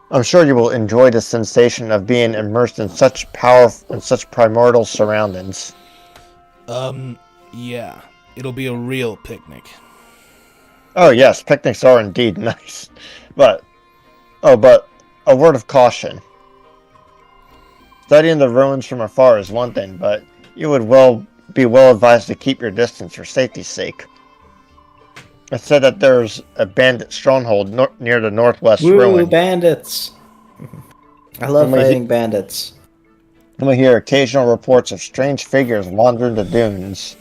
I'm sure you will enjoy the sensation of being immersed in such powerful and such primordial surroundings. Yeah. It'll be a real picnic. Oh yes, picnics are indeed nice. But a word of caution. Studying the ruins from afar is one thing, but you would be well advised to keep your distance for safety's sake. It's said that there's a bandit stronghold near the northwest ruin. Bandits! I love fighting bandits. And we hear occasional reports of strange figures wandering the dunes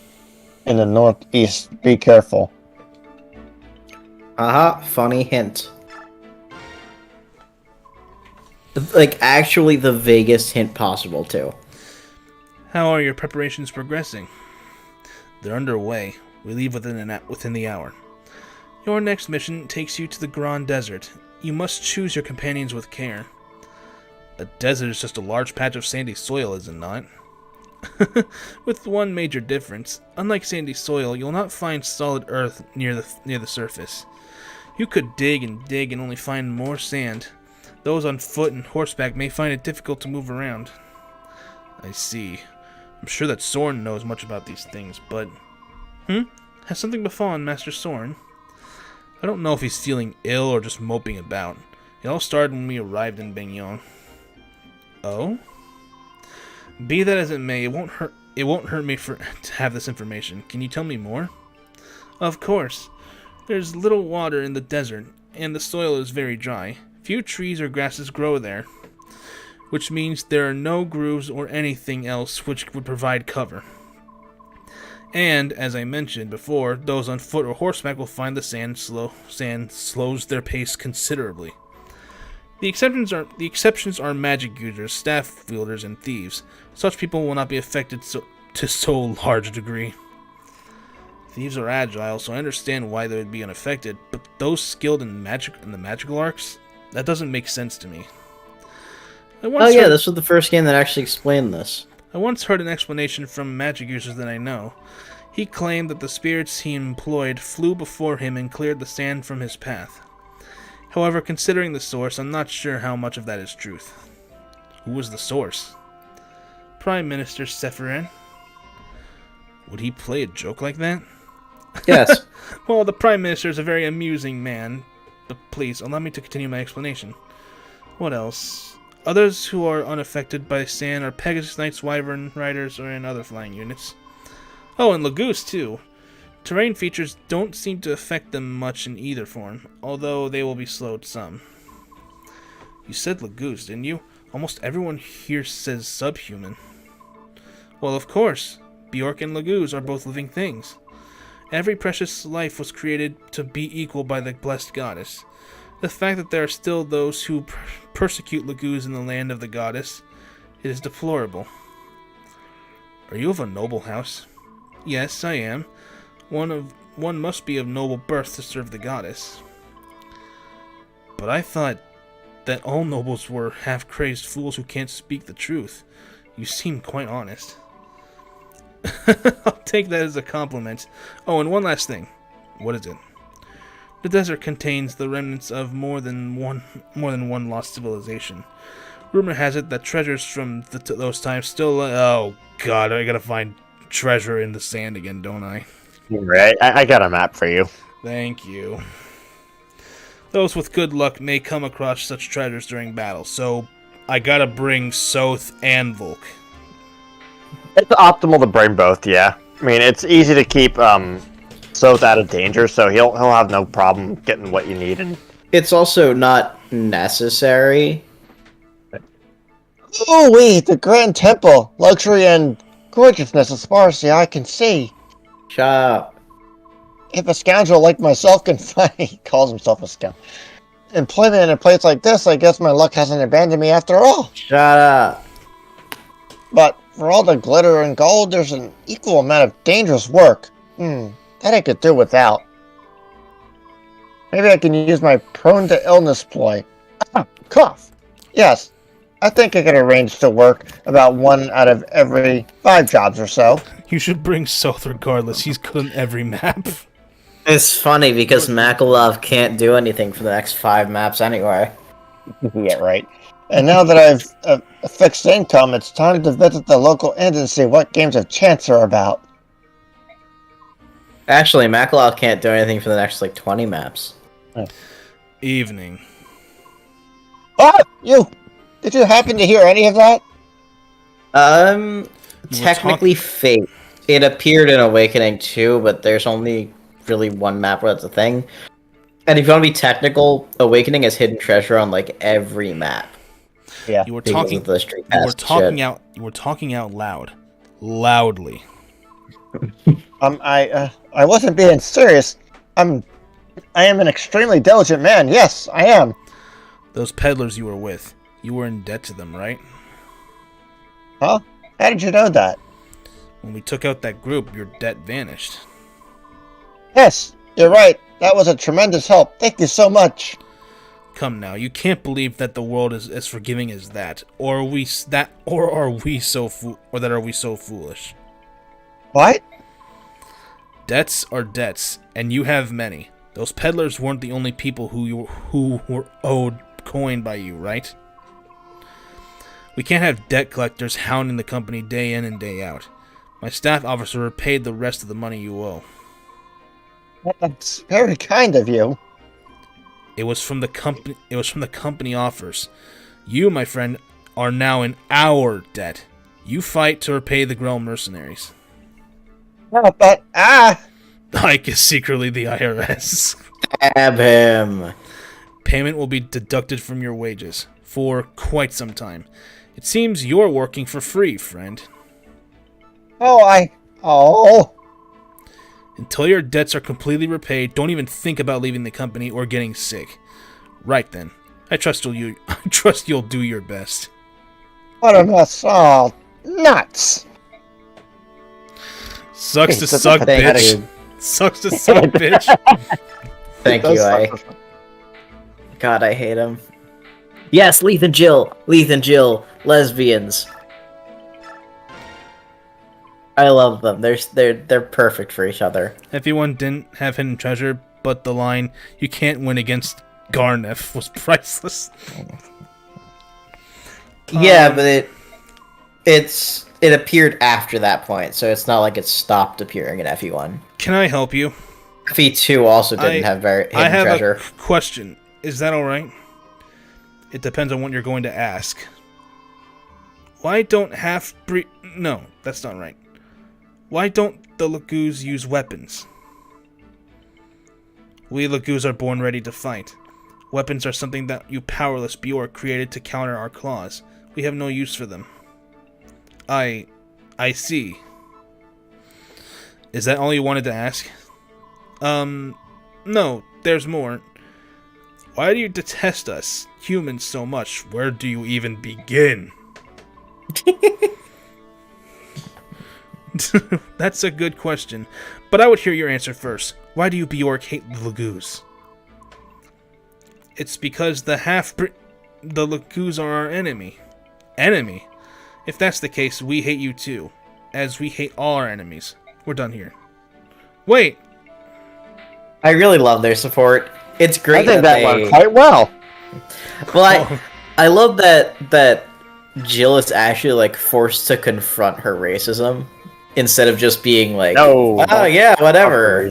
in the northeast. Be careful. Funny hint. Like, actually the vaguest hint possible, too. How are your preparations progressing? They're underway. We leave within the hour. Your next mission takes you to the Grand Desert. You must choose your companions with care. A desert is just a large patch of sandy soil, is it not? With one major difference. Unlike sandy soil, you'll not find solid earth near the surface. You could dig and dig and only find more sand. Those on foot and horseback may find it difficult to move around. I see. I'm sure that Soren knows much about these things, but... Has something befallen Master Soren? I don't know if he's feeling ill or just moping about. It all started when we arrived in Baignon. Oh? Be that as it may, it won't hurt me to have this information. Can you tell me more? Of course. There's little water in the desert, and the soil is very dry. Few trees or grasses grow there, which means there are no grooves or anything else which would provide cover. And, as I mentioned before, those on foot or horseback will find the sand slows their pace considerably. The exceptions are magic users, staff wielders, and thieves. Such people will not be affected to so large a degree. Thieves are agile, so I understand why they would be unaffected, but those skilled in the magical arts? That doesn't make sense to me. This was the first game that actually explained this. I once heard an explanation from magic users that I know. He claimed that the spirits he employed flew before him and cleared the sand from his path. However, considering the source, I'm not sure how much of that is truth. Who was the source? Prime Minister Sephirin. Would he play a joke like that? Yes. Well, the Prime Minister is a very amusing man. But please, allow me to continue my explanation. What else? Others who are unaffected by sand are Pegasus Knights, Wyvern Riders, or in other flying units. Oh, and Lagoose, too. Terrain features don't seem to affect them much in either form, although they will be slowed some. You said Lagoose, didn't you? Almost everyone here says subhuman. Well, of course. Bjork and Lagoose are both living things. Every precious life was created to be equal by the blessed goddess. The fact that there are still those who persecute Lagoose in the land of the goddess, it is deplorable. Are you of a noble house? Yes, I am. One must be of noble birth to serve the goddess. But I thought that all nobles were half-crazed fools who can't speak the truth. You seem quite honest. I'll take that as a compliment. Oh, and one last thing. What is it? The desert contains the remnants of more than one lost civilization. Rumor has it that treasures from those times still... Oh, God, I gotta find treasure in the sand again, don't I? Right, I got a map for you. Thank you. Those with good luck may come across such treasures during battle, so I gotta bring Soth and Volk. It's optimal to bring both, yeah. I mean, it's easy to keep Soth out of danger, so he'll have no problem getting what you need. And it's also not necessary. Oh, wait, the Grand Temple. Luxury and gorgeousness as far as the eye can see. Shut up. If a scoundrel like myself can find... He calls himself a scoundrel. Employment in a place like this, I guess my luck hasn't abandoned me after all. Shut up. But for all the glitter and gold, there's an equal amount of dangerous work. That I could do without. Maybe I can use my prone to illness ploy. Cough. Yes, I think I could arrange to work about 1 out of every 5 jobs or so. You should bring Soth regardless. He's good on every map. It's funny because Makalov can't do anything for the next 5 maps anyway. Yeah, right. And now that I've a fixed income, it's time to visit the local inn and see what games of chance are about. Actually, Makalov can't do anything for the next, 20 maps. Evening. Oh, you! Did you happen to hear any of that? Technically fake. It appeared in Awakening 2, but there's only really one map where that's a thing. And if you want to be technical, Awakening has hidden treasure on, every map. Yeah. You were talking out loud. Loudly. I wasn't being serious. I am an extremely diligent man. Yes, I am. Those peddlers you were with, you were in debt to them, right? Huh? How did you know that? When we took out that group, your debt vanished. Yes, you're right. That was a tremendous help. Thank you so much. Come now, you can't believe that the world is as forgiving as that, or are we so foolish? What? Debts are debts, and you have many. Those peddlers weren't the only people who were owed coin by you, right? We can't have debt collectors hounding the company day in and day out. My staff officer repaid the rest of the money you owe. That's very kind of you. It was from the company. It was from the company offers. You, my friend, are now in our debt. You fight to repay the Grell mercenaries. No, but Ike is secretly the IRS. Stab him. Payment will be deducted from your wages for quite some time. It seems you're working for free, friend. Oh. Until your debts are completely repaid, don't even think about leaving the company or getting sick. Right then. I trust you'll do your best. What a mess. Oh, nuts. Sucks Hey, to so suck, thank bitch. you. Sucks to suck, bitch. Thank you, God, I hate him. Yes, Leith and Jill. Leith and Jill, lesbians. I love them. They're perfect for each other. Everyone didn't have hidden treasure, but the line, "You can't win against Garneth," was priceless. Yeah, but it appeared after that point, so it's not like it stopped appearing in FE1. Can I help you? FE2 also didn't have very hidden I have treasure. a question. Is that alright? It depends on what you're going to ask. Why don't half-breed... No, that's not right. Why don't the Lagoos use weapons? We Lagoos are born ready to fight. Weapons are something that you powerless Bjork created to counter our claws. We have no use for them. I see. Is that all you wanted to ask? No, there's more. Why do you detest us, humans, so much? Where do you even begin? That's a good question, but I would hear your answer first. Why do you Bjork hate the Lagoos? It's because the Lagoos are our enemy. Enemy? If that's the case, we hate you too, as we hate all our enemies. We're done here. Wait! I really love their support. It's great. I think that went quite well. Well, I love that Jill is actually like forced to confront her racism instead of just being like, No. oh yeah, whatever.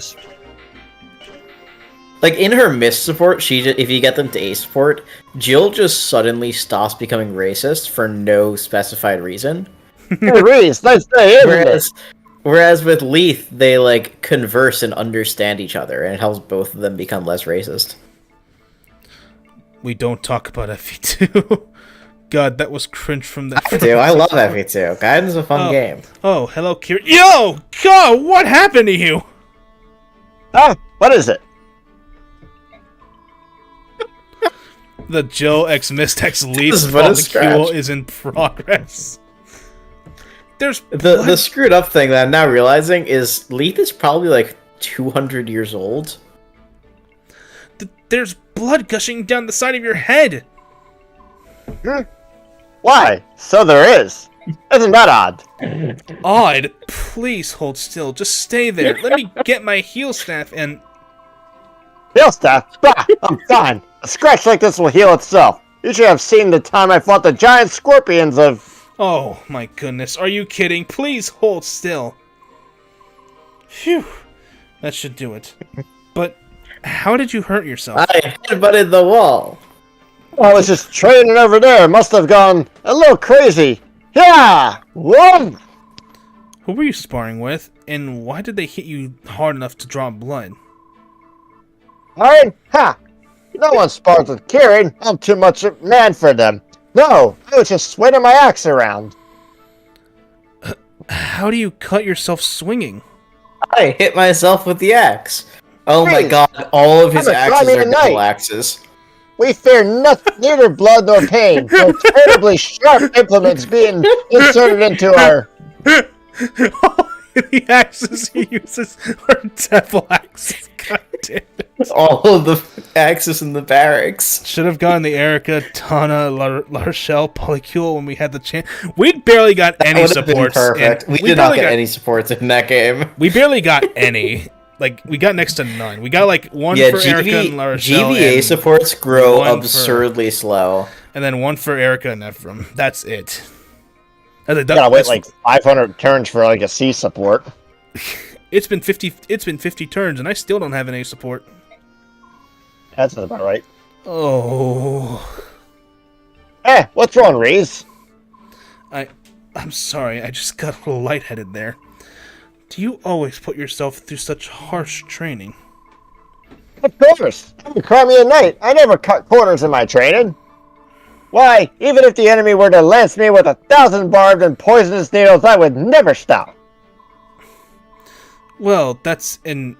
Like in her miss support, if you get them to A support, Jill just suddenly stops becoming racist for no specified reason. Hey, Reese, nice day, isn't it? Whereas with Leith, they like converse and understand each other, and it helps both of them become less racist. We don't talk about FE2. God, that was cringe from that. I love FE2. Guidance is a fun game. Oh, hello, Kira. Yo! God, what happened to you? Ah, what is it? The Jill x Mist x Leaf This is but a scratch. molecule is in progress. There's The screwed up thing that I'm now realizing is Leith is probably like 200 years old. There's blood gushing down the side of your head. Why? So there is. Isn't that odd? Odd. Please hold still. Just stay there. Let me get my heal staff and... Heal staff? Bah, I'm fine. A scratch like this will heal itself. You should have seen the time I fought the giant scorpions of... Oh my goodness. Are you kidding? Please hold still. Phew. That should do it. But how did you hurt yourself? I headbutted the wall. I was just training over there. Must have gone a little crazy. Yeah! Whoa! Who were you sparring with? And why did they hit you hard enough to draw blood? Alright? Ha! No one spars with Kieran. I'm too much a man for them. No, I was just swinging my axe around. How do you cut yourself swinging? I hit myself with the axe. Oh my Please. god, all of his I'm a axes climbing are knight. double axes. We fear neither blood nor pain. No terribly sharp implements being inserted into our... The axes he uses are devil axes. God damn it. All of the axes in the barracks. Should have gotten the Erica, Tana, Larshell, Polycule when we had the chance. We barely got any That would have been supports. perfect. We did not get any supports in that game. We barely got any. like we got next to none. We got like one Yeah, for Erica and Larcel, GBA and supports grow one absurdly slow. and then one for Erica and Ephraim. That's it. You gotta wait like 500 turns for like a C support. It's been 50. It's been 50 turns, and I still don't have an A support. That's about right. Oh, Eh, what's wrong, Reese? I'm sorry. I just got a little lightheaded there. Do you always put yourself through such harsh training? Of course. I'm a Crimean Knight. I never cut corners in my training. Why, even if the enemy were to lance me with 1,000 barbed and poisonous needles, I would never stop. Well, that's an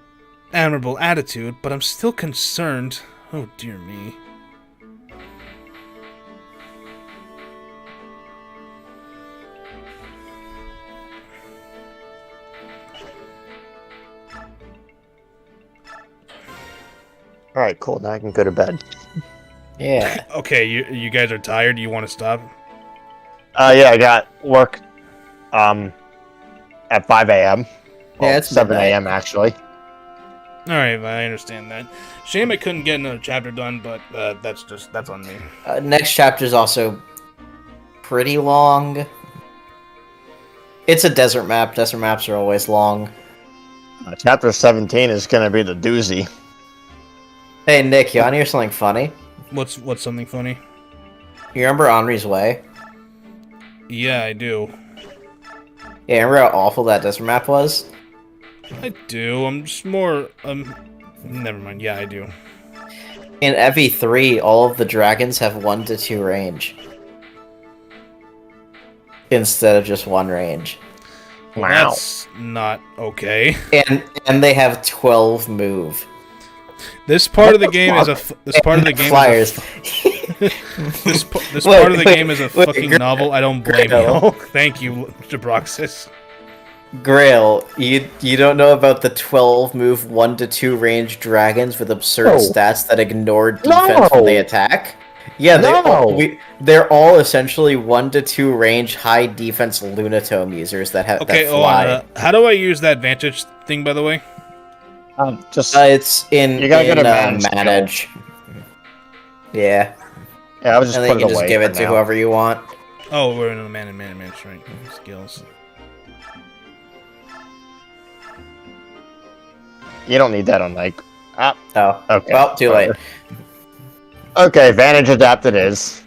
admirable attitude, but I'm still concerned. Oh, dear me. Alright, cool. Now I can go to bed. Yeah. Okay, you guys are tired? You want to stop? Yeah, I got work at 5 a.m. Well, Yeah, it's 7 midnight. a.m. actually. Alright, I understand that. Shame I couldn't get another chapter done, but that's on me. Next chapter is also pretty long. It's a desert map. Desert maps are always long. Chapter 17 is going to be the doozy. Hey, Nick, you want to hear something funny? What's something funny? You remember Henri's Way? Yeah, I do. Yeah, remember how awful that desert map was? I do. I'm just more never mind. Yeah, I do. In FE3, all of the dragons have 1 to 2 range. Instead of just 1 range. Well, Wow. that's not okay. And they have 12 move. This part of the game is this part of the game Flyers. this Wait, part of the wait, game is a wait, fucking Grail. novel. I don't blame Grail. you. Thank you, Jabroxis. Grail, you don't know about the 12 move 1 to 2 range dragons with absurd No. stats that ignore defense when they attack? Yeah, No. they're all essentially 1 to 2 range high defense Lunatome users that have Okay, that hold fly. on. How do I use that Vantage thing, by the way? Just It's in You gotta go to manage. manage. Yeah, yeah, I was just and then put you it can just away give for it to now. whoever you want. Oh, we're in a man, right? Skills. You don't need that on like. Ah, Oh, okay. well, too late. Okay, Vantage adapted is.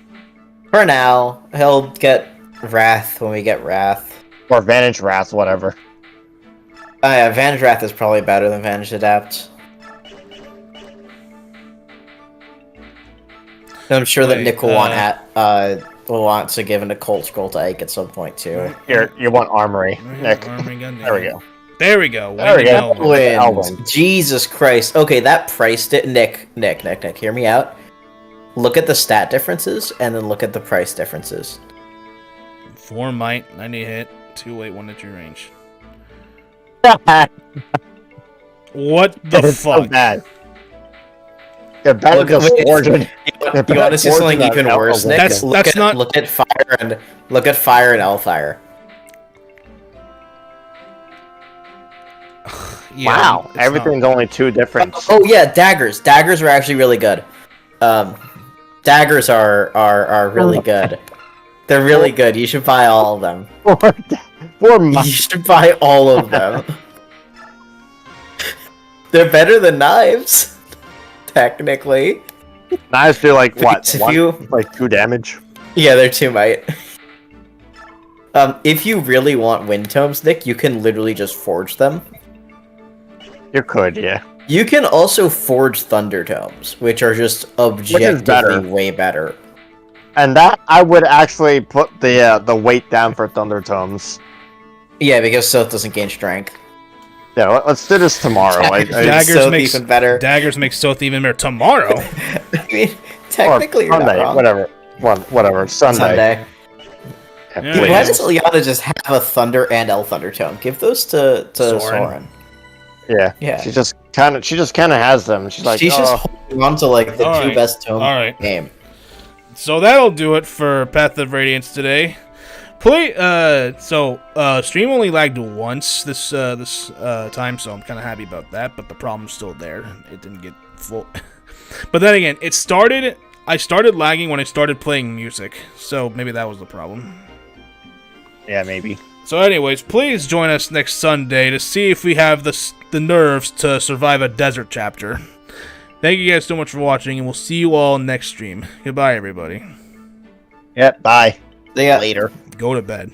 For now, he'll get Wrath when we get Wrath. Or Vantage Wrath, whatever. Oh yeah, Vantage Wrath is probably better than Vantage Adapt. I'm sure that Wait, Nick will want to give an occult scroll to Ike at some point too. Here, you want Armory, Nick. Armory gun, There we go. There we go. There we go. Winding Elven. Wins. Jesus Christ. Okay, that price Nick, hear me out. Look at the stat differences and then look at the price differences. 4 might, 90 hit, 2 weight, 1 at your range. What the It's so fuck? bad. You're better Look, than wait, Fortune. You want to see something even worse, Nick? That's not- look at fire and Hellfire. Yeah, Wow, it's everything's only 2 different. Oh yeah, daggers. Daggers are actually really good. Daggers are really good. They're really good. You should buy all of them. For You should buy all of them. They're better than knives, technically. knives do like what? If One, you- like 2 damage. Yeah, they're 2 might. If you really want wind tomes, Nick, you can literally just forge them. You could, yeah. You can also forge thunder tomes, which are just objectively better. way better. And that I would actually put the weight down for Thunder Tomes. Yeah, because Soth doesn't gain strength. Yeah, let's do this tomorrow. Daggers Soth makes even better. Daggers makes Soth even better tomorrow. I mean, technically, you're Sunday, not wrong. whatever. Sunday. Yeah, Yeah, Why yeah. does Ilyana just have a Thunder and El Thunder tome? Give those to Soren. Soren. Yeah. Yeah. She just kind of has them. She's like, She's just holding on to like the Alright, 2 best tomes alright. in the game. So that'll do it for Path of Radiance today. Please, stream only lagged once this time, so I'm kind of happy about that. But the problem's still there. It didn't get full. But then again, I started lagging when I started playing music, so maybe that was the problem. Yeah, maybe. So anyways, please join us next Sunday to see if we have the nerves to survive a desert chapter. Thank you guys so much for watching, and we'll see you all next stream. Goodbye, everybody. Yep, bye. They got Later. Go to bed.